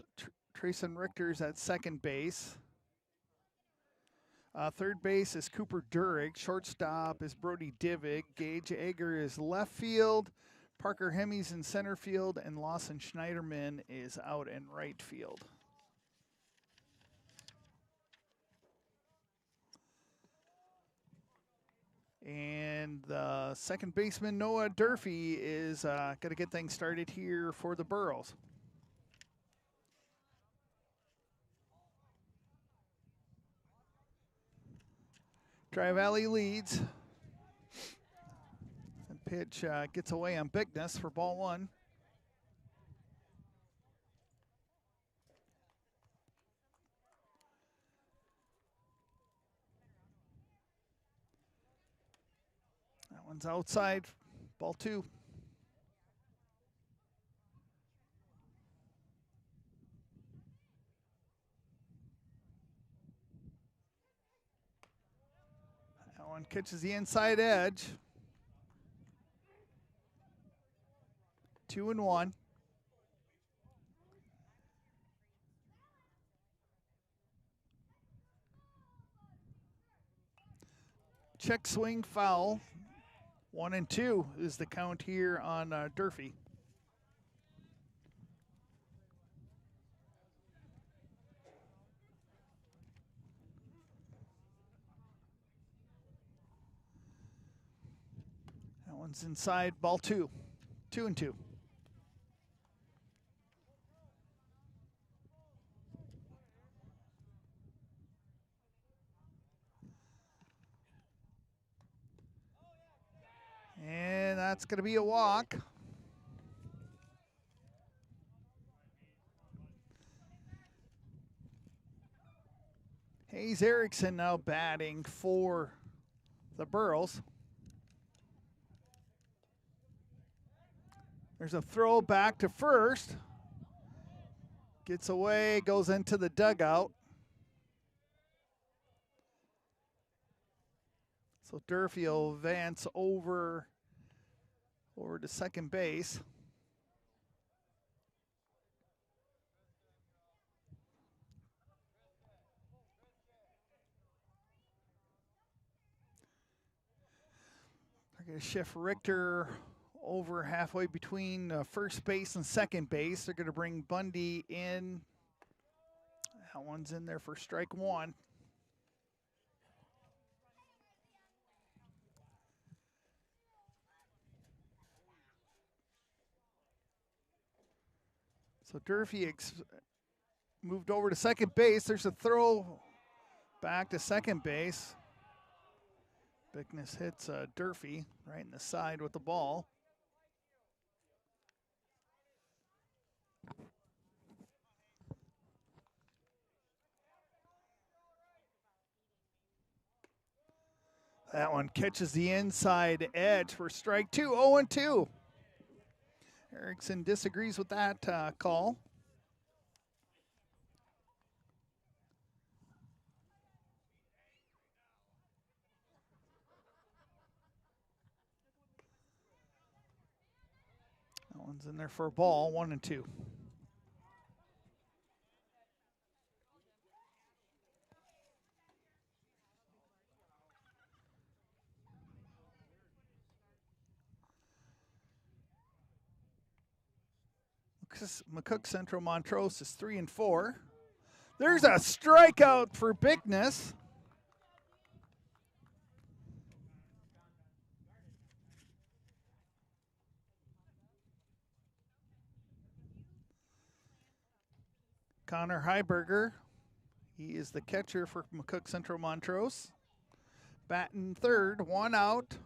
Trayson Richter's at second base. Third base is Cooper Durick. Shortstop is Brody Divig. Gage Egger is left field. Parker Hemmy's in center field. And Lawson Schneiderman is out in right field. And the second baseman, Noah Durfee, is going to get things started here for the Burros. Tri-Valley leads. And pitch gets away on Bickness for ball 1. That one's outside, ball 2. That one catches the inside edge. 2-1. Check swing foul. 1-2 is the count here on Durfee. That one's inside, ball 2. 2-2. And that's going to be a walk. Hayes Erickson now batting for the Burros. There's a throw back to first. Gets away, goes into the dugout. So Durfee will advance over to second base. They're going to shift Richter over halfway between first base and second base. They're going to bring Bundy in. That one's in there for strike one. So Durfee moved over to second base. There's a throw back to second base. Bickness hits Durfee right in the side with the ball. That one catches the inside edge for strike two, 0-2. Erickson disagrees with that call. That one's in there for a ball, 1-2. McCook Central Montrose is 3-4. There's a strikeout for Bickness. Connor Heiberger, he is the catcher for McCook Central Montrose. Batting third, one out.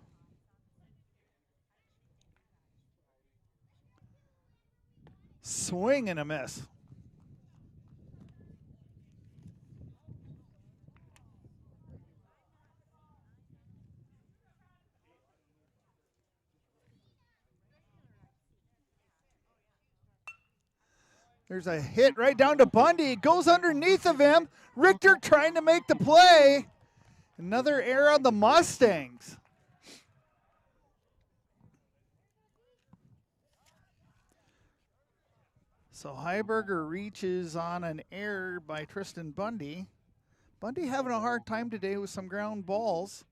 Swing and a miss. There's a hit right down to Bundy. It goes underneath of him. Richter trying to make the play. Another error on the Mustangs. So Heiberger reaches on an error by Tristan Bundy. Bundy having a hard time today with some ground balls.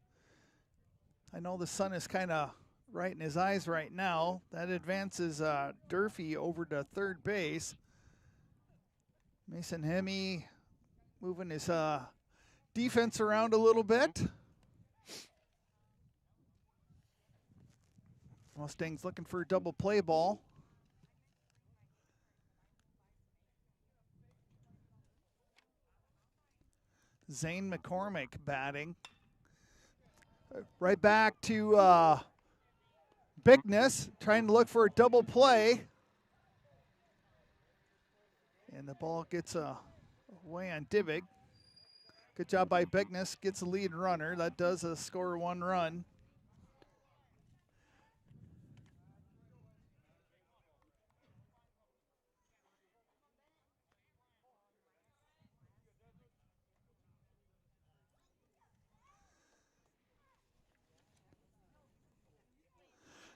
I know the sun is kind of right in his eyes right now. That advances Durfee over to third base. Mason Hemme moving his defense around a little bit. Mustangs looking for a double play ball. Zane McCormick batting. Right back to Bickness, trying to look for a double play. And the ball gets away on Divig. Good job by Bickness, gets the lead runner. That does score one run.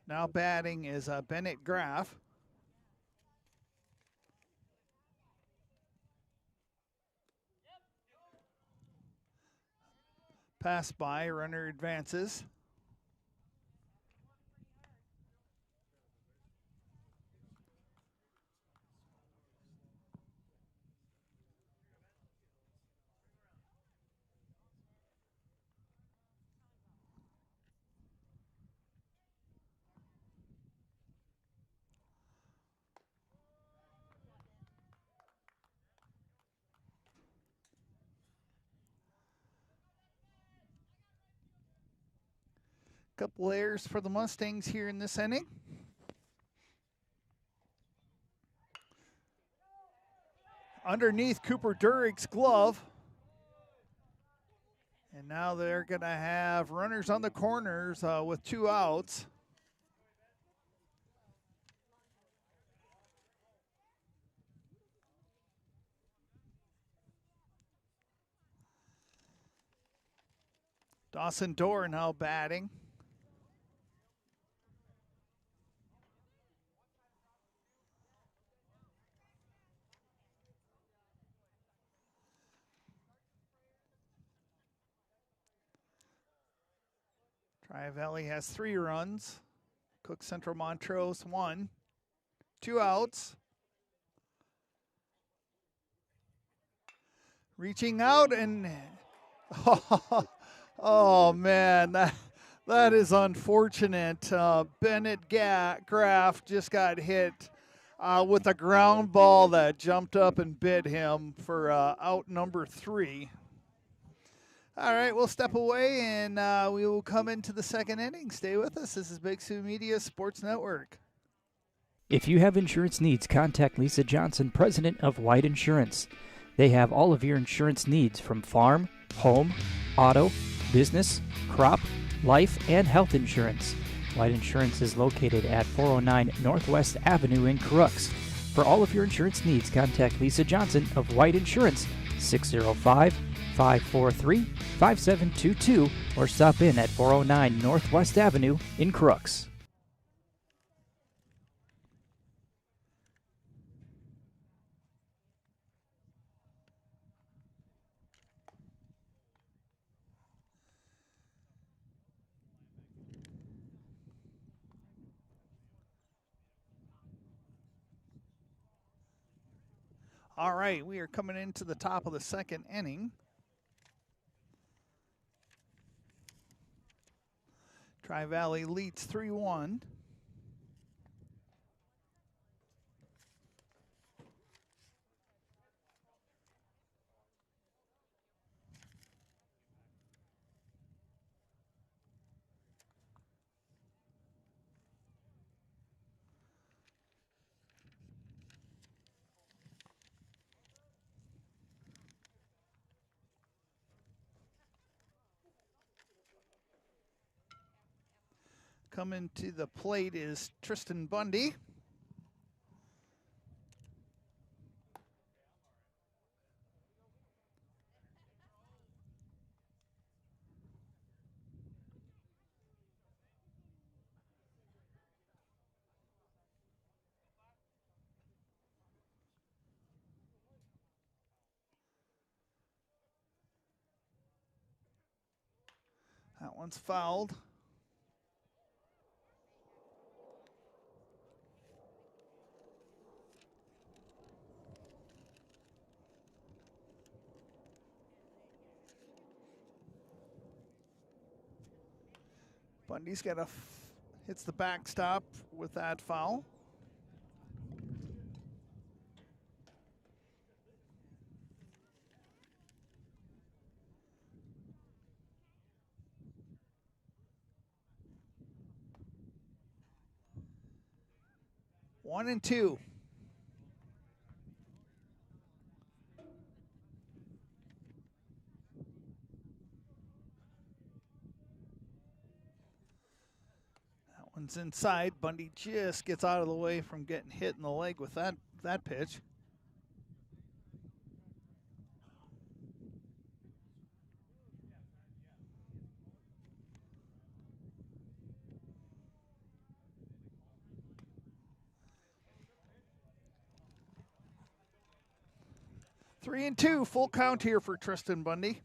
Now batting is Bennett Graff. Pass by, runner advances. Couple errors for the Mustangs here in this inning. Underneath Cooper Durig's glove. And now they're going to have runners on the corners with 2 outs. Dawson Dorr now batting. Tri-Valley has 3 runs. Cook Central Montrose 1. 2 outs. Reaching out and oh man, that is unfortunate. Bennett Graff just got hit with a ground ball that jumped up and bit him for out number 3. All right, we'll step away and we will come into the second inning. Stay with us. This is Big Sioux Media Sports Network. If you have insurance needs, contact Lisa Johnson, president of White Insurance. They have all of your insurance needs from farm, home, auto, business, crop, life, and health insurance. White Insurance is located at 409 Northwest Avenue in Crooks. For all of your insurance needs, contact Lisa Johnson of White Insurance, 605-543-5722, or stop in at 409 Northwest Avenue in Crooks. All right, we are coming into the top of the second inning. Tri-Valley leads 3-1. Coming to the plate is Tristan Bundy. That one's fouled. Bundy's got hits the backstop with that foul. One and two. One's inside. Bundy just gets out of the way from getting hit in the leg with that pitch. Three and two, full count here for Tristan Bundy.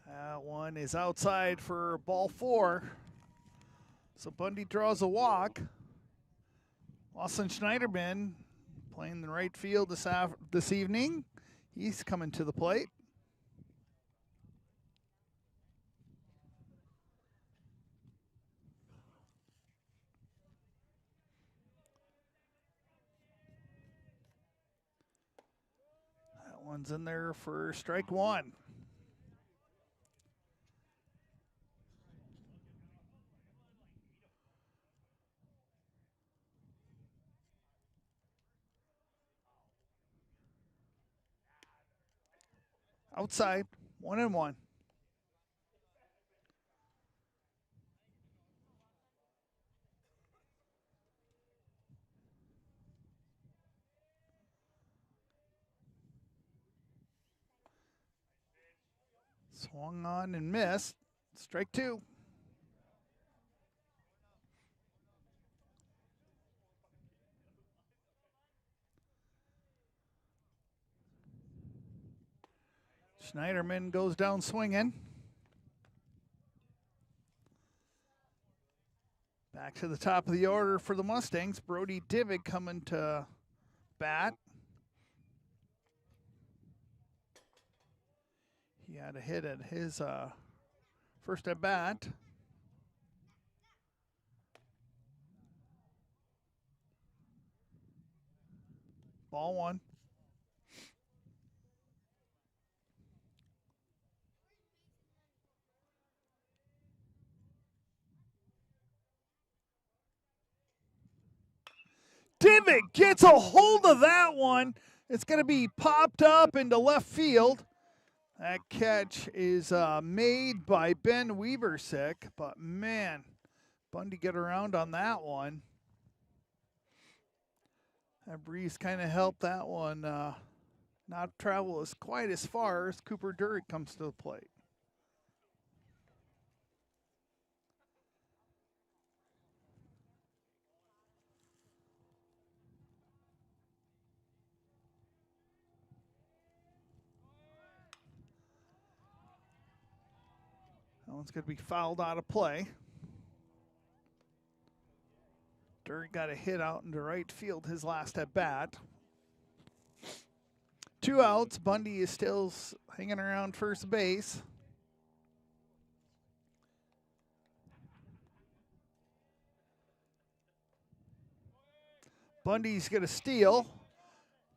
That one is outside for ball 4. So Bundy draws a walk. Lawson Schneiderman playing the right field this evening. He's coming to the plate. That one's in there for strike 1. Outside, 1-1. Swung on and missed. Strike 2. Schneiderman goes down swinging. Back to the top of the order for the Mustangs. Brody Divig coming to bat. He had a hit at his first at bat. Ball one. Divig gets a hold of that one. It's going to be popped up into left field. That catch is made by Ben Weaversick, but man, Bundy get around on that one. That breeze kind of helped that one not travel as quite as far as Cooper Durrett comes to the plate. That one's going to be fouled out of play. Durrett got a hit out into right field his last at bat. 2 outs. Bundy is still hanging around first base. Bundy's going to steal.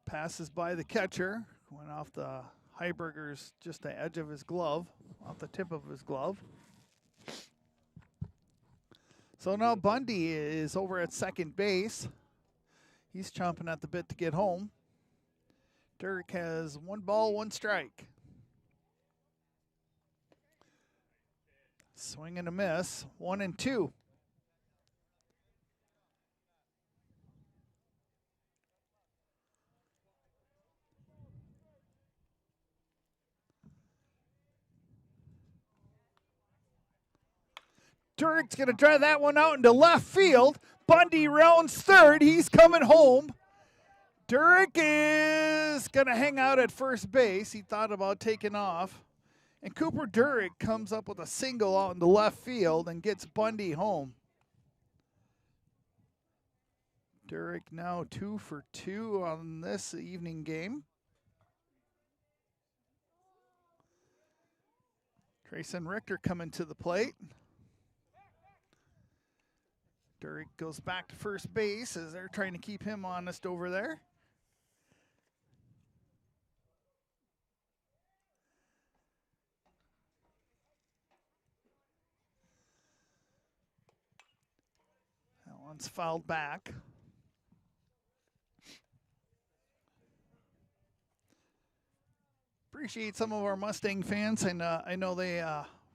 Passes by the catcher. Went off the Heiberger's just the edge of his glove, off the tip of his glove. So now Bundy is over at second base. He's chomping at the bit to get home. Dirk has 1 ball, 1 strike. Swing and a miss, 1-2. Durrick's going to drive that one out into left field. Bundy rounds third. He's coming home. Durrick is going to hang out at first base. He thought about taking off. And Cooper Durrick comes up with a single out into left field and gets Bundy home. Durrick now 2 for 2 on this evening game. Trayson Richter coming to the plate. Durrick goes back to first base as they're trying to keep him honest over there. That one's fouled back. Appreciate some of our Mustang fans, and I know they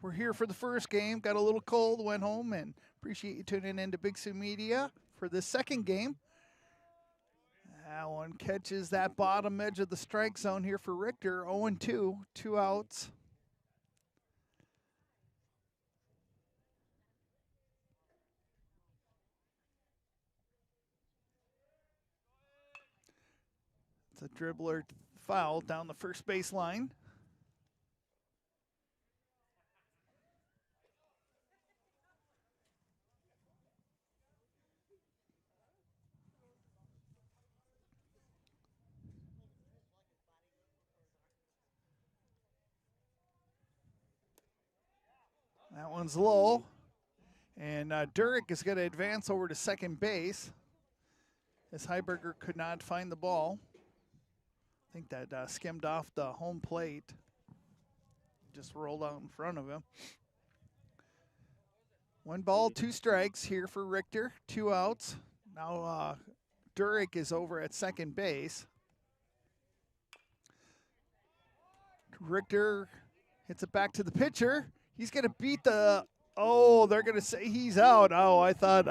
were here for the first game, got a little cold, went home, and appreciate you tuning in to Big Sioux Media for this second game. That one catches that bottom edge of the strike zone here for Richter. 0-2, 2 outs. It's a dribbler foul down the first base line. That one's low. And Durrick is going to advance over to second base as Heiberger could not find the ball. I think that skimmed off the home plate. Just rolled out in front of him. 1 ball, 2 strikes here for Richter. 2 outs. Now Durrick is over at second base. Richter hits it back to the pitcher. He's going to beat the, oh, they're going to say he's out. Oh, I thought.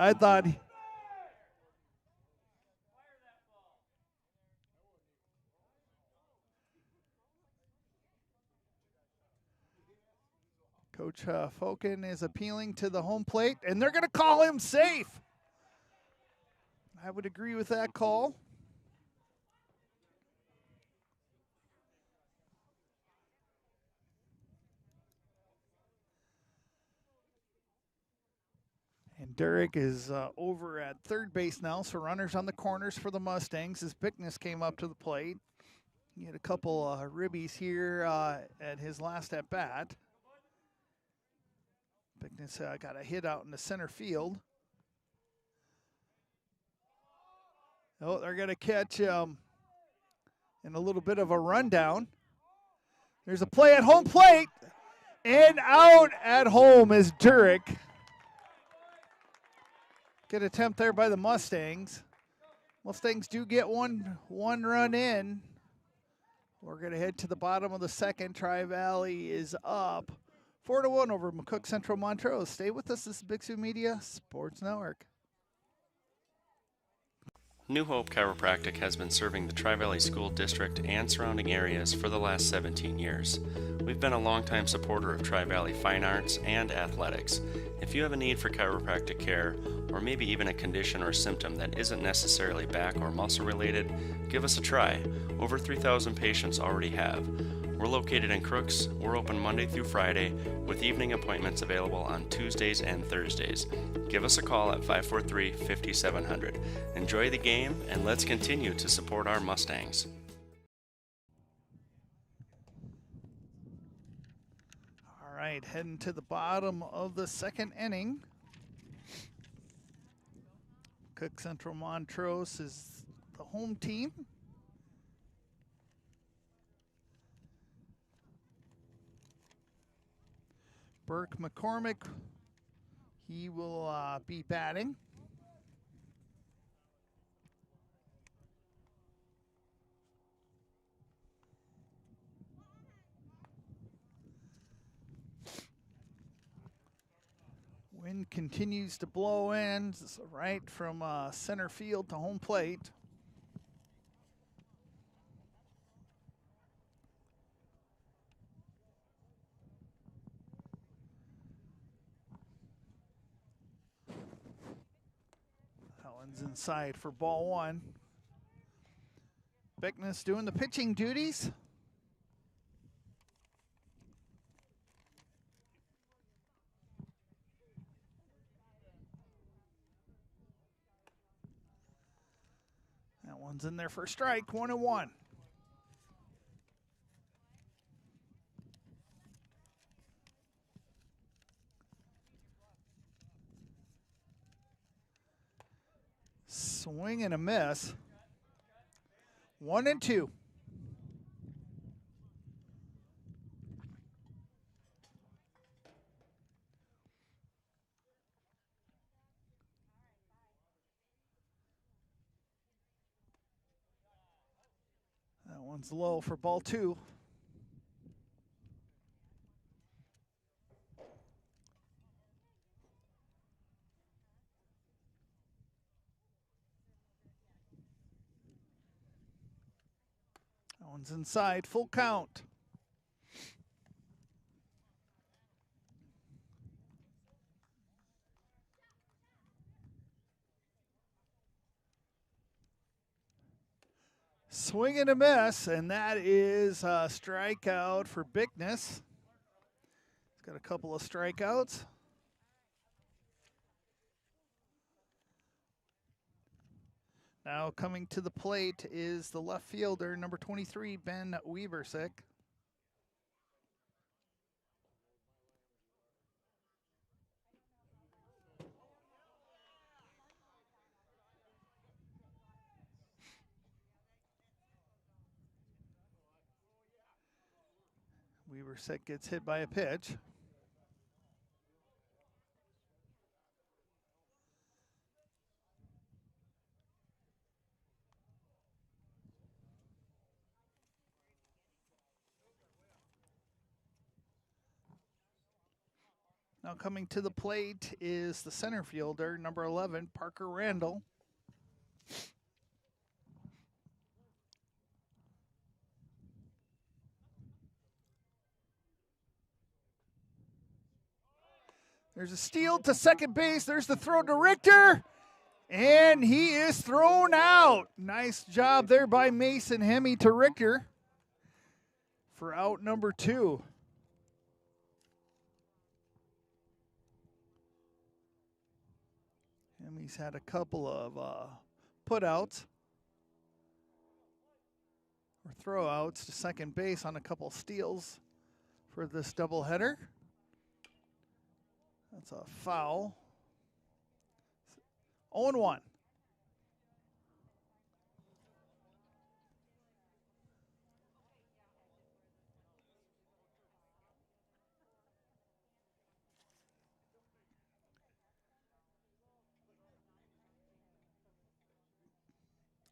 Coach Foken is appealing to the home plate, and they're going to call him safe. I would agree with that call. Derek is over at third base now, so runners on the corners for the Mustangs as Bickness came up to the plate. He had a couple ribbies here at his last at-bat. Bickness got a hit out in the center field. Oh, they're going to catch in a little bit of a rundown. There's a play at home plate, and out at home is Durek. Good attempt there by the Mustangs. Mustangs do get one run in. We're going to head to the bottom of the second. Tri-Valley is up 4-1 over McCook Central Montrose. Stay with us. This is Big Sioux Media Sports Network. New Hope Chiropractic has been serving the Tri-Valley School District and surrounding areas for the last 17 years. We've been a longtime supporter of Tri-Valley fine arts and athletics. If you have a need for chiropractic care, or maybe even a condition or symptom that isn't necessarily back or muscle related, give us a try. Over 3,000 patients already have. We're located in Crooks. We're open Monday through Friday, with evening appointments available on Tuesdays and Thursdays. Give us a call at 543-5700. Enjoy the game, and let's continue to support our Mustangs. All right, heading to the bottom of the second inning. Cook Central Montrose is the home team. Burke McCormick, he will be batting. Wind continues to blow in, right from center field to home plate. Inside for ball one. Bickness doing the pitching duties. That one's in there for a strike, 1-1. Swing and a miss. 1-2. That one's low for ball two. One's inside, full count. Swing and a miss, and that is a strikeout for Bickness. He's got a couple of strikeouts. Now coming to the plate is the left fielder, number 23, Ben Weaversick. Weaversick gets hit by a pitch. Now coming to the plate is the center fielder, number 11, Parker Randall. There's a steal to second base. There's the throw to Richter. And he is thrown out. Nice job there by Mason Hemme to Richter for out number 2. He's had a couple of putouts or throwouts to second base on a couple steals for this doubleheader. That's a foul. 0-1.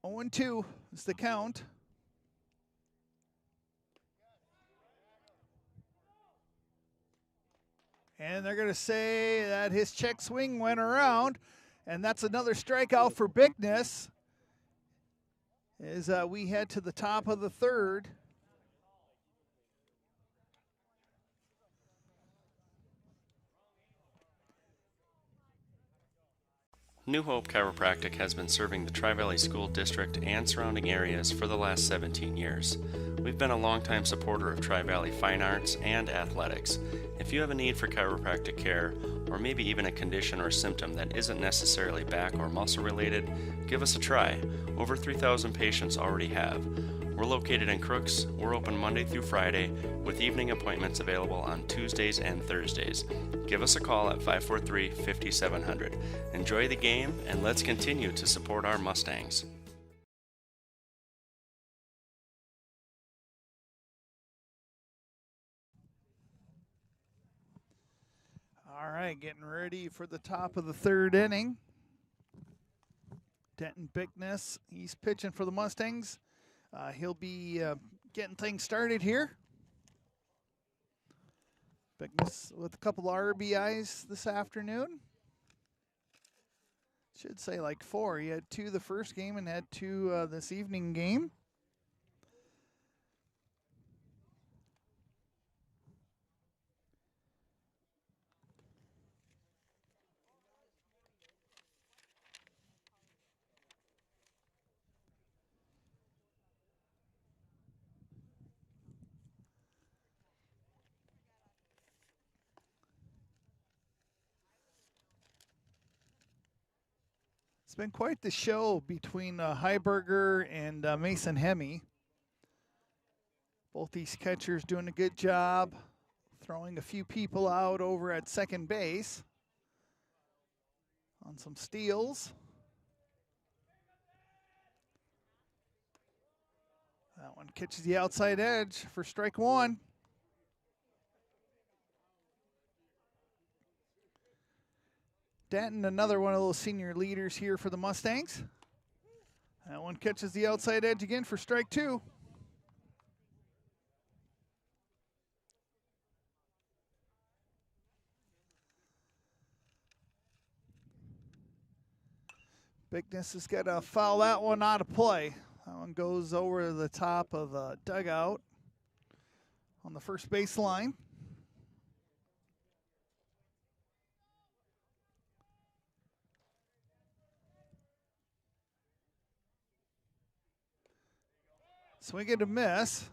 Oh and 2 is the count. And they're going to say that his check swing went around, and that's another strikeout for Bigness as we head to the top of the third. New Hope Chiropractic has been serving the Tri-Valley School District and surrounding areas for the last 17 years. We've been a longtime supporter of Tri-Valley fine arts and athletics. If you have a need for chiropractic care, or maybe even a condition or symptom that isn't necessarily back or muscle related, give us a try. Over 3,000 patients already have. We're located in Crooks. We're open Monday through Friday, with evening appointments available on Tuesdays and Thursdays. Give us a call at 543-5700. Enjoy the game, and let's continue to support our Mustangs. All right, getting ready for the top of the third inning. Denton Bigness, he's pitching for the Mustangs. He'll be getting things started here. Bigness with a couple of RBIs this afternoon. Should say like 4. He had 2 the first game and had 2 this evening game. It's been quite the show between Heiberger and Mason Hemme. Both these catchers doing a good job, throwing a few people out over at second base on some steals. That one catches the outside edge for strike 1. Denton, another one of those senior leaders here for the Mustangs. That one catches the outside edge again for strike 2. Bigness has got to foul that one out of play. That one goes over the top of the dugout on the first base line. Swing and a miss.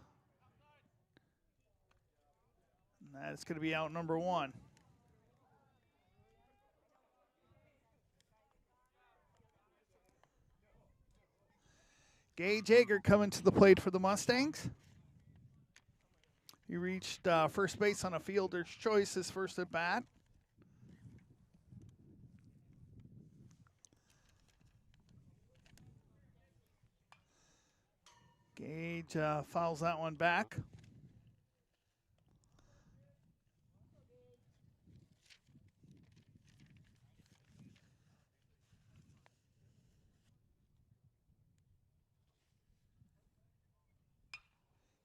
And that's going to be out number 1. Gage Ager coming to the plate for the Mustangs. He reached first base on a fielder's choice his first at bat. Gage fouls that one back.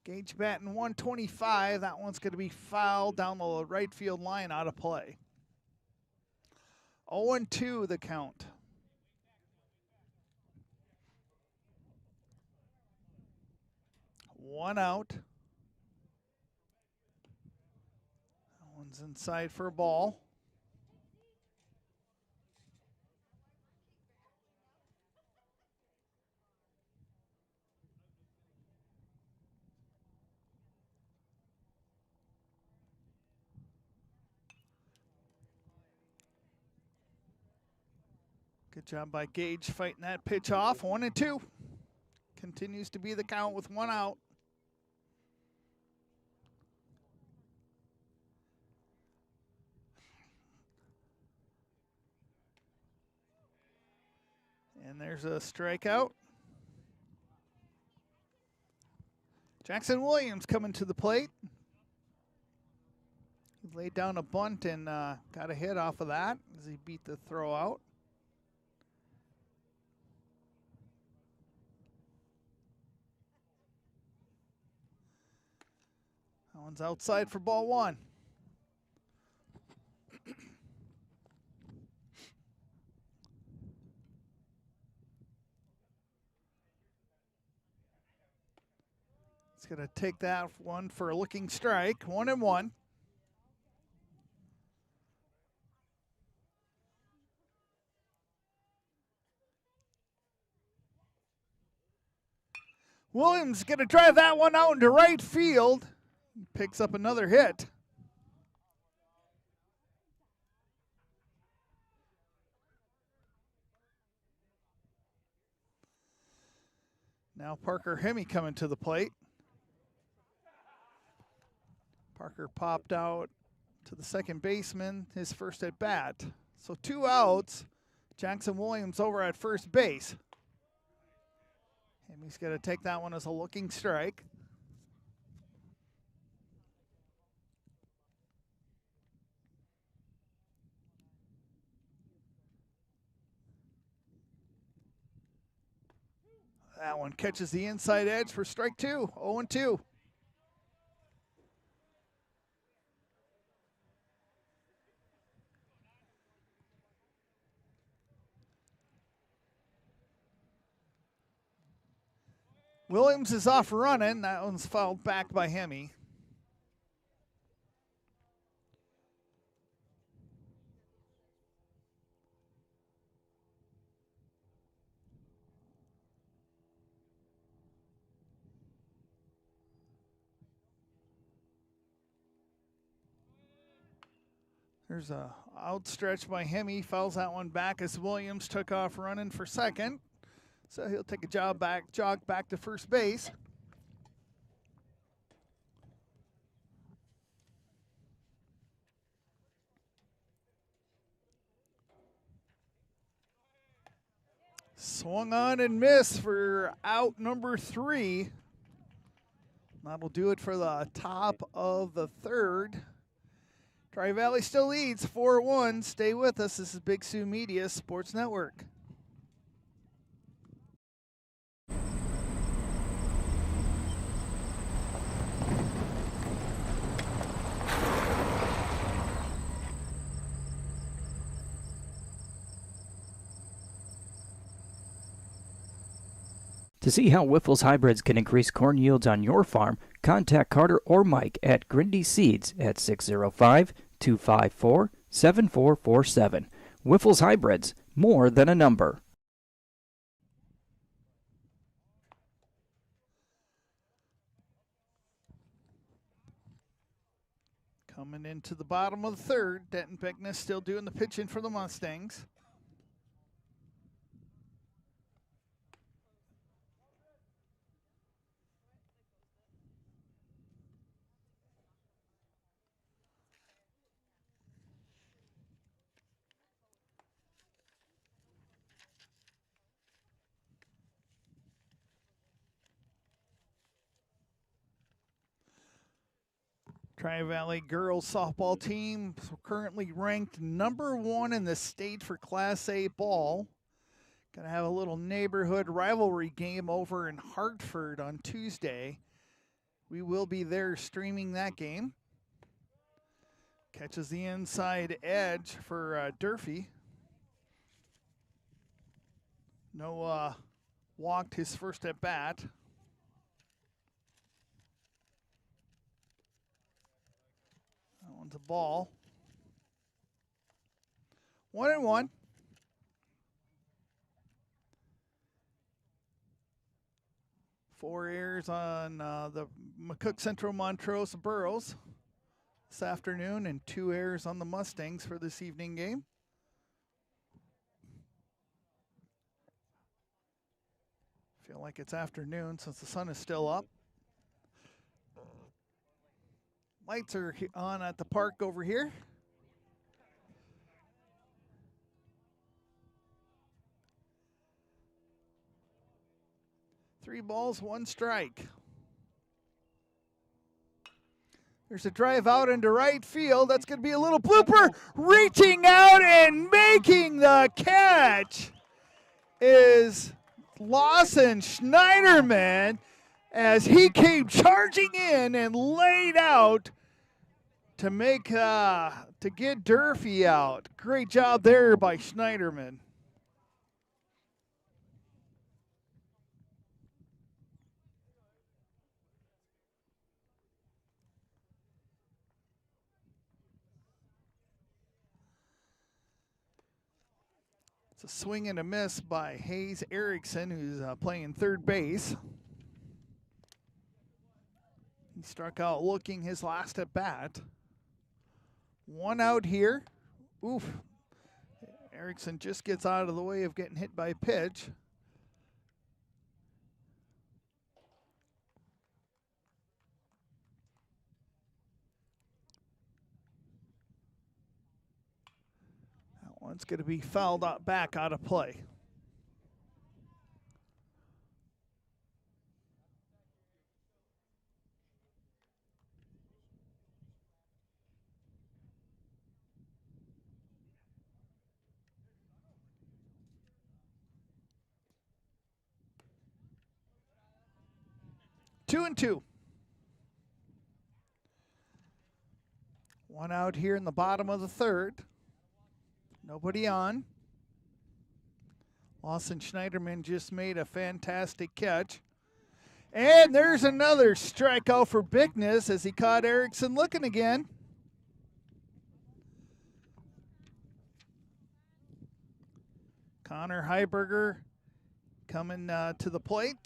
Gage batting 125. That one's going to be fouled down the right field line out of play. 0-2 the count. One out. That one's inside for a ball. Good job by Gage fighting that pitch off. 1-2. Continues to be the count with 1 out. And there's a strikeout. Jackson Williams coming to the plate. He laid down a bunt and got a hit off of that as he beat the throw out. That one's outside for ball 1. He's going to take that one for a looking strike. 1-1. Williams going to drive that one out into right field. He picks up another hit. Now Parker Hemme coming to the plate. Parker popped out to the second baseman, his first at bat. So 2 outs. Jackson Williams over at first base. Hemme's going to take that one as a looking strike. That one catches the inside edge for strike 2. 0-2. Williams is off running. That one's fouled back by Hemme. There's a outstretch by Hemme. Fouls that one back as Williams took off running for second. So he'll take a jog back to first base. Swung on and missed for out number 3. That'll do it for the top of the 3rd. Tri-Valley still leads 4-1. Stay with us. This is Big Sioux Media Sports Network. To see how Wyffels hybrids can increase corn yields on your farm, contact Carter or Mike at Grindy Seeds at 605-254-7447. Wyffels hybrids, more than a number. Coming into the bottom of the 3rd, Denton Bickness still doing the pitching for the Mustangs. Tri-Valley girls softball team currently ranked number 1 in the state for Class A ball. Gonna have a little neighborhood rivalry game over in Hartford on Tuesday. We will be there streaming that game. Catches the inside edge for Durfee. No walked his first at bat. That one's a ball. 1-1. Four errors on the McCook Central Montrose Burros this afternoon, and 2 errors on the Mustangs for this evening game. Feel like it's afternoon since the sun is still up. Lights are on at the park over here. Three balls, one strike. There's a drive out into right field. That's going to be a little blooper. Reaching out and making the catch is Lawson Schneiderman as he came charging in and laid out to make to get Durfee out. Great job there by Schneiderman. It's a swing and a miss by Hayes Erickson, who's playing third base. He struck out looking his last at bat. One out here. Oof. Erickson just gets out of the way of getting hit by a pitch. One's going to be fouled out back out of play. Two and two. One out here in the bottom of the third. Nobody on. Lawson Schneiderman just made a fantastic catch. And there's another strikeout for Bickness as he caught Erickson looking again. Connor Heiberger coming to the plate.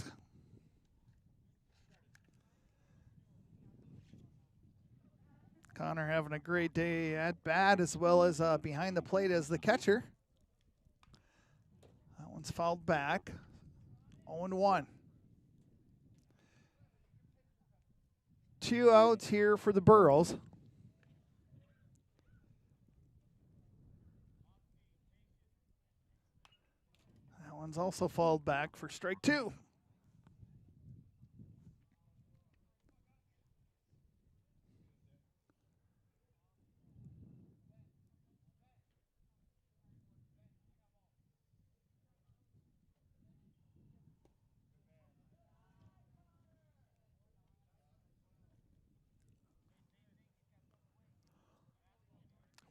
Connor having a great day at bat as well as behind the plate as the catcher. That one's fouled back. 0-1. 2 outs here for the Burros. That one's also fouled back for strike two.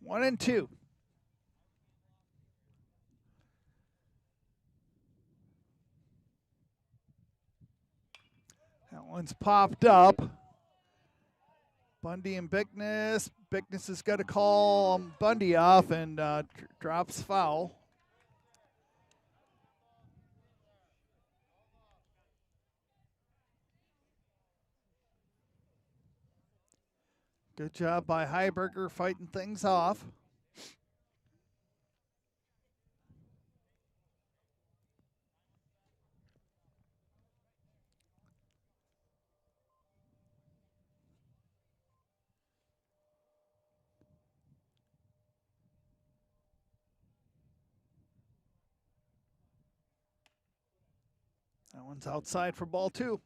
One and two. That one's popped up. Bundy and Bickness. Bickness has got to call Bundy off and drops foul. Good job by Heiberger fighting things off. That one's outside for ball two.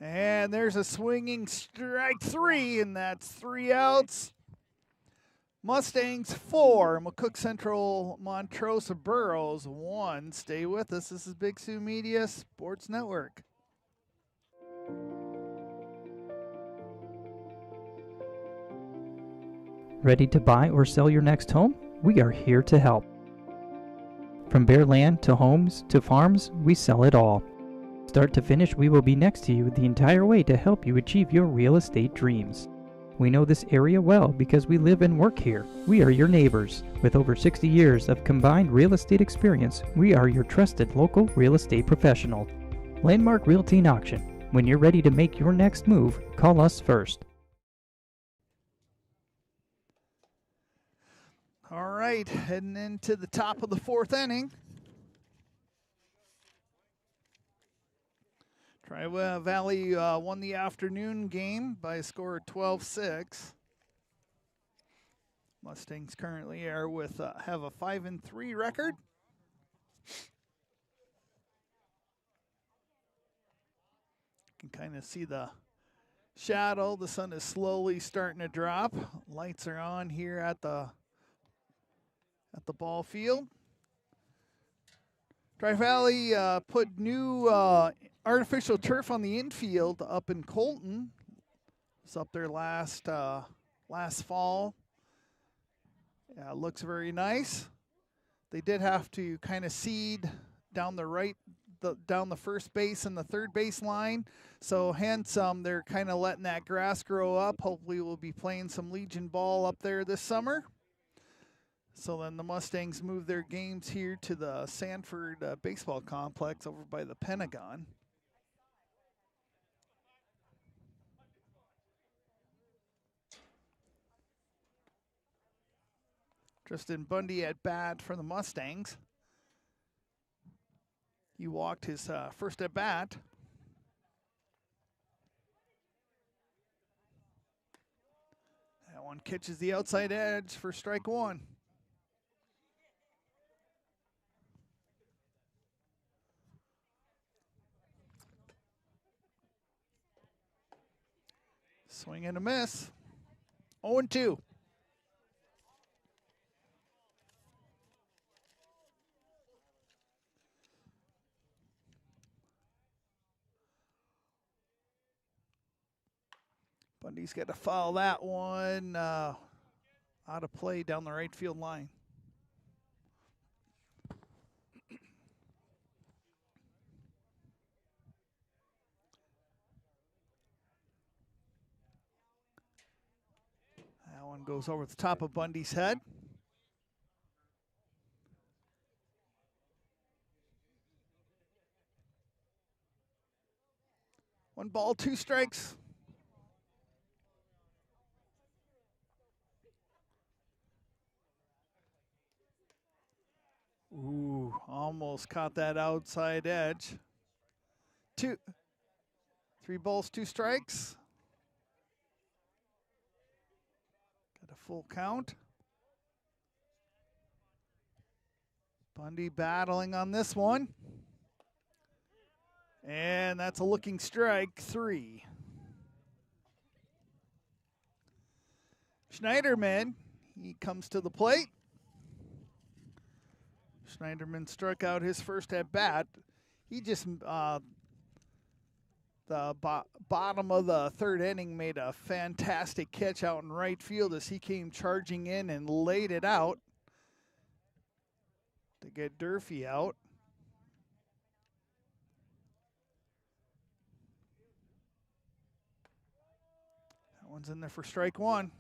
And there's a swinging strike three, and that's 3 outs. Mustangs 4, McCook Central, Montrose Burros 1. Stay with us. This is Big Sioux Media Sports Network. Ready to buy or sell your next home? We are here to help. From bare land to homes to farms, we sell it all. Start to finish, we will be next to you the entire way to help you achieve your real estate dreams. We know this area well because we live and work here. We are your neighbors. With over 60 years of combined real estate experience, we are your trusted local real estate professional. Landmark Realty and Auction. When you're ready to make your next move, call us first. All right, heading into the top of the 4th inning. Tri-Valley won the afternoon game by a score of 12-6. Mustangs currently are have a 5-3 record. You can kind of see the shadow. The sun is slowly starting to drop. Lights are on here at the ball field. Tri-Valley put new artificial turf on the infield up in Colton. It's up there last fall. Yeah, it looks very nice. They did have to kind of seed down down the first base and the third base line. So hence they're kind of letting that grass grow up. Hopefully we'll be playing some Legion ball up there this summer. So then the Mustangs move their games here to the Sanford baseball complex over by the Pentagon. Tristan Bundy at bat for the Mustangs. He walked his first at bat. That one catches the outside edge for strike 1. Swing and a miss. 0-2. Bundy's got to foul that one out of play down the right field line. That one goes over the top of Bundy's head. One ball, 2 strikes. Ooh, almost caught that outside edge. 3 balls, 2 strikes. Got a full count. Bundy battling on this one. And that's a looking strike, 3. Schneiderman, he comes to the plate. Schneiderman struck out his first at bat. He just, the bottom of the 3rd inning, made a fantastic catch out in right field as he came charging in and laid it out to get Durfee out. That one's in there for strike 1.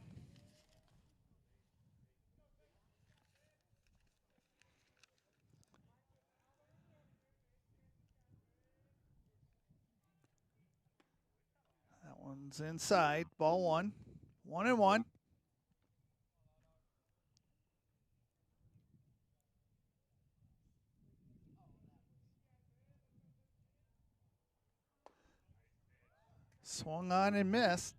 One's inside, ball 1. 1-1. Swung on and missed.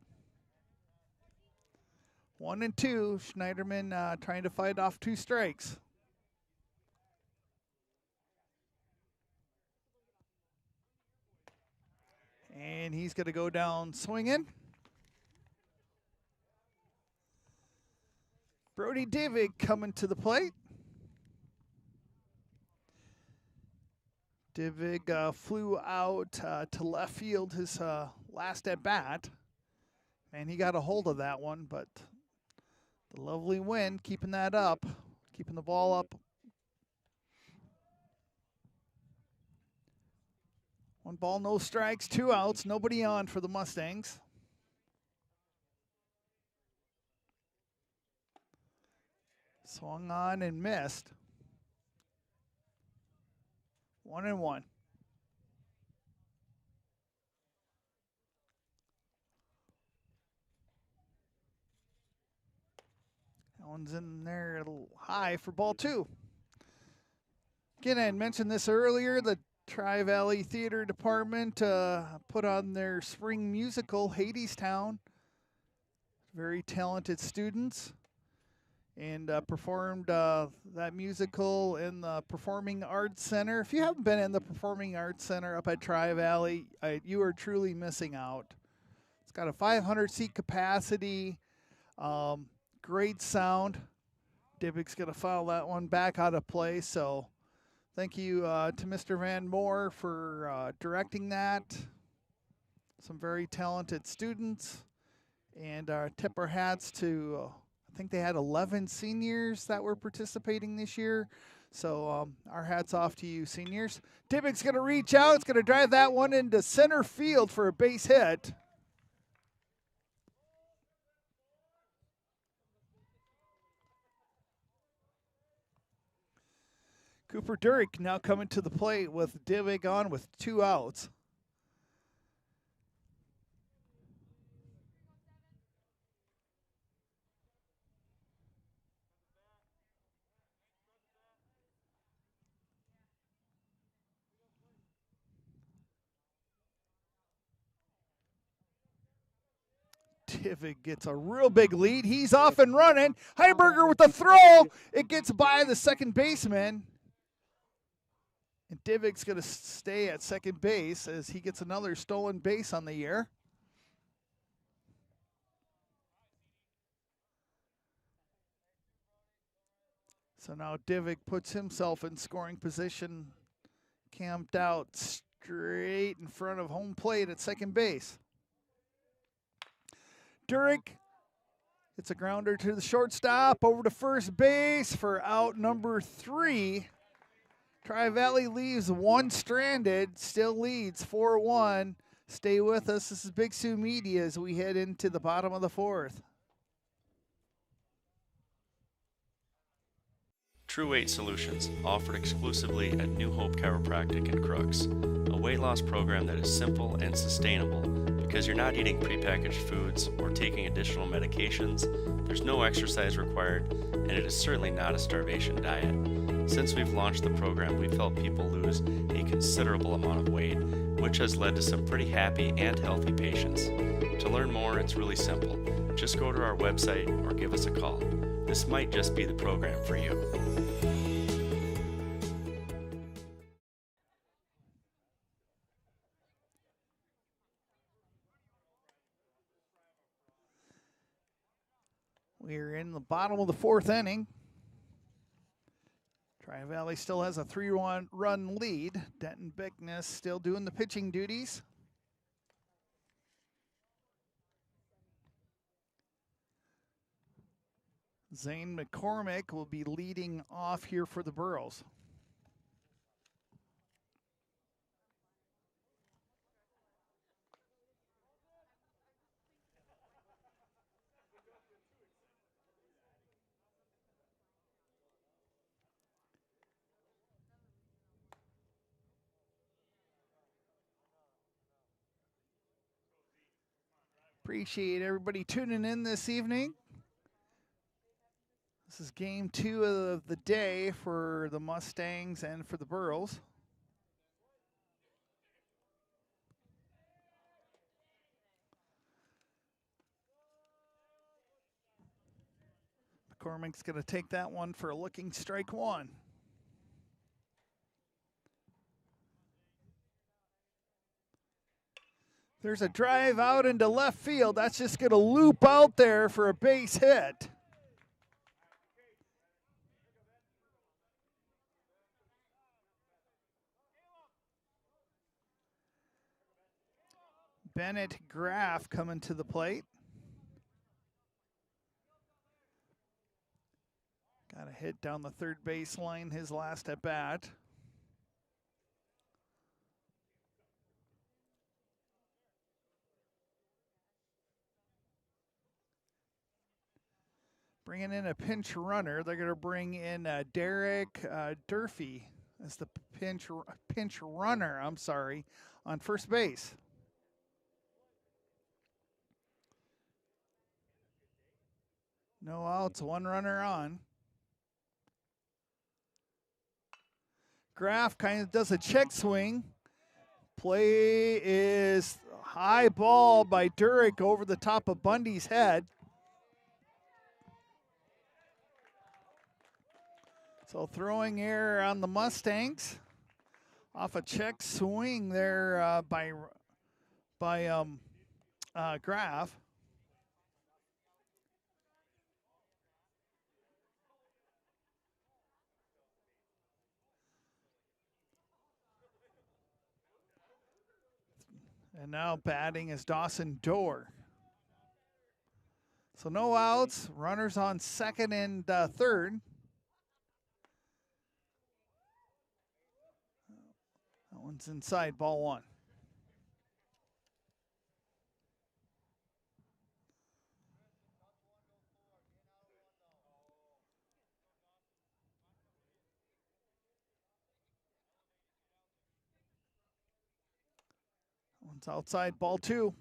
1-2. Schneiderman trying to fight off 2 strikes. And he's going to go down swinging. Brody Divig coming to the plate. Divig flew out to left field his last at bat. And he got a hold of that one, but the lovely wind keeping that up, keeping the ball up. 1 ball, no strikes, 2 outs, nobody on for the Mustangs. Swung on and missed. 1-1. one's in there a little high for ball 2. Again, I had mentioned this earlier. The Tri-Valley Theater Department put on their spring musical, Hadestown. Very talented students. And performed that musical in the Performing Arts Center. If you haven't been in the Performing Arts Center up at Tri-Valley, you are truly missing out. It's got a 500-seat capacity, great sound. Divig's going to foul that one back out of play. So thank you to Mr. Van Moore for directing that. Some very talented students. And tip our hats to... I think they had 11 seniors that were participating this year. So our hats off to you, seniors. Divig's going to reach out. It's going to drive that one into center field for a base hit. Cooper Durick now coming to the plate with Divig on with 2 outs. Divig gets a real big lead. He's off and running. Heiberger with the throw. It gets by the second baseman. And Divig's going to stay at second base as he gets another stolen base on the year. So now Divig puts himself in scoring position, camped out straight in front of home plate at second base. Durick, it's a grounder to the shortstop, over to first base for out number 3. Tri-Valley leaves one stranded, still leads 4-1. Stay with us. This is Big Sioux Media as we head into the bottom of the 4th. True Weight Solutions, offered exclusively at New Hope Chiropractic in Crooks. A weight loss program that is simple and sustainable because you're not eating prepackaged foods or taking additional medications, there's no exercise required, and it is certainly not a starvation diet. Since we've launched the program, we've helped people lose a considerable amount of weight, which has led to some pretty happy and healthy patients. To learn more, it's really simple. Just go to our website or give us a call. This might just be the program for you. We're in the bottom of the 4th inning. Tri-Valley still has a 3-run lead. Denton Bickness still doing the pitching duties. Zane McCormick will be leading off here for the Burros. Appreciate everybody tuning in this evening. This is game 2 of the day for the Mustangs and for the Burros. McCormick's going to take that one for a looking strike 1. There's a drive out into left field. That's just going to loop out there for a base hit. Bennett Graff coming to the plate. Got a hit down the third baseline his last at bat. Bringing in a pinch runner. They're going to bring in Derek Durfee as the pinch runner, on first base. No outs, one runner on. Graff kind of does a check swing. Play is high ball by Durick over the top of Bundy's head. So throwing error on the Mustangs. Off a check swing there by Graff. And now batting is Dawson Dorr. So no outs, runners on second and third. That one's inside, ball one. One's outside, ball two.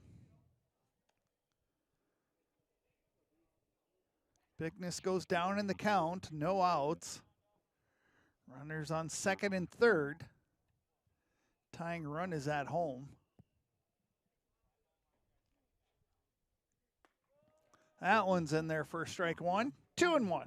Bickness goes down in the count, no outs. Runners on second and third. Tying run is at home. That one's in there for strike one. 2-1.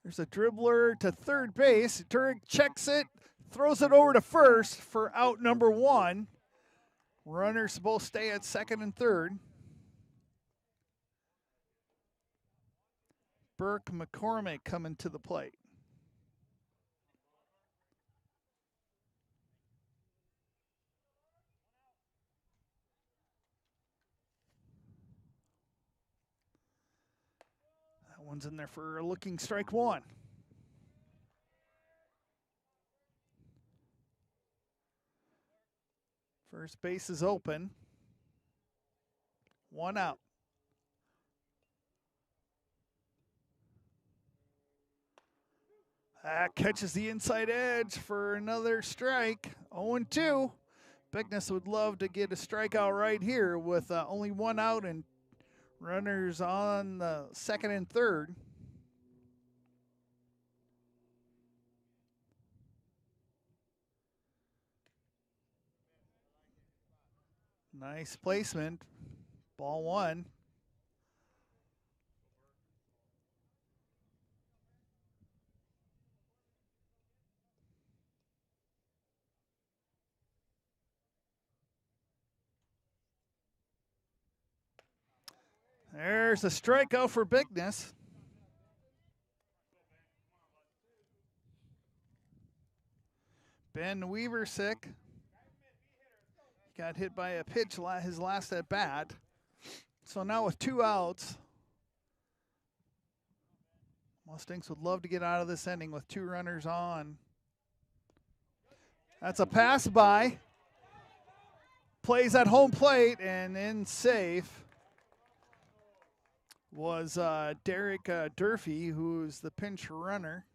There's a dribbler to third base. Turek checks it, throws it over to first for out number one. Runners both stay at second and third. Burke McCormick coming to the plate. That one's in there for a looking strike one. First base is open. One out. That catches the inside edge for another strike. 0-2. Bickness would love to get a strikeout right here with only one out and runners on the second and third. Nice placement. Ball one. There's a strikeout for Bickness. Ben Weaversick got hit by a pitch his last at bat. So now with two outs, Mustangs would love to get out of this inning with two runners on. That's a pass by. Plays at home plate and in safe was Derek Durfee, who's the pinch runner.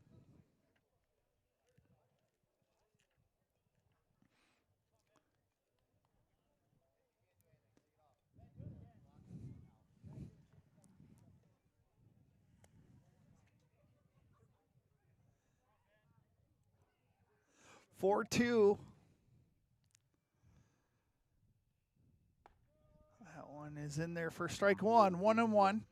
Four two. That one is in there for strike one. 1-1.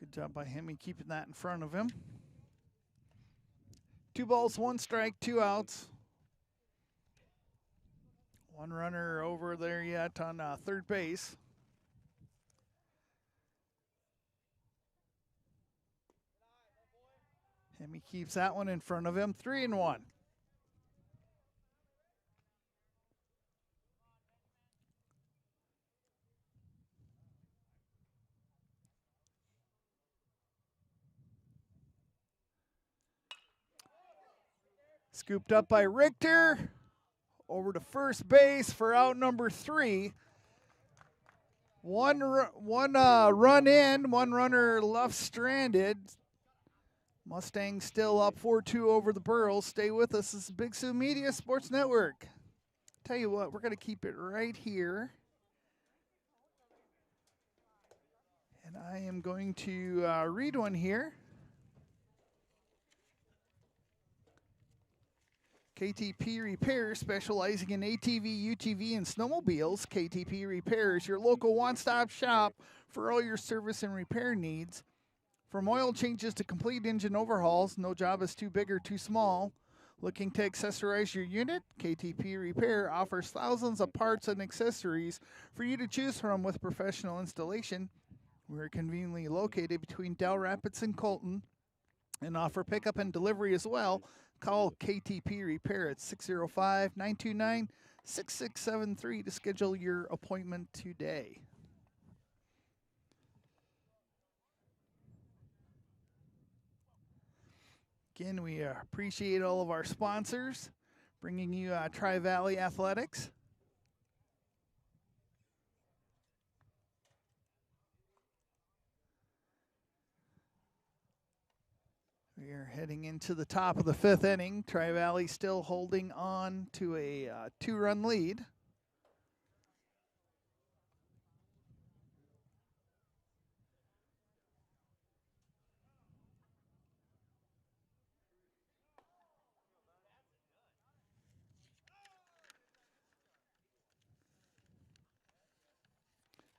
Good job by him in keeping that in front of him. 2 balls, 1 strike, 2 outs. One runner over there yet on third base. Hemi keeps that one in front of him. 3-1. Scooped up by Richter. Over to first base for out number 3. One run in, one runner left stranded. Mustangs still up 4-2 over the Burls. Stay with us. This is Big Sioux Media Sports Network. Tell you what, we're going to keep it right here. And I am going to read one here. KTP Repair, specializing in ATV, UTV, and snowmobiles. KTP Repair is your local one-stop shop for all your service and repair needs. From oil changes to complete engine overhauls, no job is too big or too small. Looking to accessorize your unit? KTP Repair offers thousands of parts and accessories for you to choose from with professional installation. We're conveniently located between Del Rapids and Colton and offer pickup and delivery as well. Call KTP Repair at 605-929-6673 to schedule your appointment today. Again, we appreciate all of our sponsors bringing you Tri-Valley Athletics. We are heading into the top of the 5th inning. Tri-Valley still holding on to a 2-run lead.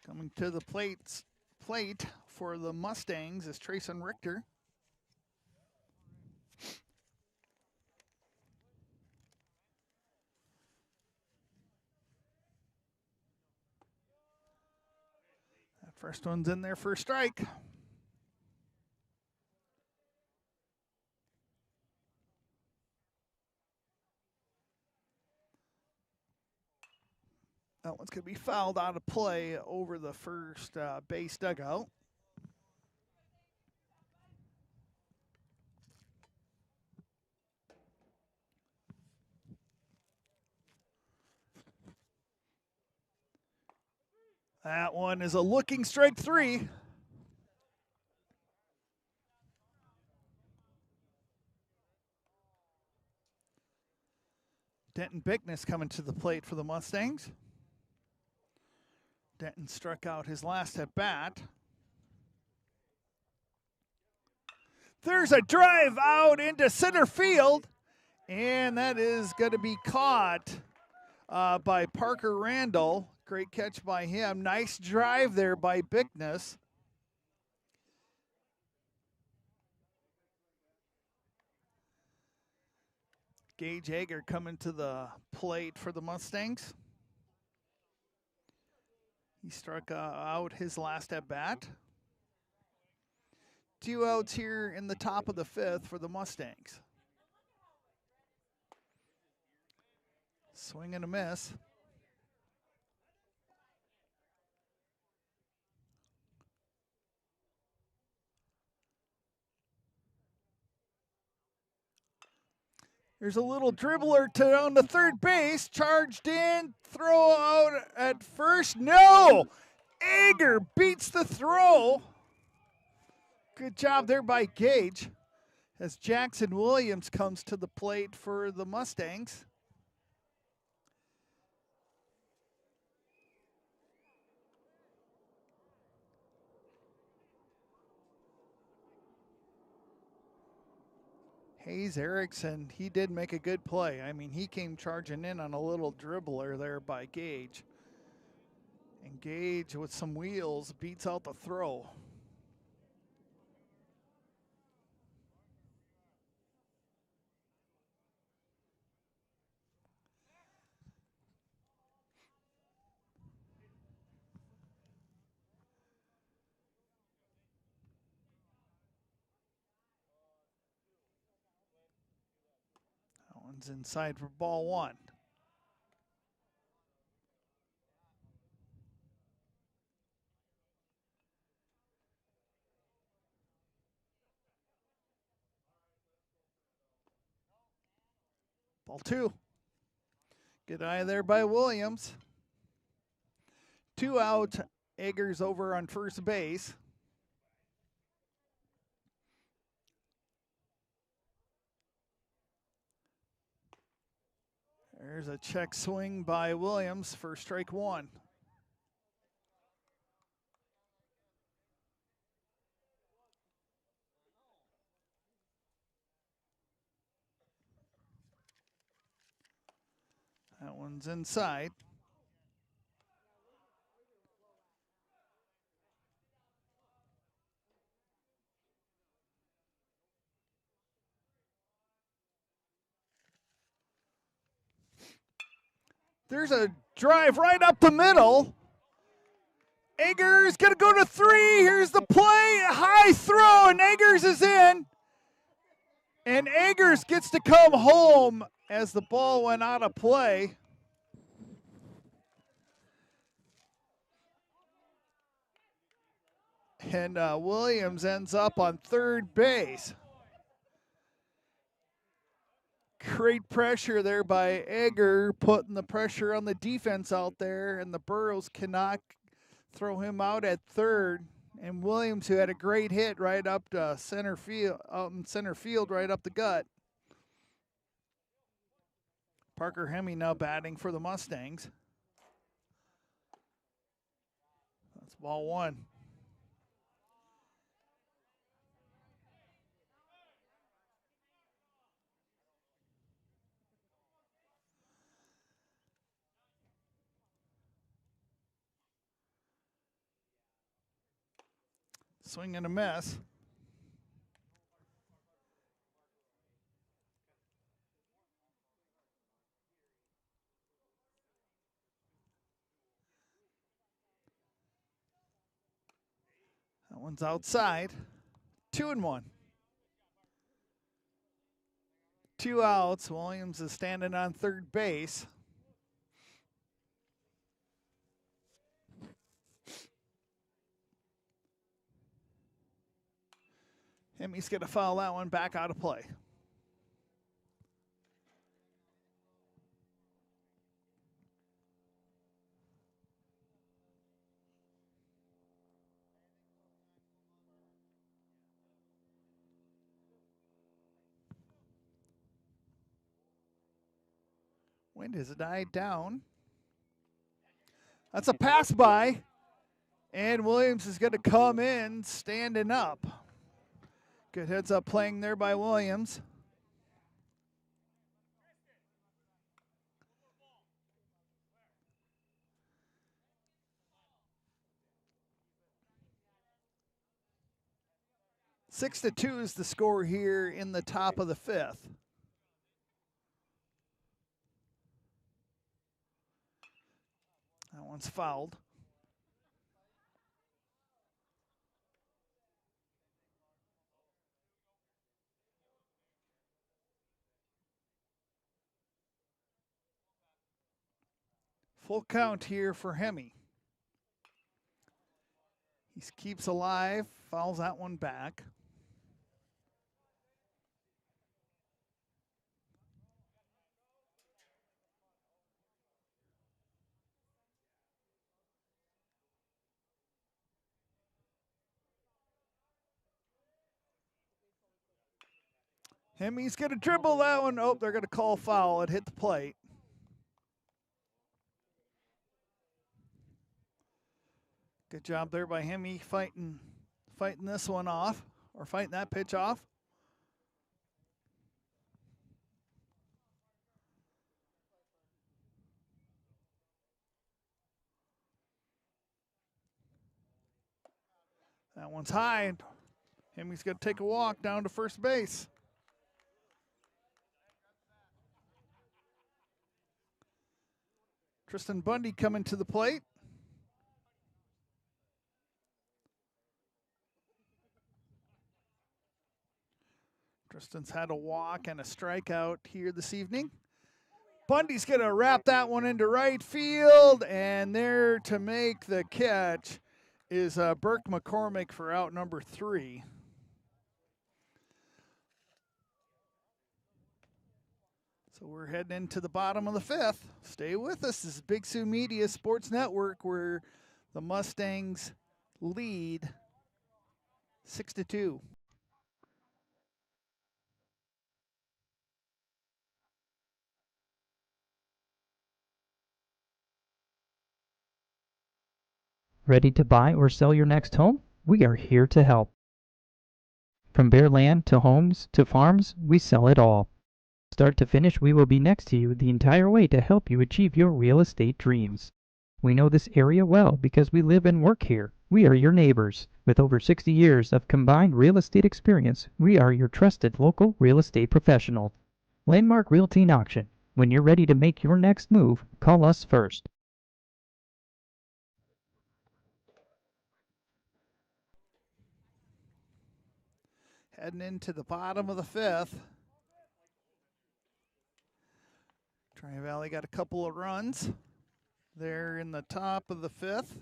Coming to the plate for the Mustangs is Trayson Richter. That first one's in there for a strike. That one's going to be fouled out of play over the first base dugout. That one is a looking strike 3. Denton Bickness coming to the plate for the Mustangs. Denton struck out his last at bat. There's a drive out into center field, and that is going to be caught by Parker Randall. Great catch by him. Nice drive there by Bickness. Gage Hager coming to the plate for the Mustangs. He struck out his last at bat. 2 outs here in the top of the 5th for the Mustangs. Swing and a miss. There's a little dribbler on the third base. Charged in. Throw out at first. No! Ager beats the throw. Good job there by Gage as Jackson Williams comes to the plate for the Mustangs. Hayes Erickson, he did make a good play. I mean, he came charging in on a little dribbler there by Gage. And Gage, with some wheels, beats out the throw. One's inside for ball 1. Ball 2. Good eye there by Williams. 2 out. Eggers over on first base. There's a check swing by Williams for strike 1. That one's inside. There's a drive right up the middle. Eggers going to go to 3. Here's the play. High throw, and Eggers is in. And Eggers gets to come home as the ball went out of play. And Williams ends up on third base. Great pressure there by Egger, putting the pressure on the defense out there, and the Burros cannot throw him out at third. And Williams, who had a great hit right up to center field, out in center field, right up the gut. Parker Hemme now batting for the Mustangs. That's ball 1. Swing and a miss. That one's outside. 2-1. 2 outs. Williams is standing on third base. Hemme's going to foul that one back out of play. Wind has died down. That's a pass by. And Williams is going to come in standing up. Good heads up playing there by Williams. Six to 2 is the score here in the top of the 5th. That one's fouled. Full count here for Hemme. He keeps alive, fouls that one back. Hemme's going to dribble that one. Oh, they're going to call foul. It hit the plate. Good job there by Hemme fighting this one off, or fighting that pitch off. That one's high. Hemme's going to take a walk down to first base. Tristan Bundy coming to the plate. Tristan's had a walk and a strikeout here this evening. Bundy's going to wrap that one into right field, and there to make the catch is Burke McCormick for out number 3. So So we're heading into the bottom of the fifth. Stay with us. This is Big Sioux Media Sports Network, where the Mustangs lead 6-2. Ready to buy or sell your next home? We are here to help. From bare land to homes to farms, we sell it all. Start to finish, we will be next to you the entire way to help you achieve your real estate dreams. We know this area well because we live and work here. We are your neighbors. With over 60 years of combined real estate experience, we are your trusted local real estate professional. Landmark Realty and Auction. When you're ready to make your next move, call us first. Heading into the bottom of the fifth. Tri-Valley got a couple of runs. They're in the top of the fifth.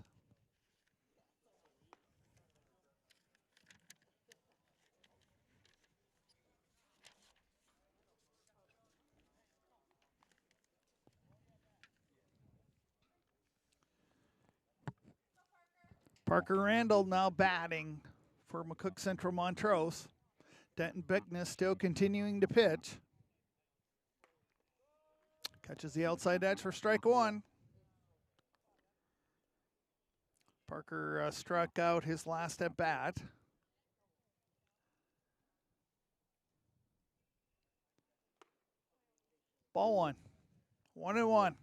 Parker Randall now batting for McCook Central Montrose. Denton Bickness still continuing to pitch. Catches the outside edge for strike one. Parker struck out his last at bat. Ball one. 1-1.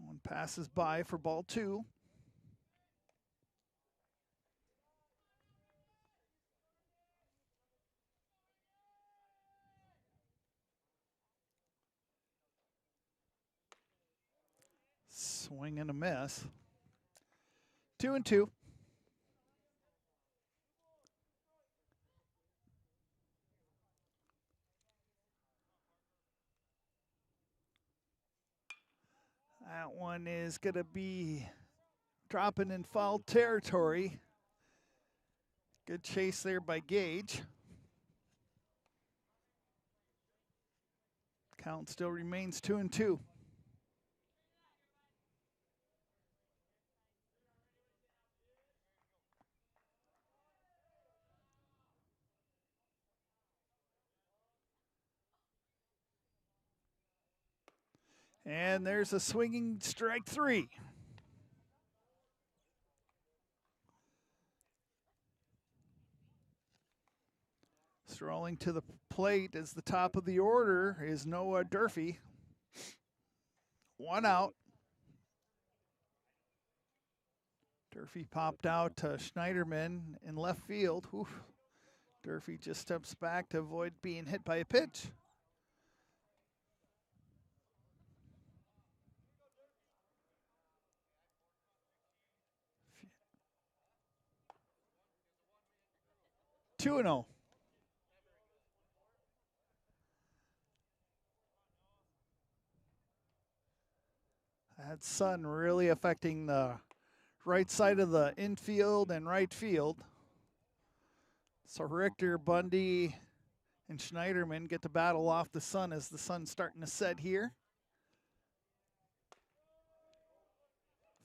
One passes by for ball two. Swing and a miss. 2-2. That one is going to be dropping in foul territory. Good chase there by Gage. Count still remains 2-2. And there's a swinging strike three. Strolling to the plate as the top of the order is Noah Durfee. One out. Durfee popped out to Schneiderman in left field. Oof. Durfee just steps back to avoid being hit by a pitch. Two and 0. That sun really affecting the right side of the infield and right field. So Richter, Bundy, and Schneiderman get to battle off the sun as the sun's starting to set here.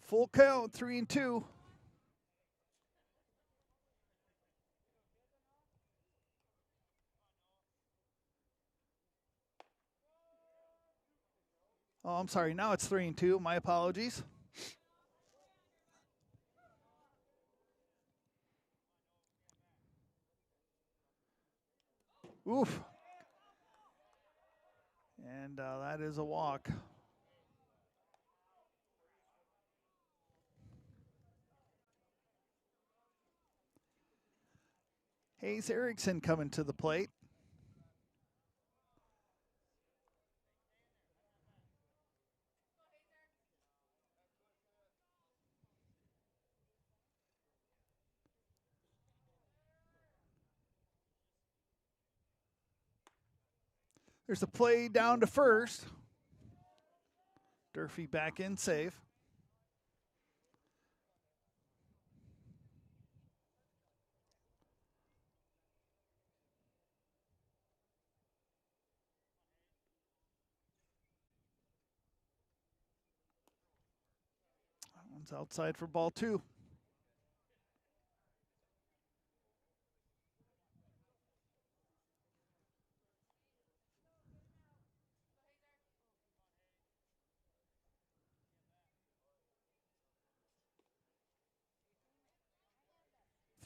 Full count, 3-2. Oh, I'm sorry. Now it's 3-2. My apologies. Oof. And that is a walk. Hayes Erickson coming to the plate. There's a play down to first. Durfee back in safe. That one's outside for ball 2.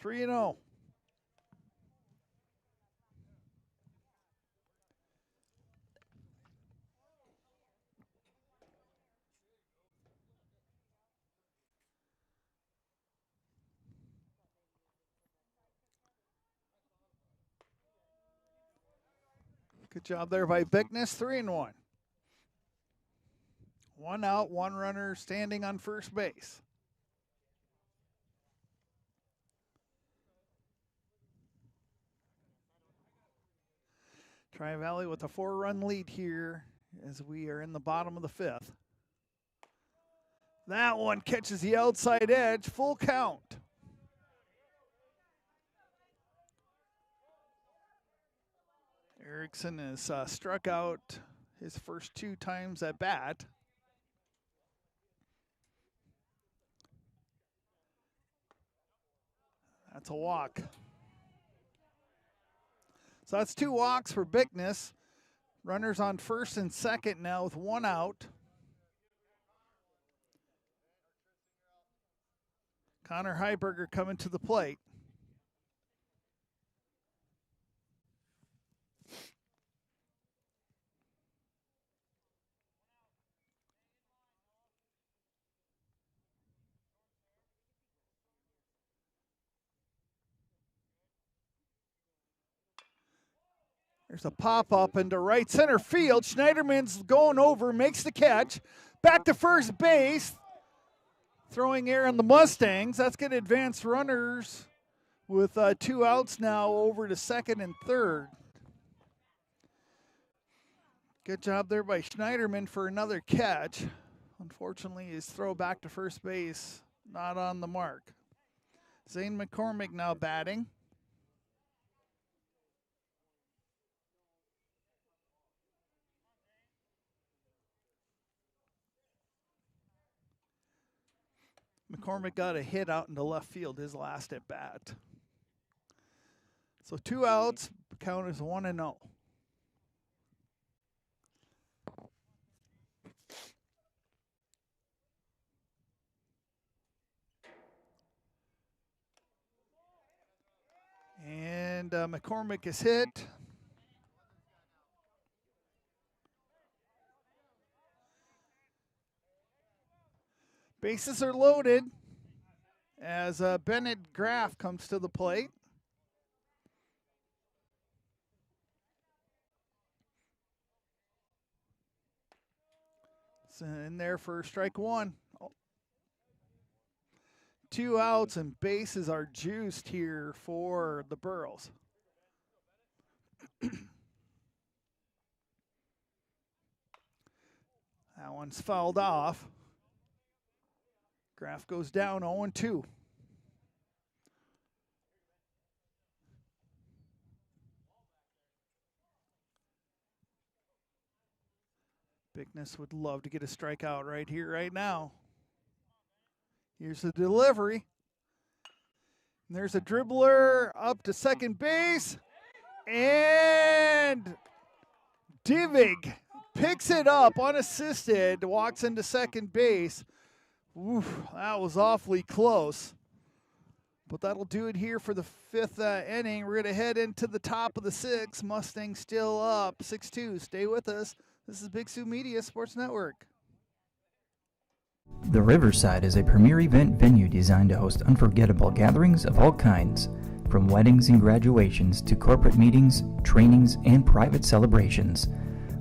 Three and 0. Good job there by Bickness. 3 and 1. 1 out, 1 runner standing on first base. Tri-Valley with a 4-run lead here as we are in the bottom of the 5th. That one catches the outside edge, full count. Erickson has struck out his first 2 times at bat. That's a walk. So that's 2 walks for Bickness. Runners on first and second now with 1 out. Connor Heiberger coming to the plate. There's a pop-up into right center field. Schneiderman's going over, makes the catch. Back to first base. Throwing air on the Mustangs. That's going to advance runners with 2 outs now over to second and third. Good job there by Schneiderman for another catch. Unfortunately, his throw back to first base, not on the mark. Zane McCormick now batting. McCormick got a hit out into left field his last at bat. So 2 outs, count is 1 and 0. And McCormick is hit. Bases are loaded as Bennett Graff comes to the plate. It's in there for strike 1. 2 outs and bases are juiced here for the Burros. That one's fouled off. Graff goes down 0-2. Bickness would love to get a strikeout right here, right now. Here's the delivery. And there's a dribbler up to second base. And Divig picks it up unassisted, walks into second base. Oof, that was awfully close. But that'll do it here for the 5th inning. We're going to head into the top of the 6th. Mustangs still up 6-2. Stay with us. This is Big Sioux Media Sports Network. The Riverside is a premier event venue designed to host unforgettable gatherings of all kinds, from weddings and graduations to corporate meetings, trainings, and private celebrations.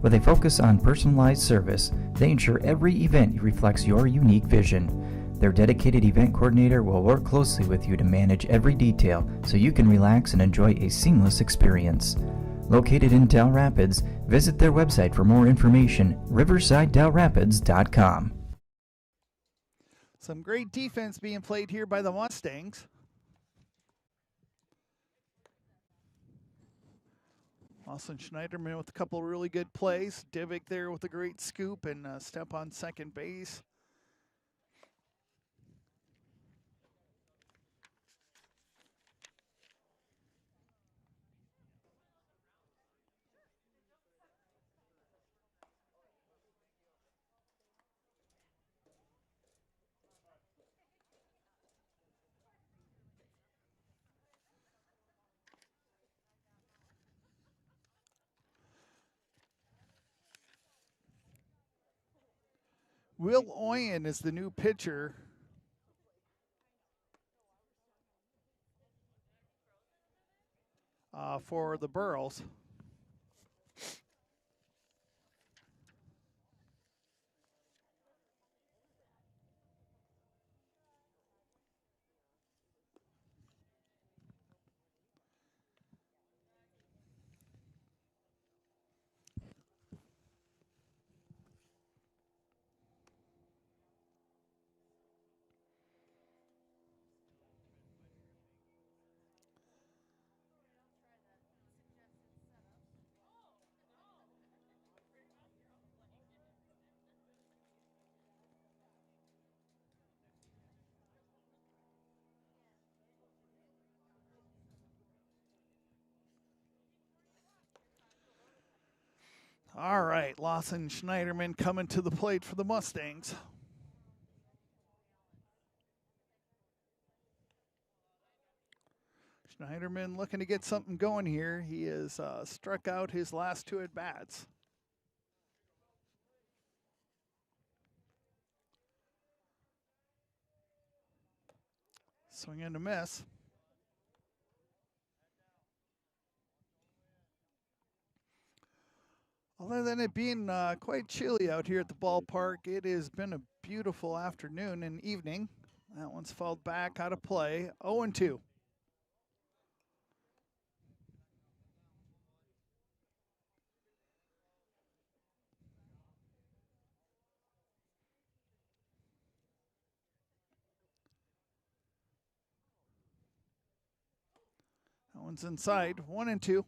With a focus on personalized service, they ensure every event reflects your unique vision. Their dedicated event coordinator will work closely with you to manage every detail so you can relax and enjoy a seamless experience. Located in Del Rapids, visit their website for more information, riversidedelrapids.com. Some great defense being played here by the Mustangs. Lawson Schneiderman with a couple of really good plays. Divick there with a great scoop and step on second base. Will Oyen is the new pitcher. For the Burros. All right, Lawson Schneiderman coming to the plate for the Mustangs. Schneiderman looking to get something going here. He has struck out his last two at-bats. Swing and a miss. Other than it being quite chilly out here at the ballpark, it has been a beautiful afternoon and evening. That one's fouled back out of play. 0-2. That one's inside. 1-2.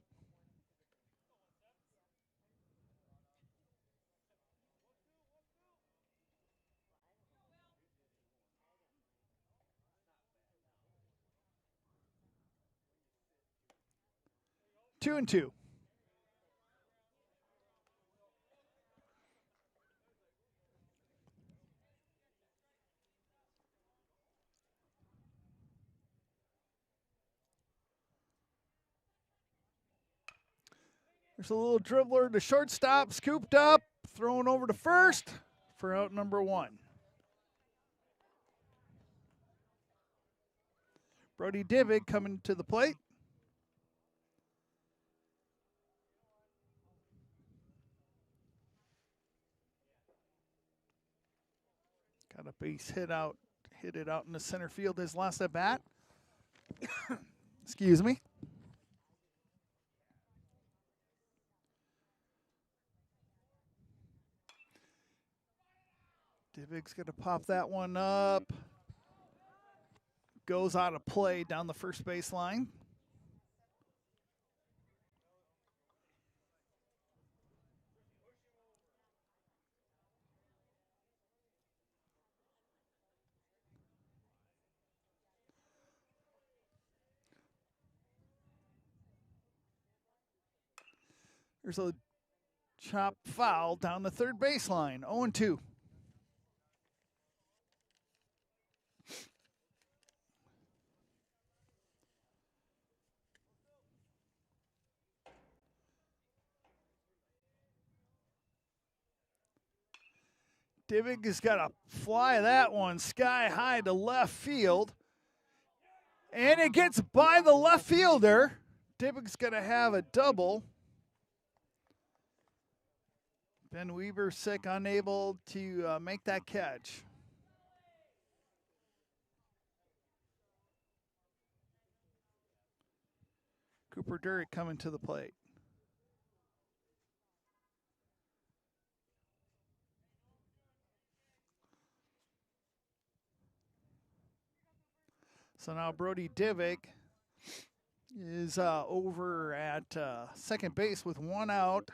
Two and two. There's a little dribbler to shortstop, scooped up, thrown over to first for out number one. Brody Divick coming to the plate. Got a base hit it out in the center field his last at bat. Excuse me. Divick's going to pop that one up. Goes out of play down the first baseline. There's a chop foul down the third baseline. 0-2. Divick has got to fly that one sky high to left field. And it gets by the left fielder. Divick's going to have a double. Ben Weaver sick, unable to make that catch. Cooper Durrett coming to the plate. So now Brody Divick is over at second base with one out.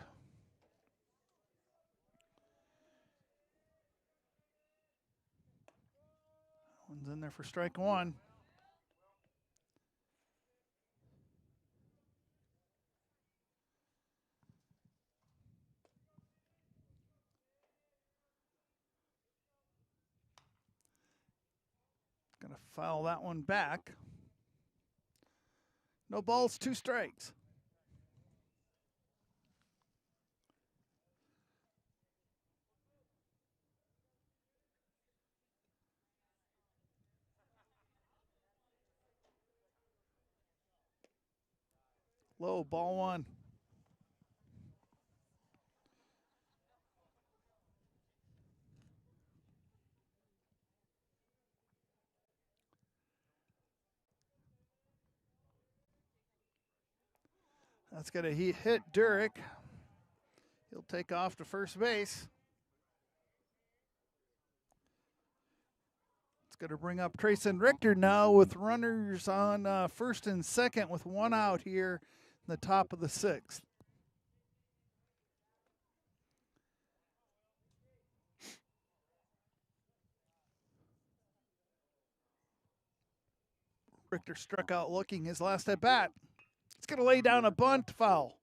One's in there for strike one. Gonna foul that one back. No balls, 2 strikes. Low, ball 1. That's going to hit Durick. He'll take off to first base. It's going to bring up Trayson Richter now with runners on first and second with one out here in the top of the 6th. Richter struck out looking his last at bat. It's going to lay down a bunt, foul.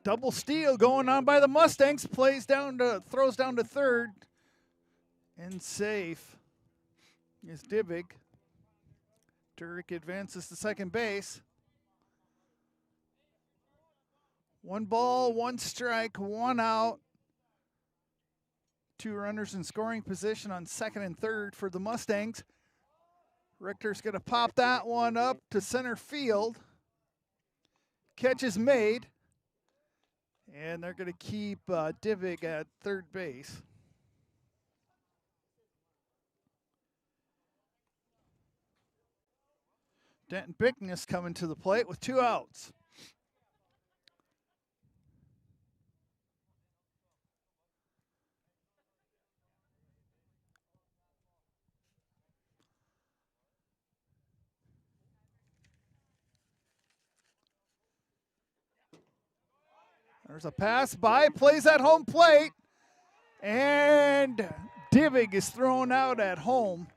Double steal going on by the Mustangs. Throws down to third. And safe is Divick. Durick advances to second base. 1 ball, 1 strike, 1 out. 2 runners in scoring position on second and third for the Mustangs. Richter's going to pop that one up to center field. Catch is made. And they're going to keep Divick at third base. Denton Bickness coming to the plate with 2 outs. There's a pass by, plays at home plate, and Divick is thrown out at home.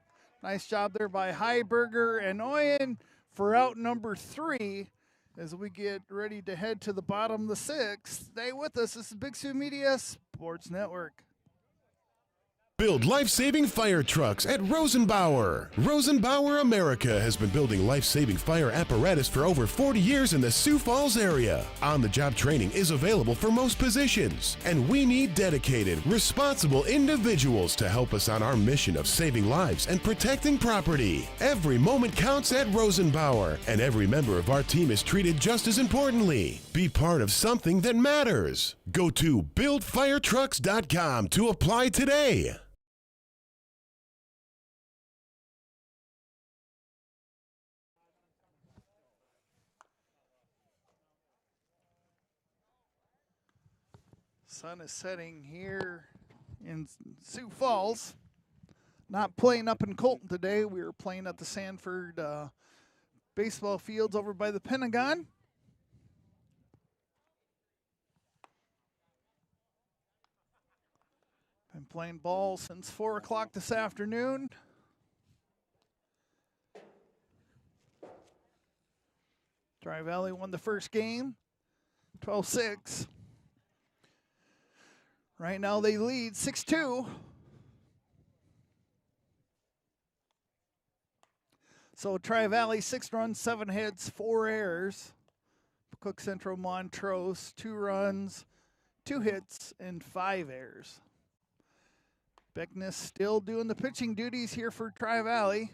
Nice job there by Heiberger and Oyen for out number 3 as we get ready to head to the bottom of the 6th. Stay with us. This is Big Sioux Media Sports Network. Build life-saving fire trucks at Rosenbauer. Rosenbauer America has been building life-saving fire apparatus for over 40 years in the Sioux Falls area. On-the-job training is available for most positions, and we need dedicated, responsible individuals to help us on our mission of saving lives and protecting property. Every moment counts at Rosenbauer, and every member of our team is treated just as importantly. Be part of something that matters. Go to buildfiretrucks.com to apply today. Sun is setting here in Sioux Falls. Not playing up in Colton today. We were playing at the Sanford baseball fields over by the Pentagon. Been playing ball since 4 o'clock this afternoon. Tri Valley won the first game, 12-6. Right now they lead 6-2. So Tri Valley 6 runs, 7 hits, 4 errors. McCook Central Montrose 2 runs, 2 hits, and 5 errors. Beckness still doing the pitching duties here for Tri Valley.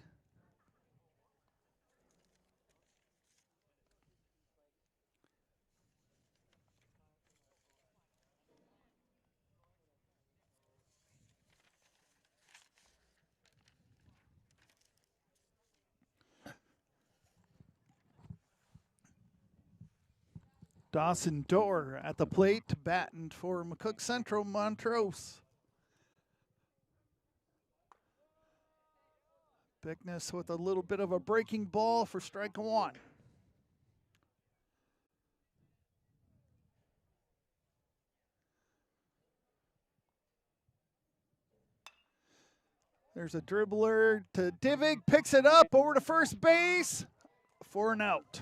Dawson Dorr at the plate, batting for McCook Central, Montrose. Bigness with a little bit of a breaking ball for strike one. There's a dribbler to Divig, picks it up over to first base for an out.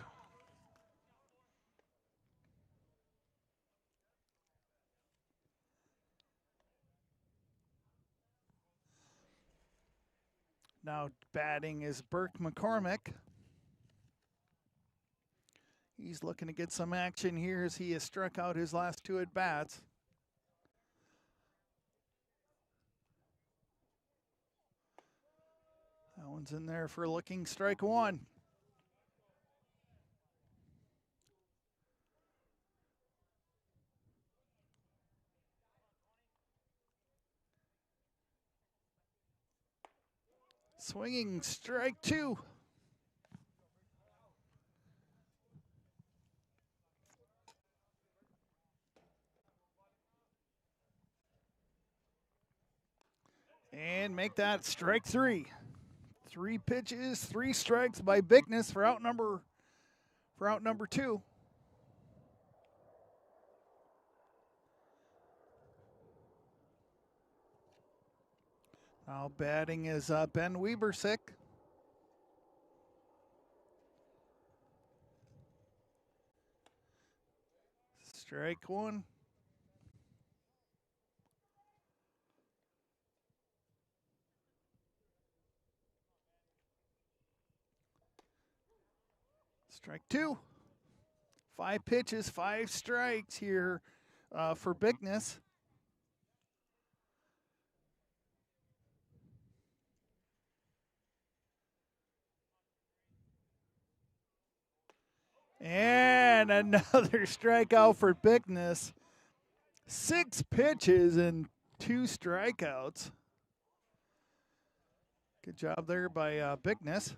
Now batting is Burke McCormick. He's looking to get some action here as he has struck out his last two at-bats. That one's in there for looking strike one. Swinging strike two. And make that strike three. 3 pitches, 3 strikes by Bigness for out number two. Now batting is Ben Webersick. Strike one. Strike two. 5 pitches, 5 strikes here for Bigness. And another strikeout for Bigness. 6 pitches and 2 strikeouts. Good job there by Bigness.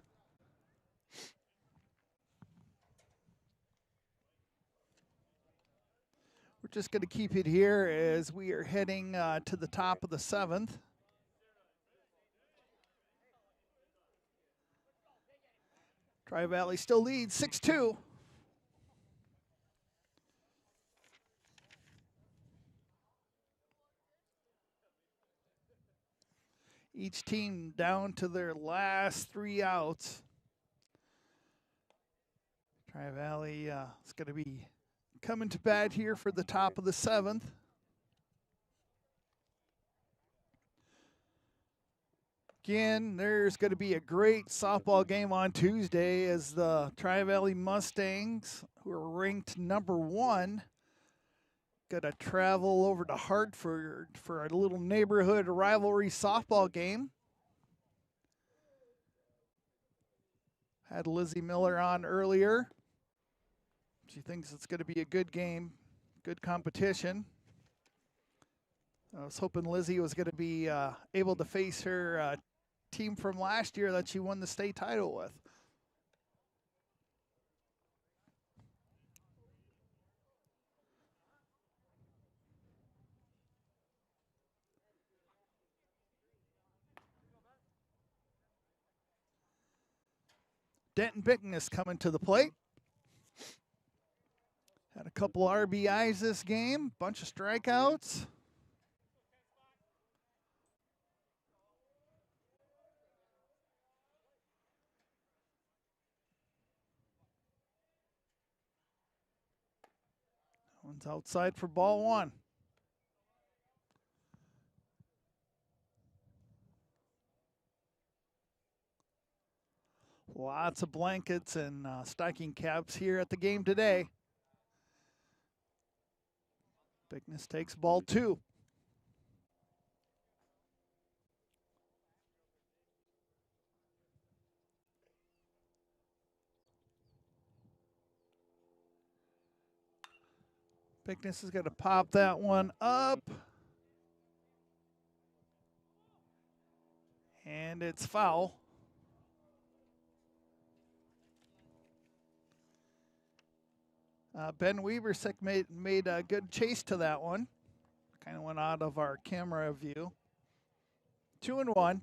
We're just going to keep it here as we are heading to the top of the 7th. Tri-Valley still leads 6-2. Each team down to their last 3 outs. Tri-Valley is going to be coming to bat here for the top of the 7th. Again, there's going to be a great softball game on Tuesday as the Tri-Valley Mustangs, who are ranked number 1, going to travel over to Hartford for a little neighborhood rivalry softball game. Had Lizzie Miller on earlier. She thinks it's going to be a good game, good competition. I was hoping Lizzie was going to be able to face her team from last year that she won the state title with. Denton Bigness coming to the plate. Had a couple RBIs this game, bunch of strikeouts. One's outside for ball one. Lots of blankets and stocking caps here at the game today. Bigness takes ball two. Bigness is going to pop that one up. And it's foul. Ben Weaversick made a good chase to that one. Kind of went out of our camera view. 2-1.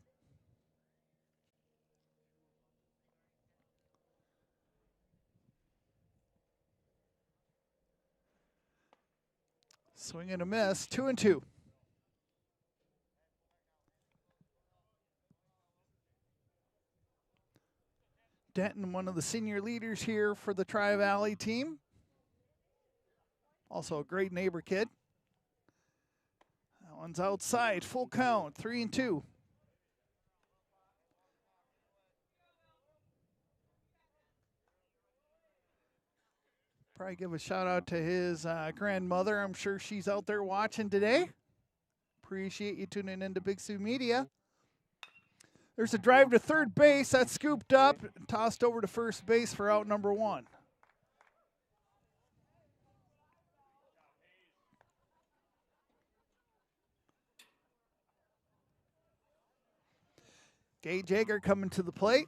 Swing and a miss. 2-2. Denton, one of the senior leaders here for the Tri-Valley team. Also a great neighbor kid. That one's outside, full count, 3-2. Probably give a shout out to his grandmother. I'm sure she's out there watching today. Appreciate you tuning into Big Sioux Media. There's a drive to third base. That's scooped up and tossed over to first base for out number 1. Gage Egger coming to the plate.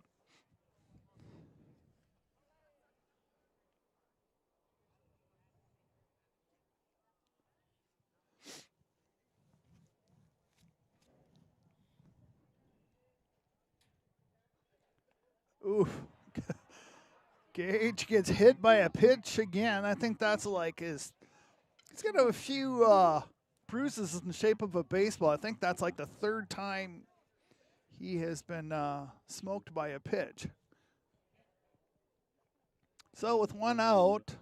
Oof. Gage gets hit by a pitch again. I think that's like he's got a few bruises in the shape of a baseball. I think that's like the third time he has been smoked by a pitch. So with 1 out,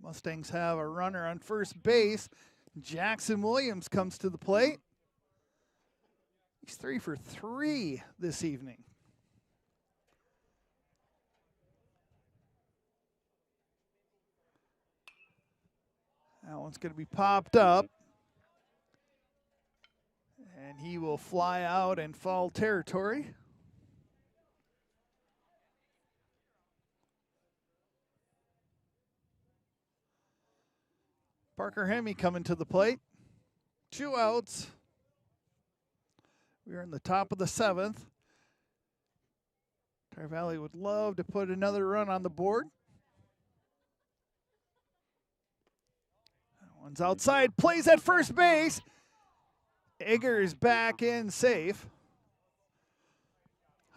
Mustangs have a runner on first base. Jackson Williams comes to the plate. He's 3 for 3 this evening. That one's going to be popped up. And he will fly out in foul territory. Parker Hemme coming to the plate. 2 outs. We are in the top of the 7th. Tri-Valley would love to put another run on the board. That one's outside, plays at first base. Egger is back in safe.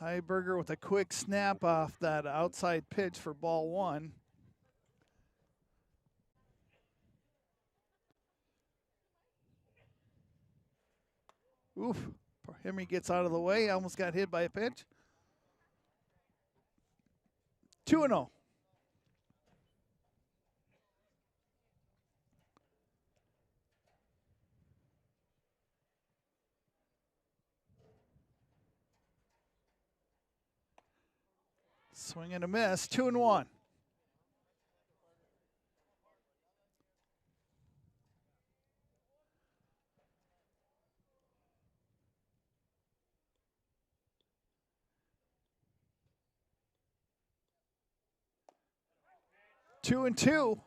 Heiberger with a quick snap off that outside pitch for ball 1. Oof. Henry gets out of the way. Almost got hit by a pitch. 2-0. Swing and a miss. 2-1. Two and two.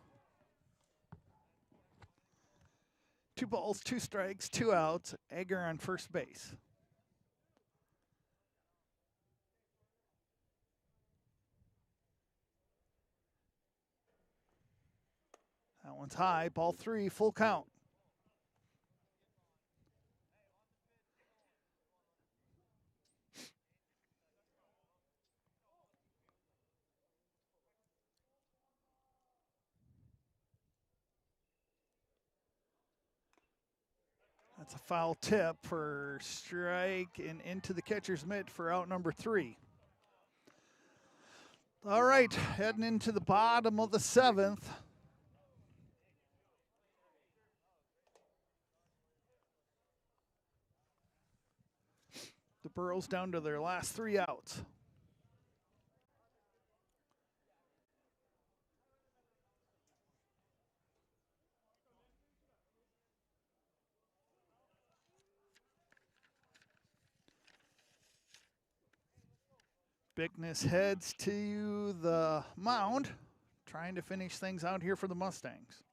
2 balls, 2 strikes, 2 outs. Egger on first base. That one's high. Ball 3, full count. That's a foul tip for strike and into the catcher's mitt for out number 3. All right, heading into the bottom of the 7th. The Burros down to their last 3 outs. Bickness heads to the mound, trying to finish things out here for the Mustangs.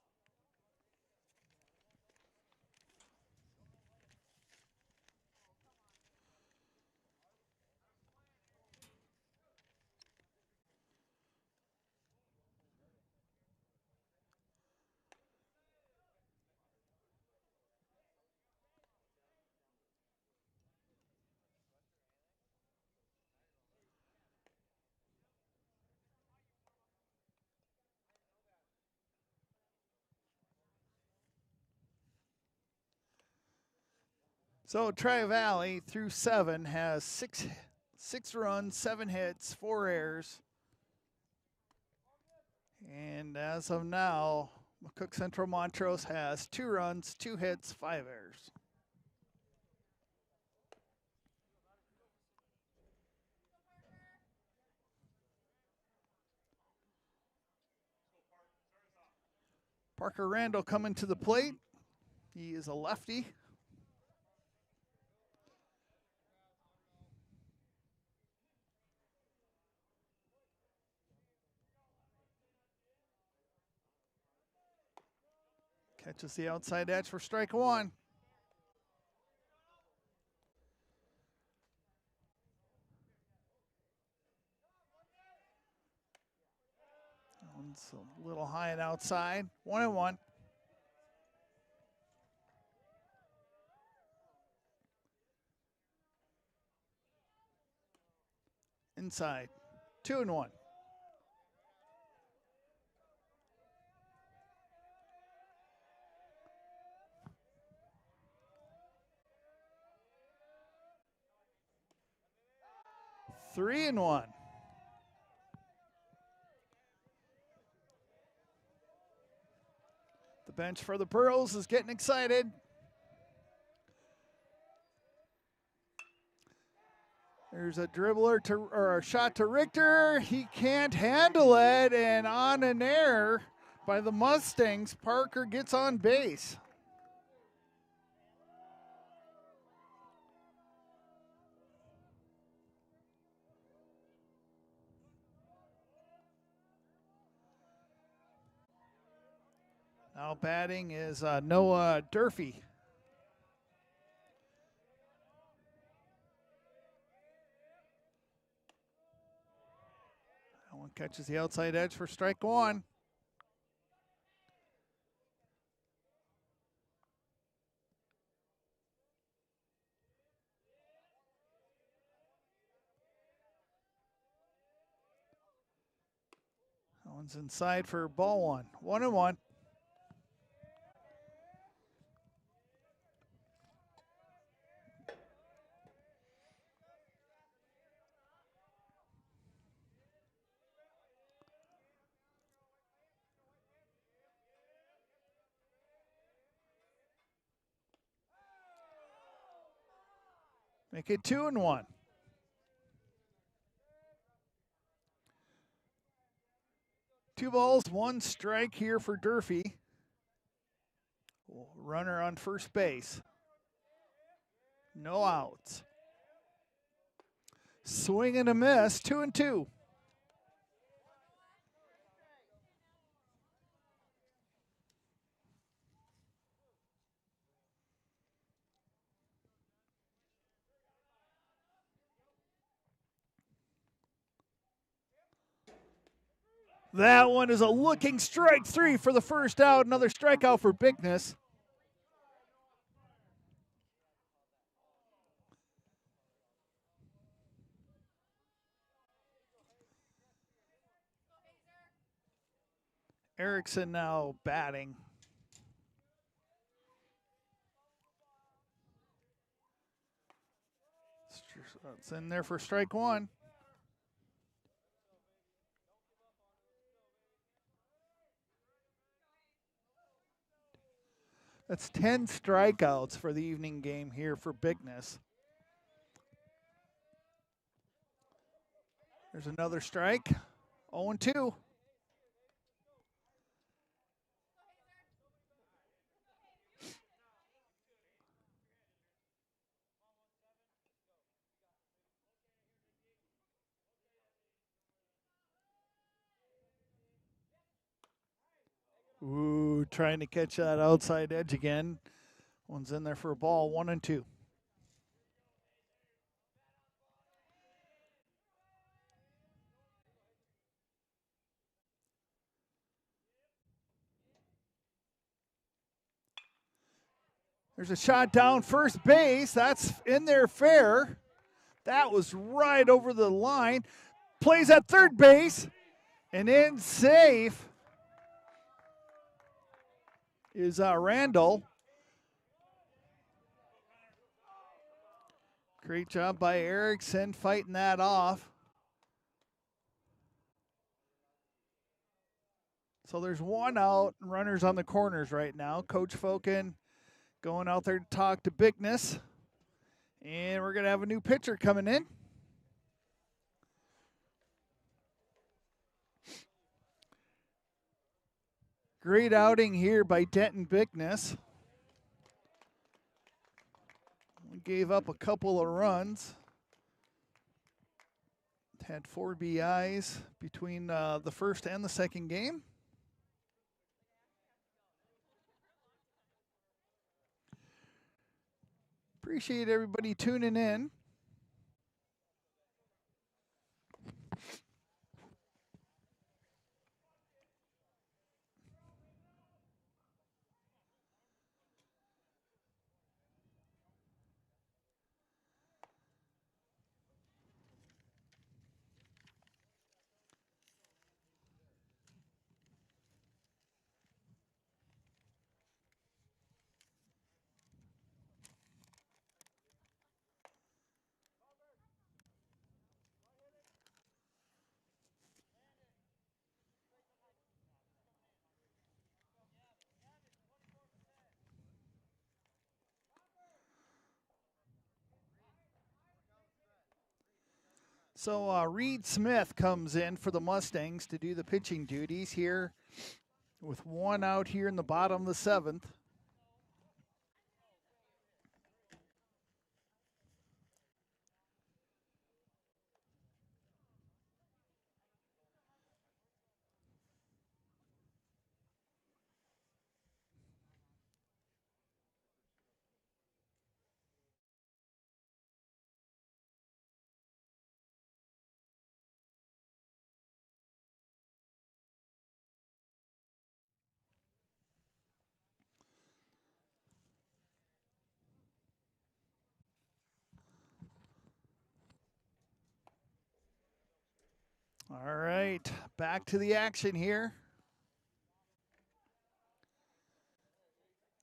So Tri-Valley through 7 has six runs, 7 hits, 4 errors. And as of now, McCook Central Montrose has 2 runs, 2 hits, 5 errors. Parker Randall coming to the plate. He is a lefty. Catches the outside edge for strike 1. That one's a little high and outside. 1-1. Inside. 2-1. Three and 1. The bench for the Pearls is getting excited. There's a dribbler or a shot to Richter. He can't handle it, and on an error by the Mustangs, Parker gets on base. Now batting is Noah Durfee. That one catches the outside edge for strike 1. That one's inside for ball 1. 1-1. Make it 2-1. Two balls, 1 strike here for Durfee. Runner on first base. No outs. Swing and a miss, 2-2. That one is a looking strike 3 for the first out. Another strikeout for Bigness. Erickson now batting. It's in there for strike 1. That's 10 strikeouts for the evening game here for Bigness. There's another strike. 0-2. Ooh, trying to catch that outside edge again. One's in there for a ball, 1-2. There's a shot down first base. That's in there fair. That was right over the line. Plays at third base. And in safe is Randall. Great job by Erickson fighting that off. So there's one out, runners on the corners right now. Coach Fokin going out there to talk to Bigness. And we're going to have a new pitcher coming in. Great outing here by Denton Bigness. We gave up a couple of runs. Had 4 BIs between the first and the second game. Appreciate everybody tuning in. So Reed Smith comes in for the Mustangs to do the pitching duties here with one out here in the bottom of the 7th. All right, back to the action here.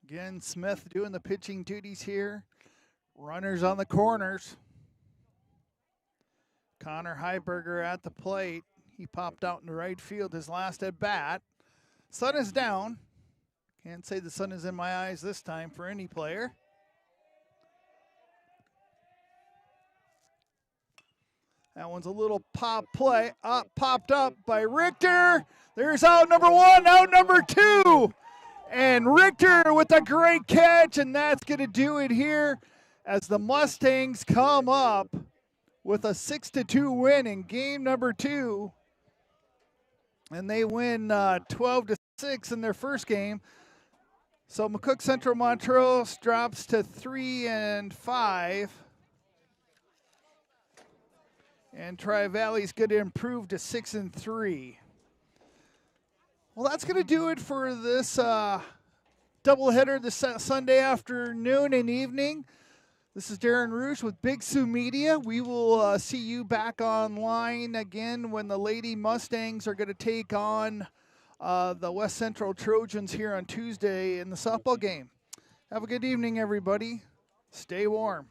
Again, Smith doing the pitching duties here. Runners on the corners. Connor Heiberger at the plate. He popped out in the right field his last at bat. Sun is down. Can't say the sun is in my eyes this time for any player. That one's a little pop play. Popped up by Richter. There's out number 1, out number 2. And Richter with a great catch, and that's going to do it here as the Mustangs come up with a 6-2 win in game number 2. And they win 12-6 in their first game. So McCook Central Montrose drops to 3-5. And Tri-Valley's going to improve to 6-3. Well, that's going to do it for this doubleheader this Sunday afternoon and evening. This is Darren Rouge with Big Sioux Media. We will see you back online again when the Lady Mustangs are going to take on the West Central Trojans here on Tuesday in the softball game. Have a good evening, everybody. Stay warm.